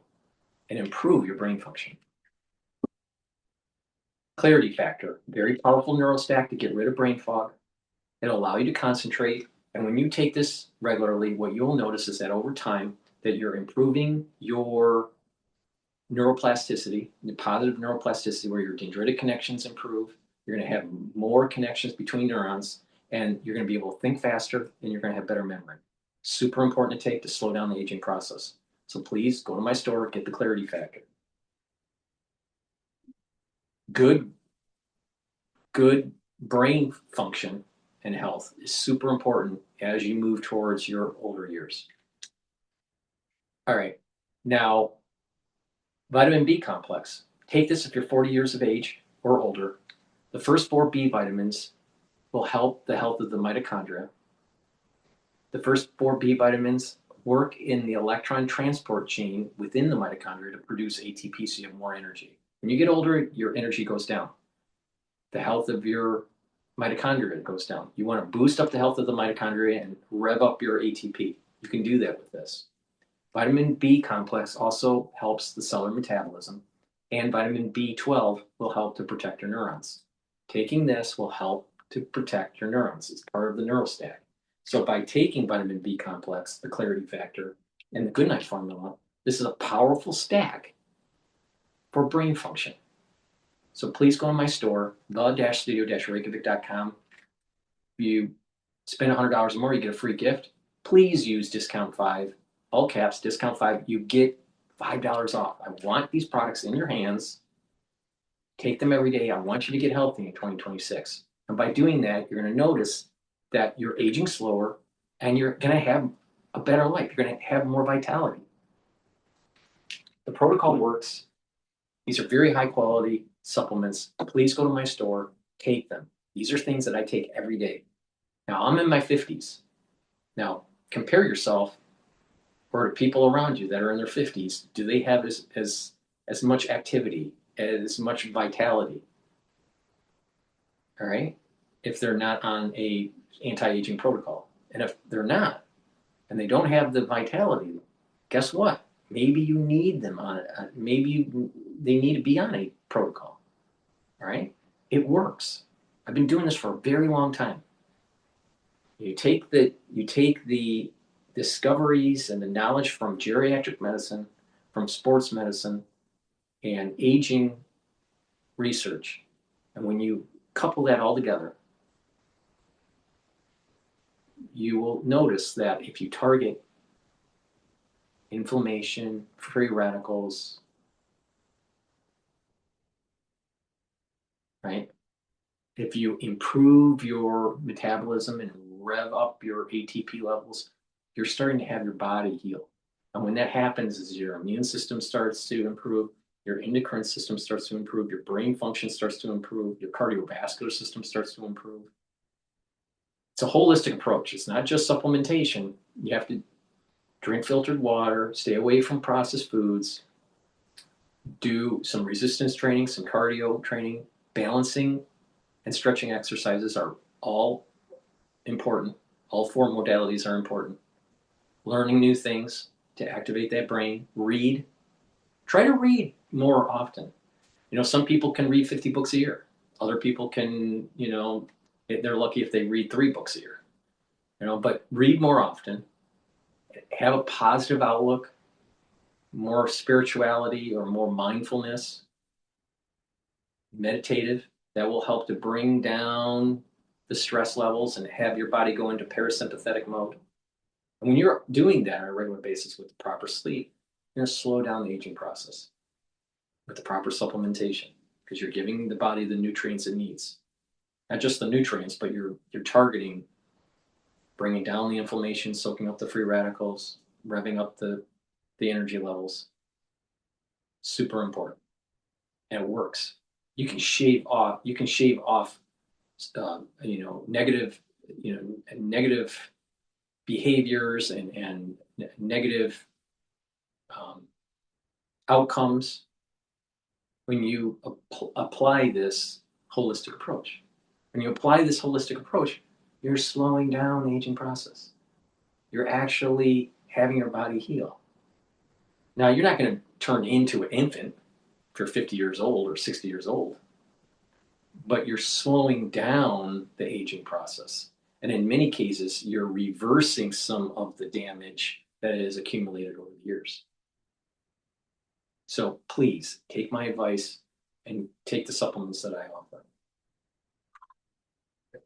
and improve your brain function. Clarity Factor, very powerful neurostack to get rid of brain fog. It'll allow you to concentrate And when you take this regularly, what you'll notice is that over time, that you're improving your neuroplasticity, the positive neuroplasticity, where your dendritic connections improve. You're going to have more connections between neurons, and you're going to be able to think faster, and you're going to have better memory. Super important to take to slow down the aging process. So please go to my store, get the Clarity Factor. Good brain function and health is super important as you move towards your older years. All right, now, vitamin B complex. Take this if you're 40 years of age or older. The first 4 B vitamins will help the health of the mitochondria. The first 4 B vitamins work in the electron transport chain within the mitochondria to produce ATP so you have more energy. When you get older, your energy goes down. The health of your mitochondria goes down. You want to boost up the health of the mitochondria and rev up your ATP. You can do that with this. Vitamin B complex also helps the cellular metabolism, and vitamin B12 will help to protect your neurons. Taking this will help to protect your neurons. It's part of the neurostack. So by taking vitamin B complex, the Clarity Factor, and the Goodnight formula, this is a powerful stack for brain function. So please go to my store, the-studio-reykjavik.com. If you spend $100 or more, you get a free gift. Please use discount 5, all caps, discount 5. You get $5 off. I want these products in your hands. Take them every day. I want you to get healthy in 2026. And by doing that, you're going to notice that you're aging slower and you're going to have a better life. You're going to have more vitality. The protocol works. These are very high quality supplements. Please go to my store, take them. These are things that I take every day. Now, I'm in my 50s. Now, compare yourself or to people around you that are in their 50s. Do they have as much activity, as much vitality? All right? If they're not on a anti-aging protocol. And if they're not, and they don't have the vitality, guess what? Maybe you need them on it. They need to be on a protocol. All right? It works. I've been doing this for a very long time. You take the discoveries and the knowledge from geriatric medicine, from sports medicine, and aging research. And when you couple that all together, you will notice that if you target inflammation, free radicals, right? If you improve your metabolism and rev up your ATP levels, you're starting to have your body heal. And when that happens, is your immune system starts to improve, your endocrine system starts to improve, your brain function starts to improve, your cardiovascular system starts to improve. It's a holistic approach. It's not just supplementation. You have to drink filtered water, stay away from processed foods, do some resistance training, some cardio training. Balancing and stretching exercises are all important. All 4 modalities are important. Learning new things to activate that brain. Read. Try to read more often. You know, some people can read 50 books a year. Other people can, they're lucky if they read 3 books a year. But read more often. Have a positive outlook, more spirituality or more mindfulness. Meditative. That will help to bring down the stress levels and have your body go into parasympathetic mode. And when you're doing that on a regular basis with the proper sleep, you're going to slow down the aging process with the proper supplementation because you're giving the body the nutrients it needs. Not just the nutrients, but you're targeting bringing down the inflammation, soaking up the free radicals, revving up the energy levels. Super important. And it works. You can shave off negative behaviors and negative outcomes when you apply this holistic approach. When you apply this holistic approach, you're slowing down the aging process. You're actually having your body heal. Now, you're not going to turn into an infant if you're 50 years old or 60 years old, but you're slowing down the aging process. And in many cases, you're reversing some of the damage that is accumulated over the years. So please take my advice and take the supplements that I offer.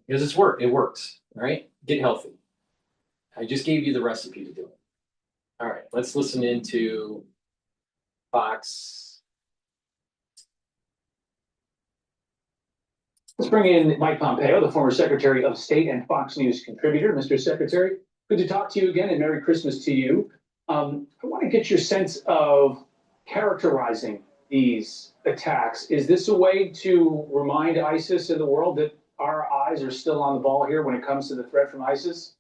Because it works, all right? Get healthy. I just gave you the recipe to do it. All right, let's listen into Fox. Let's bring in Mike Pompeo, the former Secretary of State and Fox News contributor. Mr. Secretary, good to talk to you again, and Merry Christmas to you. I want to get your sense of characterizing these attacks. Is this a way to remind ISIS and the world that our eyes are still on the ball here when it comes to the threat from ISIS?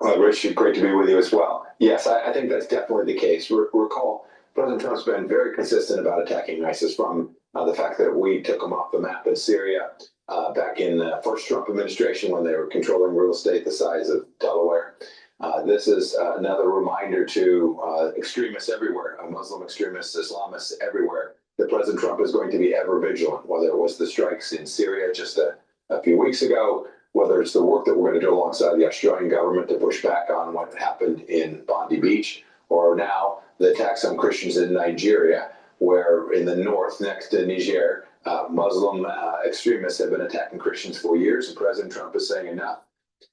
Rich, great to be with you as well. Yes, I think that's definitely the case. Recall, President Trump's been very consistent about attacking ISIS, from the fact that we took them off the map in Syria back in the first Trump administration when they were controlling real estate the size of Delaware. This is another reminder to extremists everywhere, Muslim extremists, Islamists everywhere, that President Trump is going to be ever vigilant, whether it was the strikes in Syria just a few weeks ago, whether it's the work that we're going to do alongside the Australian government to push back on what happened in Bondi Beach, or now the attacks on Christians in Nigeria, where in the north next to Niger, Muslim extremists have been attacking Christians for years, and President Trump is saying enough.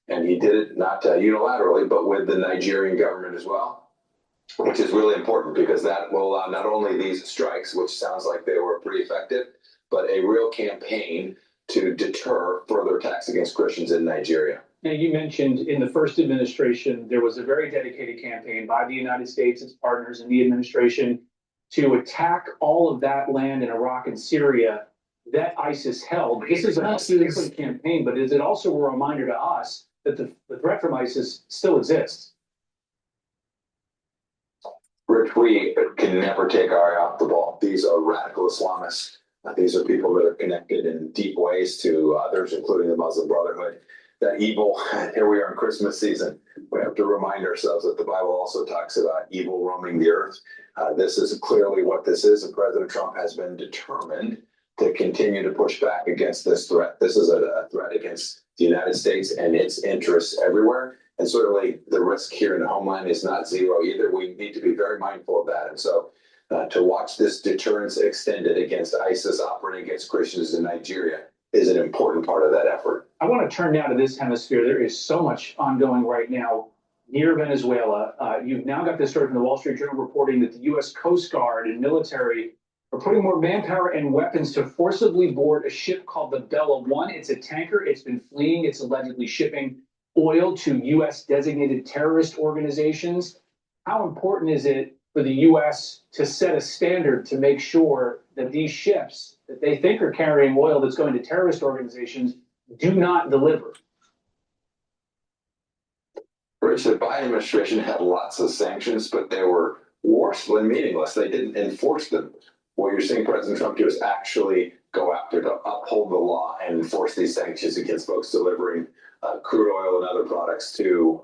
And he did it not unilaterally, but with the Nigerian government as well, which is really important because that will allow not only these strikes, which sounds like they were pretty effective, but a real campaign to deter further attacks against Christians in Nigeria. Now, you mentioned in the first administration, there was a very dedicated campaign by the United States, its partners in the administration, to attack all of that land in Iraq and Syria that ISIS held. This is a different campaign, but is it also a reminder to us that the threat from ISIS still exists? Rich, we can never take our eye off the ball. These are radical Islamists. These are people that are connected in deep ways to others, including the Muslim Brotherhood. That evil, here we are in Christmas season, we have to remind ourselves that the Bible also talks about evil roaming the earth. This is clearly what this is, and President Trump has been determined to continue to push back against this threat. This is a threat against the United States and its interests everywhere. And certainly the risk here in the homeland is not zero either. We need to be very mindful of that. And so to watch this deterrence extended against ISIS operating against Christians in Nigeria is an important part of that effort. I want to turn now to this hemisphere. There is so much ongoing right now near Venezuela. You've now got this story from the Wall Street Journal reporting that the U.S. Coast Guard and military are putting more manpower and weapons to forcibly board a ship called the Bella One. It's a tanker. It's been fleeing. It's allegedly shipping oil to U.S. designated terrorist organizations. How important is it for the U.S. to set a standard to make sure that these ships that they think are carrying oil that's going to terrorist organizations do not deliver? Rich, the Biden administration had lots of sanctions, but they were worse than meaningless. They didn't enforce them. What you're seeing President Trump do is actually go after to uphold the law and enforce these sanctions against folks delivering crude oil and other products to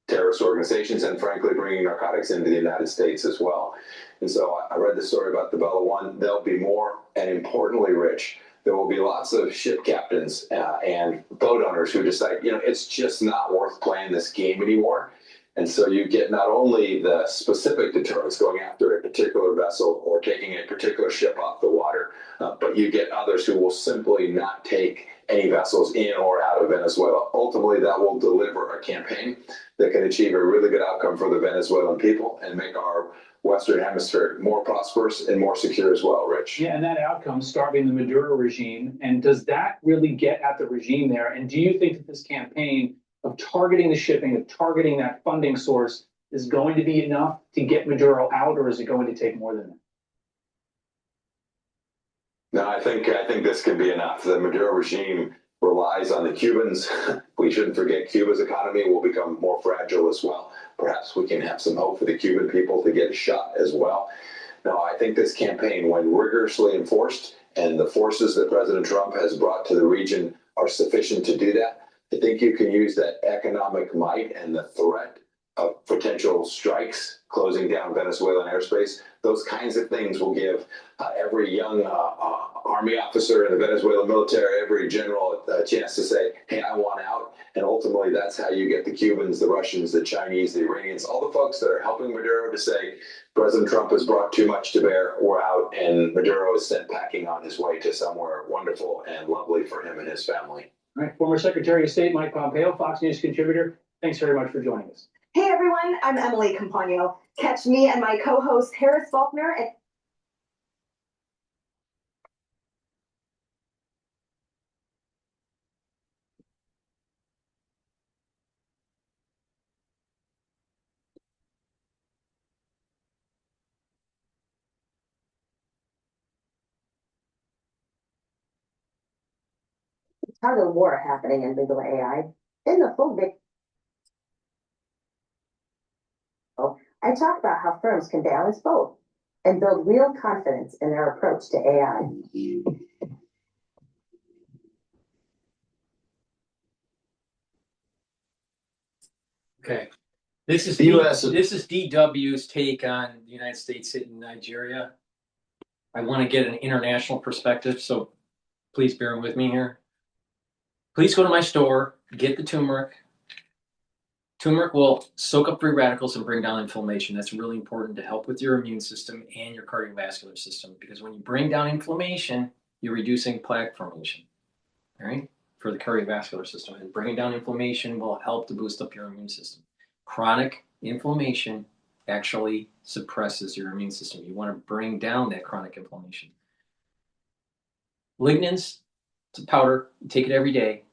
terrorist organizations, and frankly, bringing narcotics into the United States as well. And so I read the story about the Bella One. There'll be more, and importantly, Rich, there will be lots of ship captains and boat owners who decide, it's just not worth playing this game anymore. And so you get not only the specific deterrence going after a particular vessel or taking a particular ship off the water, but you get others who will simply not take any vessels in or out of Venezuela. Ultimately, that will deliver a campaign that can achieve a really good outcome for the Venezuelan people and make our Western Hemisphere more prosperous and more secure as well, Rich. Yeah, and that outcome, starving the Maduro regime. And does that really get at the regime there? And do you think that this campaign of targeting the shipping, of targeting that funding source is going to be enough to get Maduro out, or is it going to take more than that? No, I think this can be enough. The Maduro regime relies on the Cubans. We shouldn't forget Cuba's economy will become more fragile as well. Perhaps we can have some hope for the Cuban people to get a shot as well. No, I think this campaign, when rigorously enforced, and the forces that President Trump has brought to the region are sufficient to do that, I think you can use that economic might and the threat of potential strikes, closing down Venezuelan airspace. Those kinds of things will give every young army officer in the Venezuelan military, every general a chance to say, hey, I want out. And ultimately, that's how you get the Cubans, the Russians, the Chinese, the Iranians, all the folks that are helping Maduro to say, President Trump has brought too much to bear, we're out, and Maduro is sent packing on his way to somewhere wonderful and lovely for him and his family. All right, former Secretary of State Mike Pompeo, Fox News contributor, thanks very much for joining us. Hey everyone, I'm Emily Campagno. Catch me and my co-host Harris Faulkner at tug of war happening in legal AI. In the full video, I talk about how firms can balance both and build real confidence in their approach to AI. Okay. This is this is DW's take on the United States hitting Nigeria. I want to get an international perspective, so please bear with me here. Please go to my store, get the turmeric. Turmeric will soak up free radicals and bring down inflammation. That's really important to help with your immune system and your cardiovascular system, because when you bring down inflammation, you're reducing plaque formation, all right, for the cardiovascular system. And bringing down inflammation will help to boost up your immune system. Chronic inflammation actually suppresses your immune system. You want to bring down that chronic inflammation. Lignans, it's a powder. You take it every day.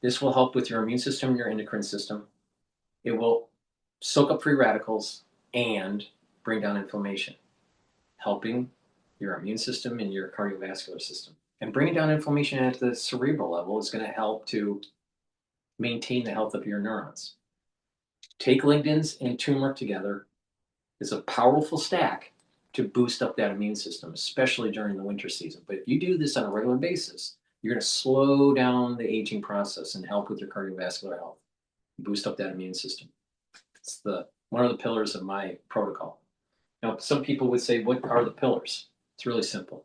This will help with your immune system and your endocrine system. It will soak up free radicals and bring down inflammation, helping your immune system and your cardiovascular system. And bringing down inflammation at the cerebral level is going to help to maintain the health of your neurons. Take lignans and turmeric together is a powerful stack to boost up that immune system, especially during the winter season. But if you do this on a regular basis, you're going to slow down the aging process and help with your cardiovascular health, boost up that immune system. It's one of the pillars of my protocol. Now, some people would say, what are the pillars? It's really simple.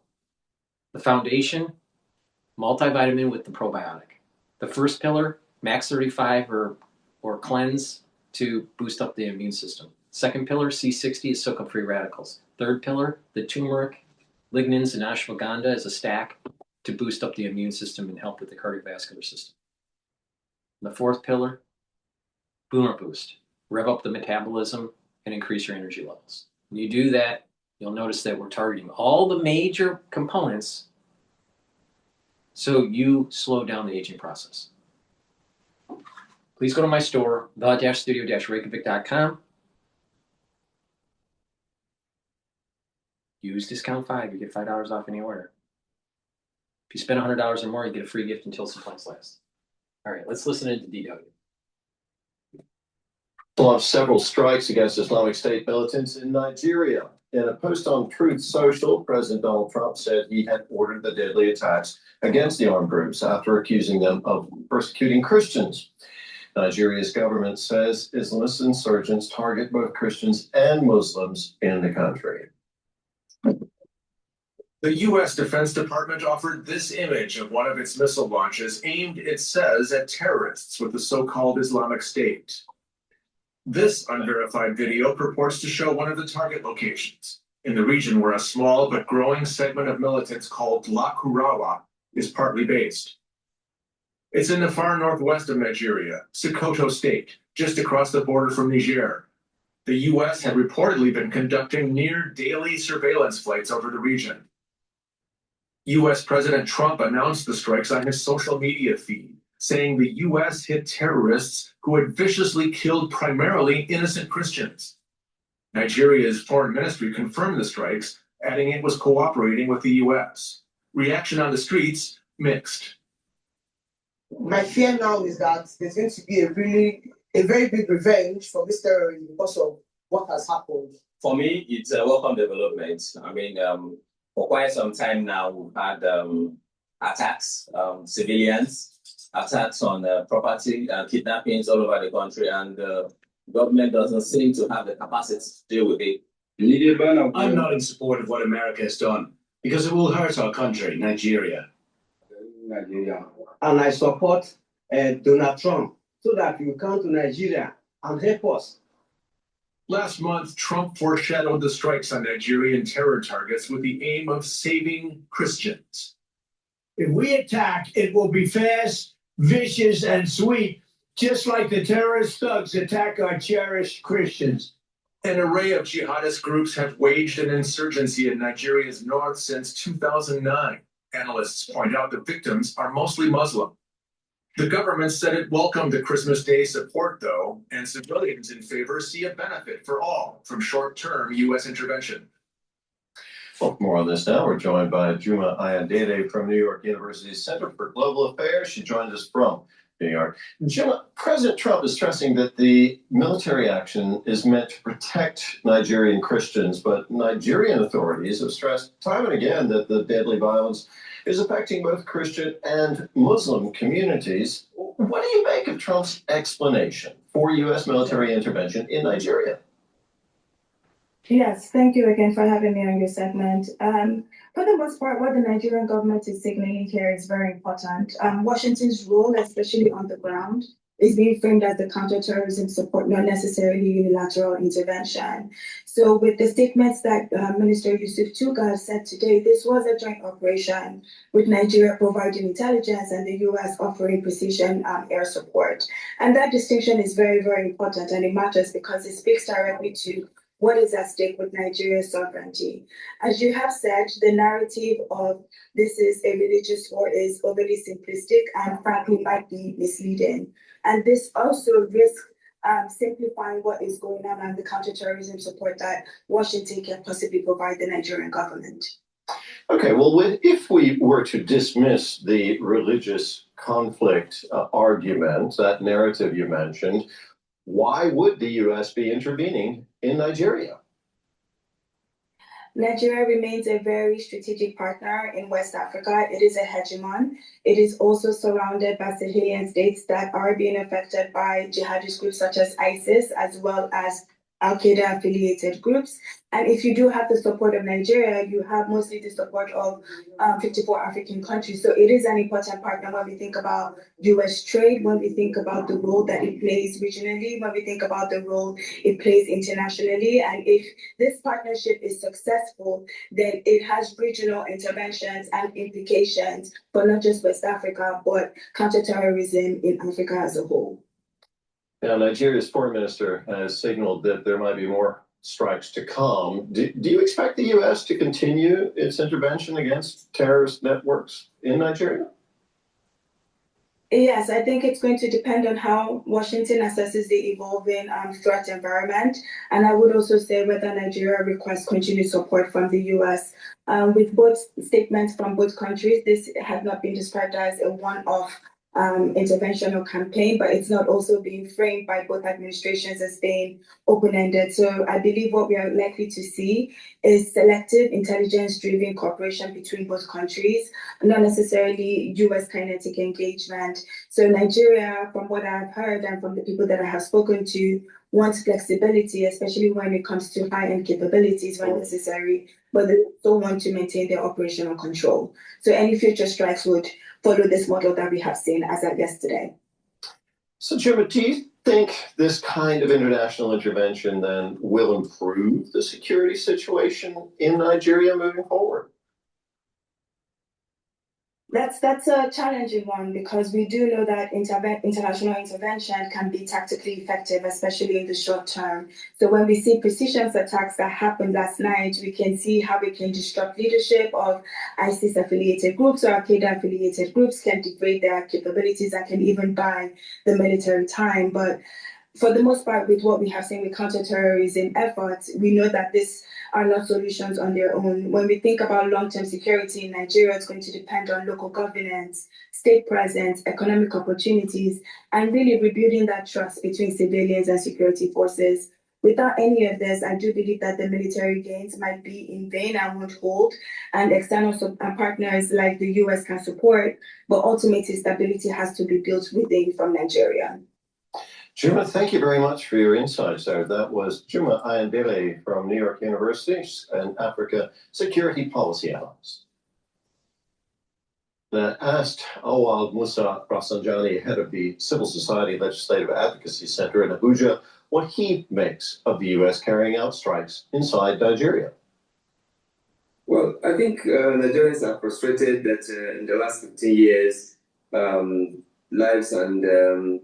The foundation, multivitamin with the probiotic. The first pillar, max 35 or cleanse to boost up the immune system. Second pillar, C60 is soak up free radicals. Third pillar, the turmeric, lignans, and ashwagandha as a stack to boost up the immune system and help with the cardiovascular system. And the fourth pillar, boomer boost. Rev up the metabolism and increase your energy levels. When you do that, you'll notice that we're targeting all the major components so you slow down the aging process. Please go to my store, the-studio-reykjavik.com. Use discount 5, you get $5 off any order. If you spend $100 or more, you get a free gift until supplies last. All right, let's listen to DW. Launched several strikes against Islamic State militants in Nigeria. In a post on Truth Social, President Donald Trump said he had ordered the deadly attacks against the armed groups after accusing them of persecuting Christians. Nigeria's government says Islamist insurgents target both Christians and Muslims in the country. The U.S. Defense Department offered this image of one of its missile launches aimed, it says, at terrorists with the so-called Islamic State. This unverified video purports to show one of the target locations in the region where a small but growing segment of militants called Lakurawa is partly based. It's in the far northwest of Nigeria, Sokoto State, just across the border from Niger. The U.S. had reportedly been conducting near-daily surveillance flights over the region. U.S. President Trump announced the strikes on his social media feed, saying the U.S. hit terrorists who had viciously killed primarily innocent Christians. Nigeria's foreign ministry confirmed the strikes, adding it was cooperating with the U.S. Reaction on the streets, mixed. My fear now is that there's going to be a very big revenge for this terrorism because of what has happened. For me, it's a welcome development. I mean, for quite some time now, we've had attacks, civilians, attacks on property, kidnappings all over the country, and the government doesn't seem to have the capacity to deal with it. I'm not in support of what America has done. because it will hurt our country, Nigeria. And I support Donald Trump so that you come to Nigeria and help us. Last month, Trump foreshadowed the strikes on Nigerian terror targets with the aim of saving Christians. If we attack, it will be fast, vicious, and sweet, just like the terrorist thugs attack our cherished Christians. An array of jihadist groups have waged an insurgency in Nigeria's north since 2009. Analysts point out the victims are mostly Muslim. The government said it welcomed the Christmas Day support, though, and civilians in favor see a benefit for all from short-term U.S. intervention. Well, more on this now. We're joined by Juma Ayandele from New York University's Center for Global Affairs. She joins us from New York. Juma, President Trump is stressing that the military action is meant to protect Nigerian Christians, but Nigerian authorities have stressed time and again that the deadly violence is affecting both Christian and Muslim communities. What do you make of Trump's explanation for U.S. military intervention in Nigeria? Yes, thank you again for having me on your segment. For the most part, what the Nigerian government is signaling here is very important. Washington's role, especially on the ground, is being framed as the counterterrorism support, not necessarily unilateral intervention. So with the statements that Minister Yusuf Tuga said today, this was a joint operation with Nigeria providing intelligence and the U.S. offering precision air support. And that distinction is very, very important, and it matters because it speaks directly to what is at stake with Nigeria's sovereignty. As you have said, the narrative of this is a religious war is overly simplistic and frankly might be misleading. And this also risks simplifying what is going on and the counterterrorism support that Washington can possibly provide the Nigerian government. Okay, well, if we were to dismiss the religious conflict argument, that narrative you mentioned, why would the U.S. be intervening in Nigeria? Nigeria remains a very strategic partner in West Africa. It is a hegemon. It is also surrounded by Sahelian states that are being affected by jihadist groups such as ISIS, as well as Al-Qaeda affiliated groups. And if you do have the support of Nigeria, you have mostly the support of 54 African countries. So it is an important partner when we think about US trade, when we think about the role that it plays regionally, when we think about the role it plays internationally. And if this partnership is successful, then it has regional interventions and implications for not just West Africa, but counterterrorism in Africa as a whole. Now, Nigeria's foreign minister has signaled that there might be more strikes to come. Do you expect the U.S. to continue its intervention against terrorist networks in Nigeria? Yes, I think it's going to depend on how Washington assesses the evolving threat environment. And I would also say whether Nigeria requests continued support from the U.S. With both statements from both countries, this has not been described as a one-off intervention campaign, but it's not also being framed by both administrations as being open-ended. So I believe what we are likely to see is selective intelligence-driven cooperation between both countries, not necessarily U.S. kinetic engagement. So Nigeria, from what I've heard and from the people that I have spoken to, wants flexibility, especially when it comes to high-end capabilities when necessary, but they also want to maintain their operational control. So any future strikes would follow this model that we have seen as of yesterday. So, Jim, do you think this kind of international intervention then will improve the security situation in Nigeria moving forward? That's a challenging one because we do know that international intervention can be tactically effective, especially in the short term. So when we see precision attacks that happened last night, we can see how we can disrupt leadership of ISIS-affiliated groups or Al-Qaeda-affiliated groups, can degrade their capabilities and can even buy the military time. But for the most part, with what we have seen with counterterrorism efforts, we know that these are not solutions on their own. When we think about long-term security in Nigeria, it's going to depend on local governance, state presence, economic opportunities, and really rebuilding that trust between civilians and security forces. Without any of this, I do believe that the military gains might be in vain and won't hold, and external partners like the US can support, but ultimately stability has to be built within from Nigeria. Juma, thank you very much for your insights there. That was Juma Ayandele from New York University, an Africa security policy analyst. Asked Awal Musa Rafsanjani, head of the Civil Society Legislative Advocacy Center in Abuja, what he makes of the U.S. carrying out strikes inside Nigeria. Well, I think Nigerians are frustrated that in the last 15 years, lives and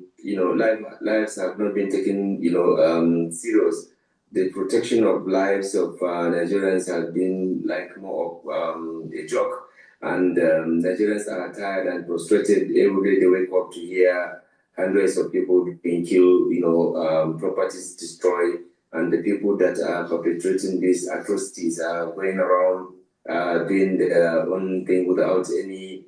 lives have not been taken serious. The protection of lives of Nigerians has been like more of a joke, and Nigerians are tired and frustrated. Every day they wake up to hear hundreds of people being killed, properties destroyed, and the people that are perpetrating these atrocities are going around doing their own thing without any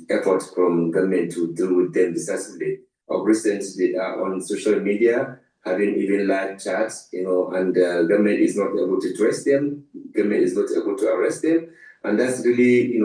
effort from government to deal with them decisively. Of recent, they are on social media having even live chats, and government is not able to trace them. Government is not able to arrest them, and that's really,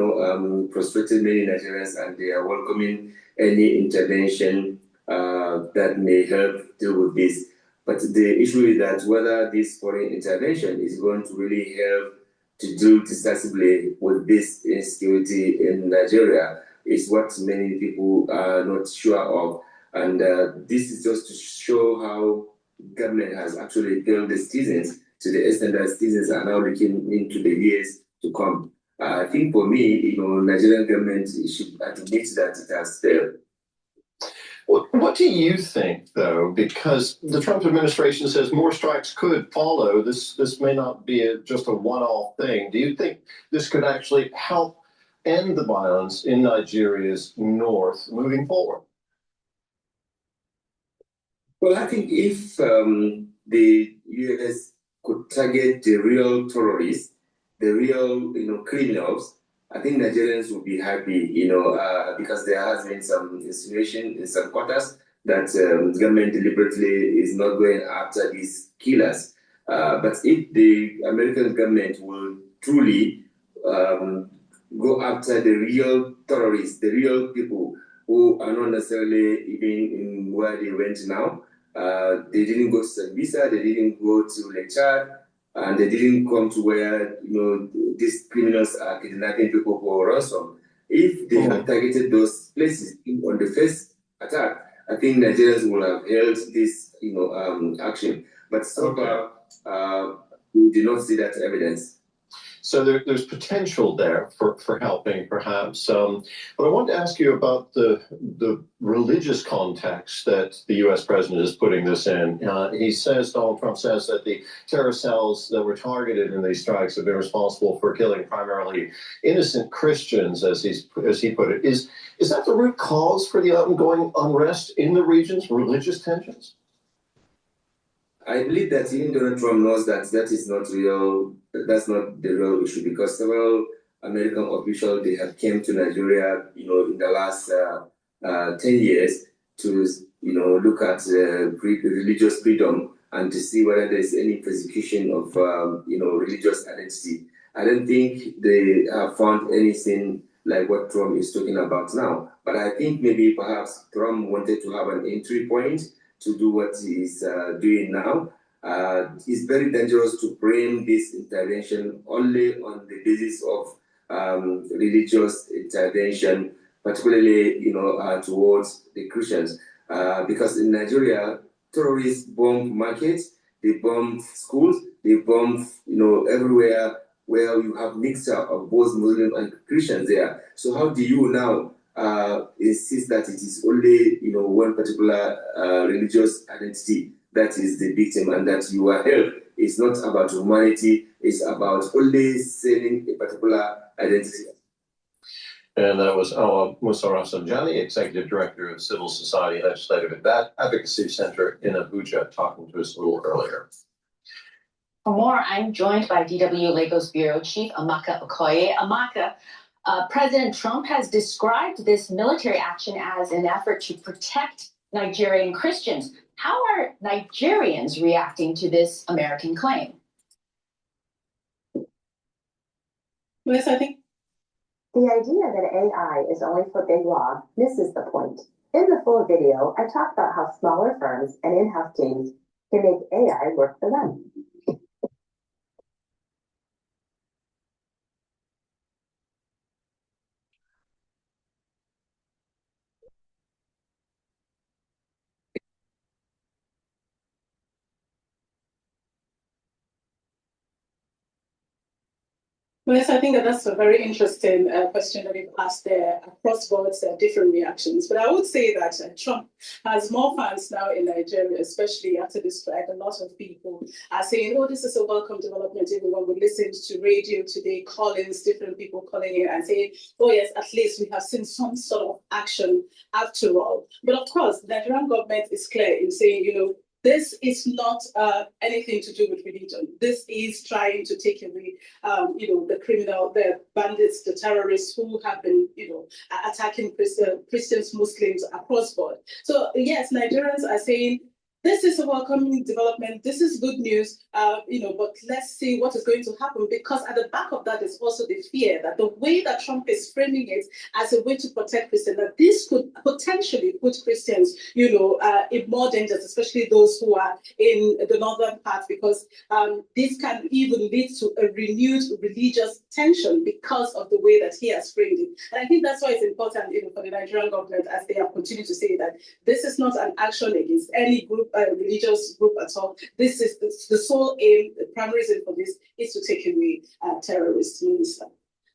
frustrated many Nigerians, and they are welcoming any intervention that may help deal with this. But the issue is that whether this foreign intervention is going to really help to deal decisively with this insecurity in Nigeria is what many people are not sure of. And this is just to show how government has actually failed the citizens to the extent that citizens are now looking into the years to come. I think for me, Nigerian government should admit that it has failed. What do you think, though? Because the Trump administration says more strikes could follow. This may not be just a one-off thing. Do you think this could actually help end the violence in Nigeria's north moving forward? Well, I think if the U.S. could target the real terrorists, the real criminals, I think Nigerians will be happy, because there has been some insinuation in some quarters that government deliberately is not going after these killers. But if the American government will truly go after the real terrorists, the real people who are not necessarily even in where they went now, they didn't go to Sambisa, they didn't go to Lake Chad, and they didn't come to where these criminals are kidnapping people for ransom. If they had targeted those places on the first attack, I think Nigerians would have held this action. But so far, we did not see that evidence. So there's potential there for helping, perhaps. But I wanted to ask you about the religious context that the U.S. president is putting this in. Donald Trump says that the terror cells that were targeted in these strikes have been responsible for killing primarily innocent Christians, as he put it. Is that the root cause for the ongoing unrest in the regions, religious tensions? I believe that even Donald Trump knows that that is not real. That's not the real issue, because several American officials, they have came to Nigeria, in the last 10 years to, look at religious freedom and to see whether there's any persecution of, religious identity. I don't think they have found anything like what Trump is talking about now. But I think maybe perhaps Trump wanted to have an entry point to do what he's doing now. It's very dangerous to frame this intervention only on the basis of religious intervention, particularly towards the Christians, because in Nigeria, terrorists bomb markets, they bomb schools, they bomb everywhere where you have mixture of both Muslim and Christians there. So how do you now insist that it is only one particular religious identity that is the victim and that you are held? It's not about humanity, it's about only saving a particular identity. And that was Musa Rafsanjani, Executive Director of Civil Society Legislative Advocacy Center in Abuja, talking to us a little earlier. For more, I'm joined by DW Lagos Bureau Chief Amaka Okoye. Amaka, President Trump has described this military action as an effort to protect Nigerian Christians. How are Nigerians reacting to this American claim? Yes, I think the idea that AI is only for big law misses the point. In the full video, I talk about how smaller firms and in-house teams can make AI work for them. Well, yes, I think that's a very interesting question that you've asked there. Across boards, there are different reactions. But I would say that Trump has more fans now in Nigeria, especially after this strike. A lot of people are saying, oh, this is a welcome development. Everyone would listen to radio today, call-ins, different people calling in and saying, oh, yes, at least we have seen some sort of action after all. But of course, the Nigerian government is clear in saying, this is not anything to do with religion. This is trying to take away, the criminal, the bandits, the terrorists who have been, attacking Christians, Muslims across board. So yes, Nigerians are saying, this is a welcoming development. This is good news, but let's see what is going to happen, because at the back of that is also the fear that the way that Trump is framing it as a way to protect Christians, that this could potentially put Christians, in more danger, especially those who are in the northern part, because this can even lead to a renewed religious tension because of the way that he has framed it. And I think that's why it's important, for the Nigerian government, as they have continued to say, that this is not an action against any group, religious group at all. This is the sole aim, the primary reason for this is to take away terrorists, Minister.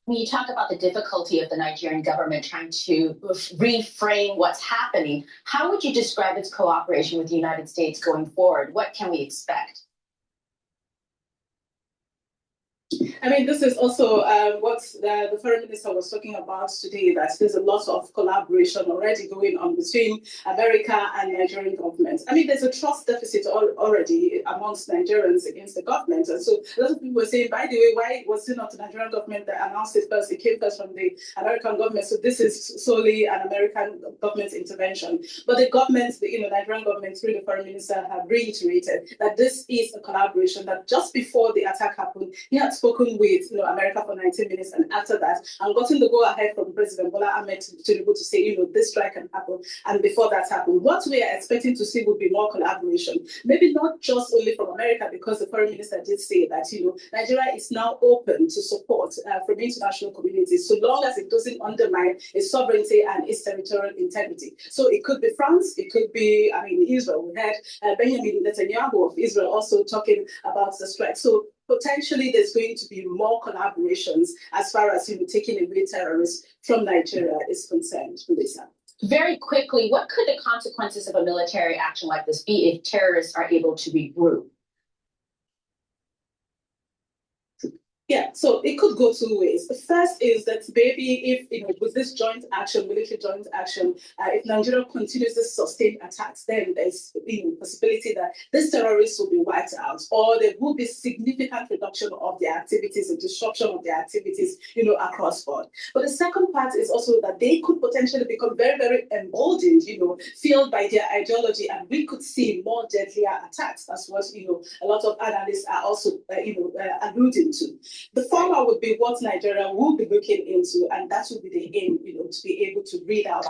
When you talk about the difficulty of the Nigerian government trying to reframe what's happening, how would you describe its cooperation with the United States going forward? What can we expect? I mean, this is also what the foreign minister was talking about today, that there's a lot of collaboration already going on between America and Nigerian governments. I mean, there's a trust deficit already amongst Nigerians against the government. And so a lot of people were saying, by the way, why was it not the Nigerian government that announced it first? It came first from the American government. So this is solely an American government intervention. But the government, the Nigerian government, through the foreign minister, have reiterated that this is a collaboration, that just before the attack happened, he had spoken with America for 19 minutes, and after that, and gotten the go-ahead from President Bola Ahmed Tinubu to say, this strike can happen. And before that happened, what we are expecting to see would be more collaboration. Maybe not just only from America, because the foreign minister did say that, Nigeria is now open to support from international communities, so long as it doesn't undermine its sovereignty and its territorial integrity. So it could be France, it could be, Israel. We had Benjamin Netanyahu of Israel also talking about the strike. So potentially there's going to be more collaborations as far as taking away terrorists from Nigeria is concerned, Melissa. Very quickly, what could the consequences of a military action like this be if terrorists are able to regroup? Yeah, so it could go two ways. The first is that maybe if, with this joint action, military joint action, if Nigeria continues this sustained attacks, then there's possibility that these terrorists will be wiped out, or there will be significant reduction of their activities and disruption of their activities, across board. But the second part is also that they could potentially become very, very emboldened, fueled by their ideology, and we could see more deadlier attacks. That's what, a lot of analysts are also, alluding to. The former would be what Nigeria will be looking into, and that will be the aim, to be able to read out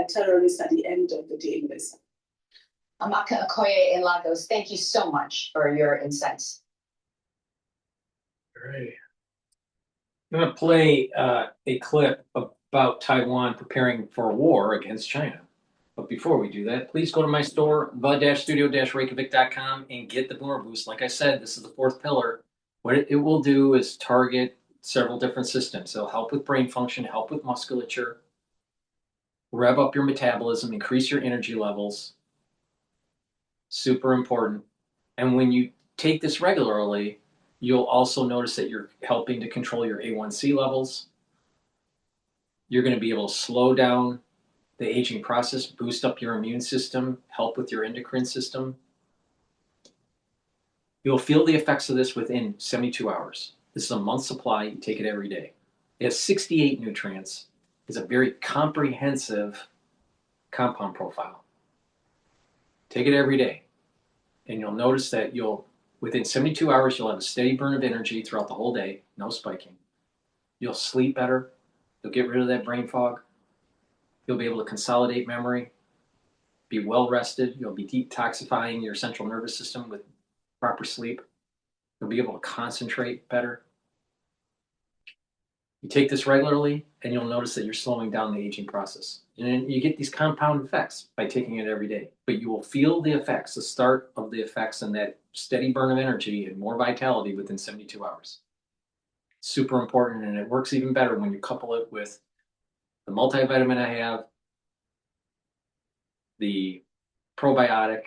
terrorists at the end of the day, Melissa. Amaka Okoye in Lagos, thank you so much for your insights. Great. I'm going to play a clip about Taiwan preparing for a war against China. But before we do that, please go to my store, the-studio-reykjavik.com, and get the Boomer Boost. Like I said, this is the fourth pillar. What it will do is target several different systems. It'll help with brain function, help with musculature, rev up your metabolism, increase your energy levels. Super important. And when you take this regularly, you'll also notice that you're helping to control your A1C levels. You're going to be able to slow down the aging process, boost up your immune system, help with your endocrine system. You'll feel the effects of this within 72 hours. This is a month's supply. You take it every day. It has 68 nutrients. It's a very comprehensive compound profile. Take it every day. And you'll notice that within 72 hours, you'll have a steady burn of energy throughout the whole day, no spiking. You'll sleep better. You'll get rid of that brain fog. You'll be able to consolidate memory. be well rested. You'll be detoxifying your central nervous system with proper sleep. You'll be able to concentrate better. You take this regularly, and you'll notice that you're slowing down the aging process. And you get these compound effects by taking it every day. But you will feel the effects, the start of the effects, and that steady burn of energy and more vitality within 72 hours. Super important, and it works even better when you couple it with the multivitamin I have, the probiotic,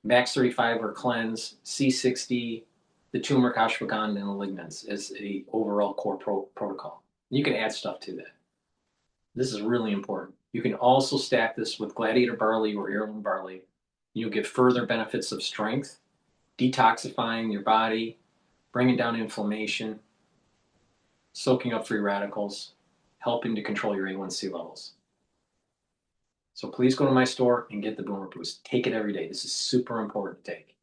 Max 35 or Cleanse, C60, the turmeric, ashwagandha, and the lignans as a overall core protocol. You can add stuff to that. This is really important. You can also stack this with gladiator barley or heirloom barley. You'll get further benefits of strength, detoxifying your body, bringing down inflammation, soaking up free radicals, helping to control your A1C levels. So please go to my store and get the Boomer Boost. Take it every day. This is super important to take.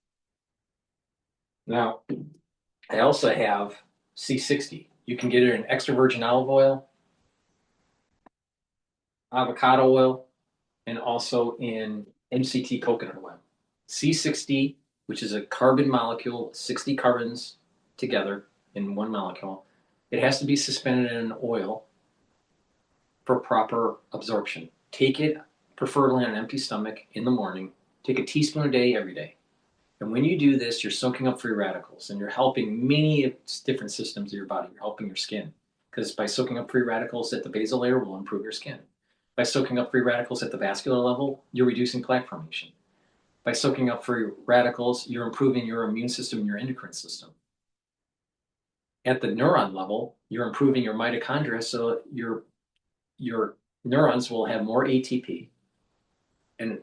Now, I also have C60. You can get it in extra virgin olive oil, avocado oil, and also in MCT coconut oil. C60, which is a carbon molecule, 60 carbons together in one molecule. It has to be suspended in an oil for proper absorption. Take it preferably on an empty stomach in the morning. Take a teaspoon a day every day. And when you do this, you're soaking up free radicals and you're helping many different systems of your body. You're helping your skin, because by soaking up free radicals at the basal layer will improve your skin. By soaking up free radicals at the vascular level, you're reducing plaque formation. By soaking up free radicals, you're improving your immune system and your endocrine system. At the neuron level, you're improving your mitochondria so your neurons will have more ATP and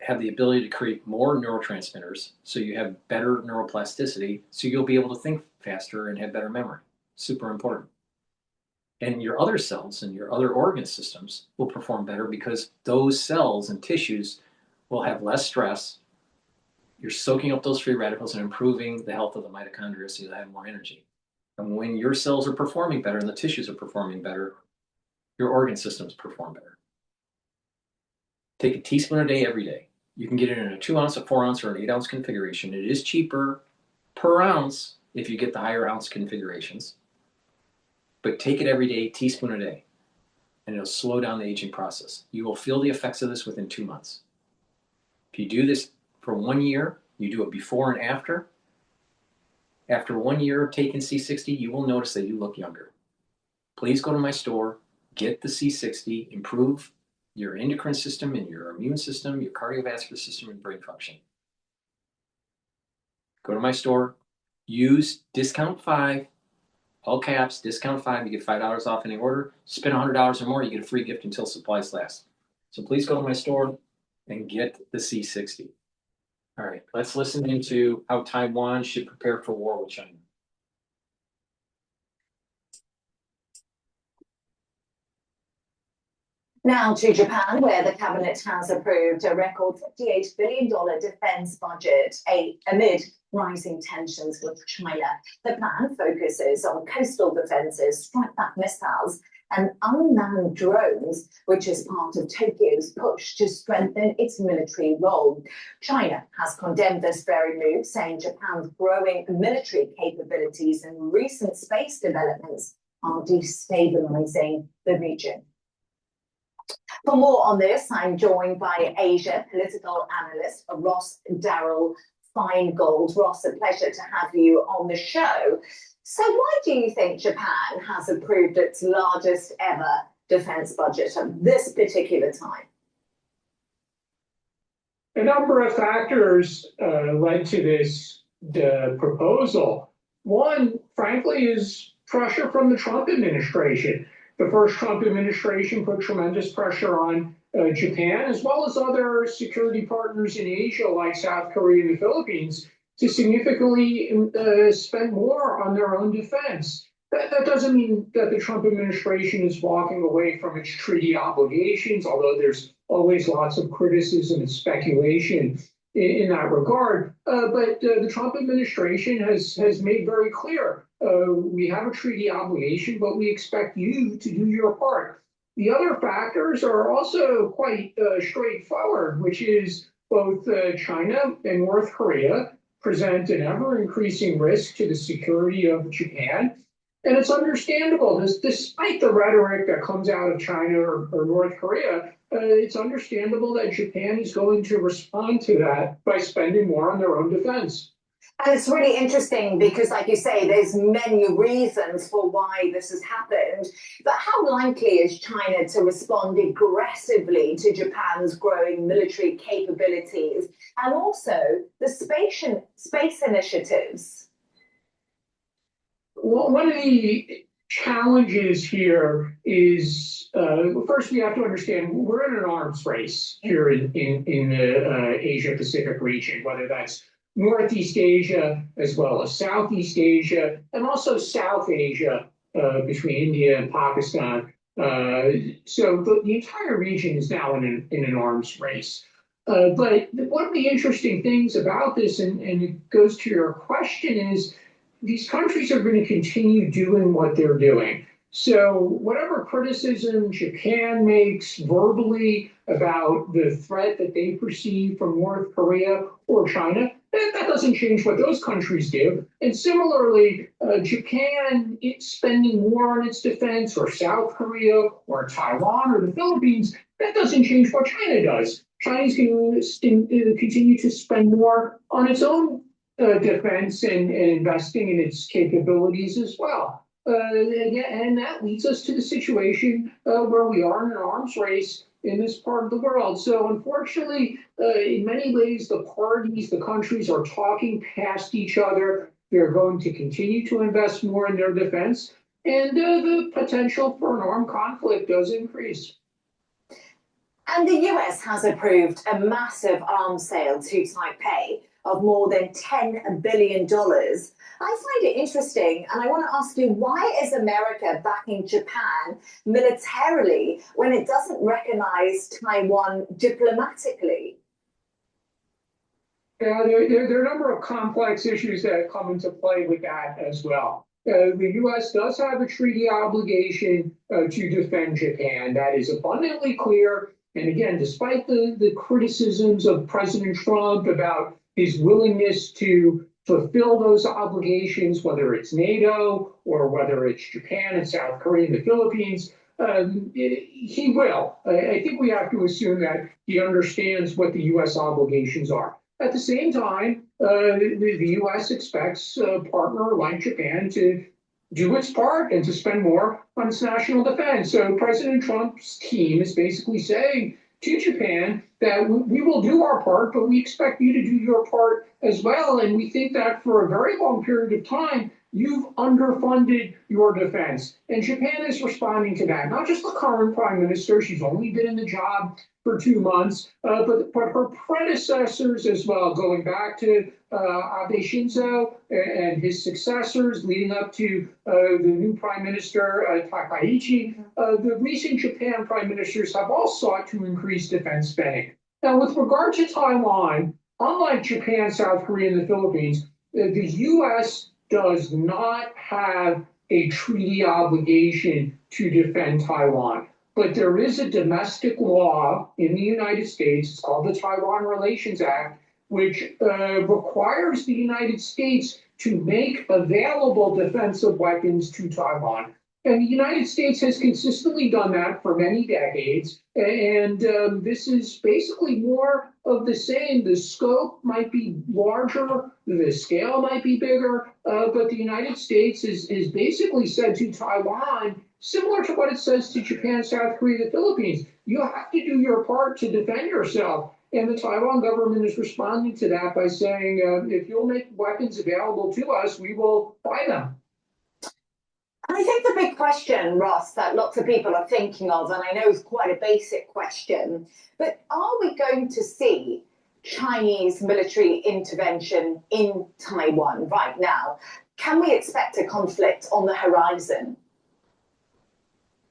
have the ability to create more neurotransmitters, so you have better neuroplasticity, so you'll be able to think faster and have better memory. Super important. And your other cells and your other organ systems will perform better because those cells and tissues will have less stress. You're soaking up those free radicals and improving the health of the mitochondria so you'll have more energy. And when your cells are performing better and the tissues are performing better, your organ systems perform better. Take a teaspoon a day every day. You can get it in a 2 ounce, a 4 ounce, or an 8 ounce configuration. It is cheaper per ounce if you get the higher ounce configurations. But take it every day, teaspoon a day, and it'll slow down the aging process. You will feel the effects of this within 2 months. If you do this for 1 year, you do it before and after. After 1 year of taking C60, you will notice that you look younger. Please go to my store, get the C60, improve your endocrine system and your immune system, your cardiovascular system, and brain function. Go to my store, use discount 5, all caps, discount 5, you get $5 off any order. Spend $100 or more, you get a free gift until supplies last. So please go to my store and get the C60. All right, let's listen into how Taiwan should prepare for war with China. Now to Japan, where the cabinet has approved a record $58 billion defense budget amid rising tensions with China. The plan focuses on coastal defenses, strike-back missiles, and unmanned drones, which is part of Tokyo's push to strengthen its military role. China has condemned this very move, saying Japan's growing military capabilities and recent space developments are destabilizing the region. For more on this, I'm joined by Asia political analyst Ross Darrell Feingold. Ross, a pleasure to have you on the show. So why do you think Japan has approved its largest ever defense budget at this particular time? A number of factors led to this proposal. One, frankly, is pressure from the Trump administration. The first Trump administration put tremendous pressure on Japan, as well as other security partners in Asia, like South Korea and the Philippines, to significantly spend more on their own defense. That doesn't mean that the Trump administration is walking away from its treaty obligations, although there's always lots of criticism and speculation in that regard. But the Trump administration has made very clear, we have a treaty obligation, but we expect you to do your part. The other factors are also quite straightforward, which is both China and North Korea present an ever-increasing risk to the security of Japan. And it's understandable, despite the rhetoric that comes out of China or North Korea, it's understandable that Japan is going to respond to that by spending more on their own defense. And it's really interesting because, like you say, there's many reasons for why this has happened. But how likely is China to respond aggressively to Japan's growing military capabilities and also the space initiatives? Well, one of the challenges here is, first we have to understand we're in an arms race here in the Asia-Pacific region, whether that's Northeast Asia as well as Southeast Asia and also South Asia between India and Pakistan. So the entire region is now in an arms race. But one of the interesting things about this, and it goes to your question, is these countries are going to continue doing what they're doing. So whatever criticism Japan makes verbally about the threat that they perceive from North Korea or China, that doesn't change what those countries do. And similarly, Japan spending more on its defense, or South Korea or Taiwan or the Philippines, that doesn't change what China does. China's going to continue to spend more on its own defense and investing in its capabilities as well. And that leads us to the situation where we are in an arms race in this part of the world. So unfortunately, in many ways, the parties, the countries are talking past each other. They're going to continue to invest more in their defense, and the potential for an armed conflict does increase. And the US has approved a massive arms sale to Taipei of more than $10 billion. I find it interesting, and I want to ask you, why is America backing Japan militarily when it doesn't recognize Taiwan diplomatically? Yeah, there are a number of complex issues that come into play with that as well. The U.S. does have a treaty obligation to defend Japan. That is abundantly clear. And again, despite the criticisms of President Trump about his willingness to fulfill those obligations, whether it's NATO or whether it's Japan and South Korea and the Philippines, he will. I think we have to assume that he understands what the U.S. obligations are. At the same time, the U.S. expects a partner like Japan to do its part and to spend more on its national defense. So President Trump's team is basically saying to Japan that we will do our part, but we expect you to do your part as well. And we think that for a very long period of time, you've underfunded your defense. And Japan is responding to that. Not just the current prime minister, she's only been in the job for 2 months, but her predecessors as well, going back to Abe Shinzo and his successors, leading up to the new prime minister, Takaichi. The recent Japan prime ministers have all sought to increase defense spending. Now, with regard to Taiwan, unlike Japan, South Korea, and the Philippines, the U.S. does not have a treaty obligation to defend Taiwan. But there is a domestic law in the United States, it's called the Taiwan Relations Act, which requires the United States to make available defensive weapons to Taiwan. And the United States has consistently done that for many decades. And this is basically more of the same. The scope might be larger, the scale might be bigger, but the United States is basically said to Taiwan, similar to what it says to Japan, South Korea, the Philippines, you have to do your part to defend yourself. And the Taiwan government is responding to that by saying, if you'll make weapons available to us, we will buy them. And I think the big question, Ross, that lots of people are thinking of, and I know it's quite a basic question, but are we going to see Chinese military intervention in Taiwan right now? Can we expect a conflict on the horizon?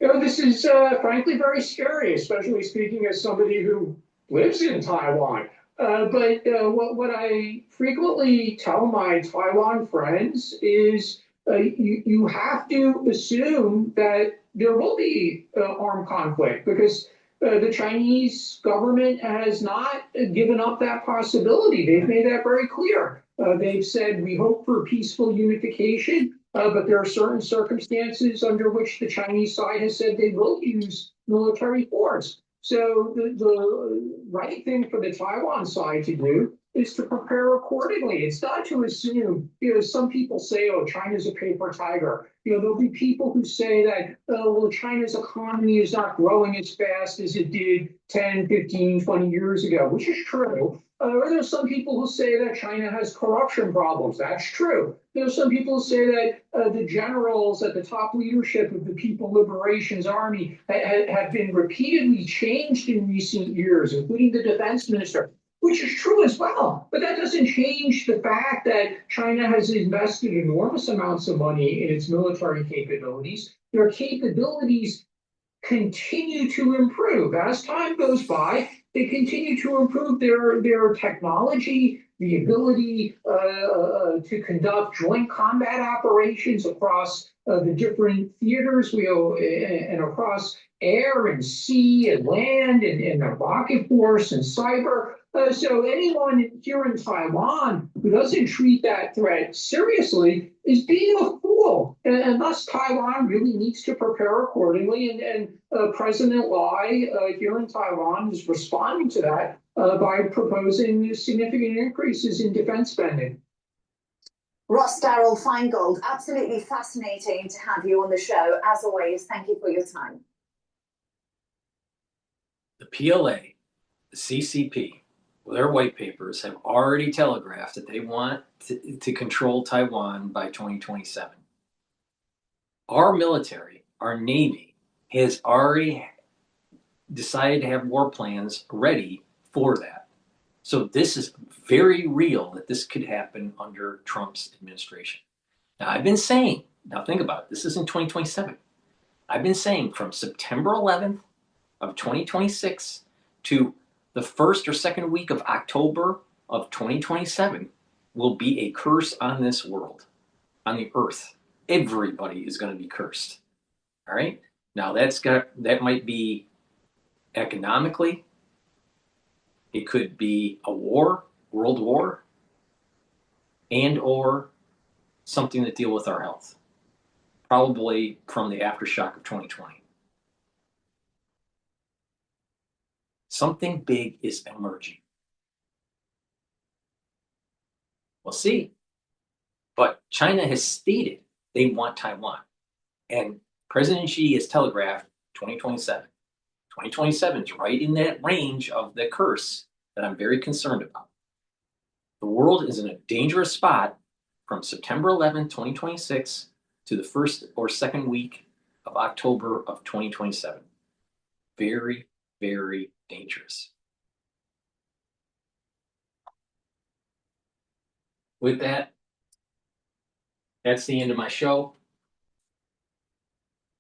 You know, this is frankly very scary, especially speaking as somebody who lives in Taiwan. But what I frequently tell my Taiwan friends is you have to assume that there will be armed conflict because the Chinese government has not given up that possibility. They've made that very clear. They've said we hope for peaceful unification, but there are certain circumstances under which the Chinese side has said they will use military force. So the right thing for the Taiwan side to do is to prepare accordingly. It's not to assume, some people say, oh, China's a paper tiger. There'll be people who say that, well, China's economy is not growing as fast as it did 10, 15, 20 years ago, which is true. Or there's some people who say that China has corruption problems. That's true. There's some people who say that the generals at the top leadership of the People Liberation's Army have been repeatedly changed in recent years, including the defense minister, which is true as well. But that doesn't change the fact that China has invested enormous amounts of money in its military capabilities. Their capabilities continue to improve. As time goes by, they continue to improve their technology, the ability to conduct joint combat operations across the different theaters and across air and sea and land and the rocket force and cyber. So anyone here in Taiwan who doesn't treat that threat seriously is being a fool. And thus Taiwan really needs to prepare accordingly. And President Lai here in Taiwan is responding to that by proposing significant increases in defense spending. Ross Darrell Feingold, absolutely fascinating to have you on the show. As always, thank you for your time. The PLA, the CCP, their white papers have already telegraphed that they want to control Taiwan by 2027. Our military, our Navy, has already decided to have war plans ready for that. So this is very real that this could happen under Trump's administration. Now, I've been saying, now think about it, this is in 2027. I've been saying from September 11th of 2026 to the first or second week of October of 2027 will be a curse on this world, on the earth. Everybody is going to be cursed. All right? Now that might be economically, it could be a war, world war, and or something that deal with our health. Probably from the aftershock of 2020. Something big is emerging. We'll see. But China has stated they want Taiwan. And President Xi has telegraphed 2027. 2027 is right in that range of the curse that I'm very concerned about. The world is in a dangerous spot from September 11, 2026 to the first or second week of October of 2027. Very, very dangerous. With that, that's the end of my show.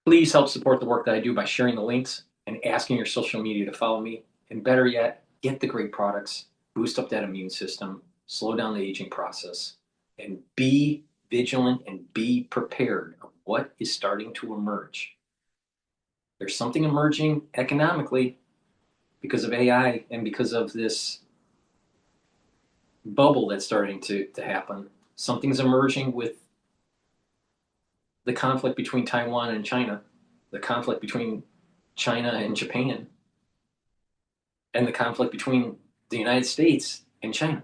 Please help support the work that I do by sharing the links and asking your social media to follow me. And better yet, get the great products, boost up that immune system, slow down the aging process, and be vigilant and be prepared of what is starting to emerge. There's something emerging economically because of AI and because of this bubble that's starting to happen. Something's emerging with the conflict between Taiwan and China, the conflict between China and Japan, and the conflict between the United States and China.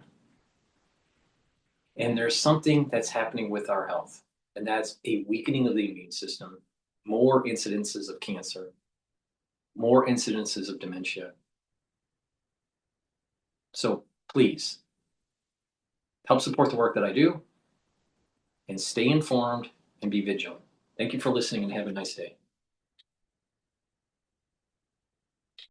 And there's something that's happening with our health, and that's a weakening of the immune system, more incidences of cancer, more incidences of dementia. So please, help support the work that I do, and stay informed and be vigilant. Thank you for listening and have a nice day.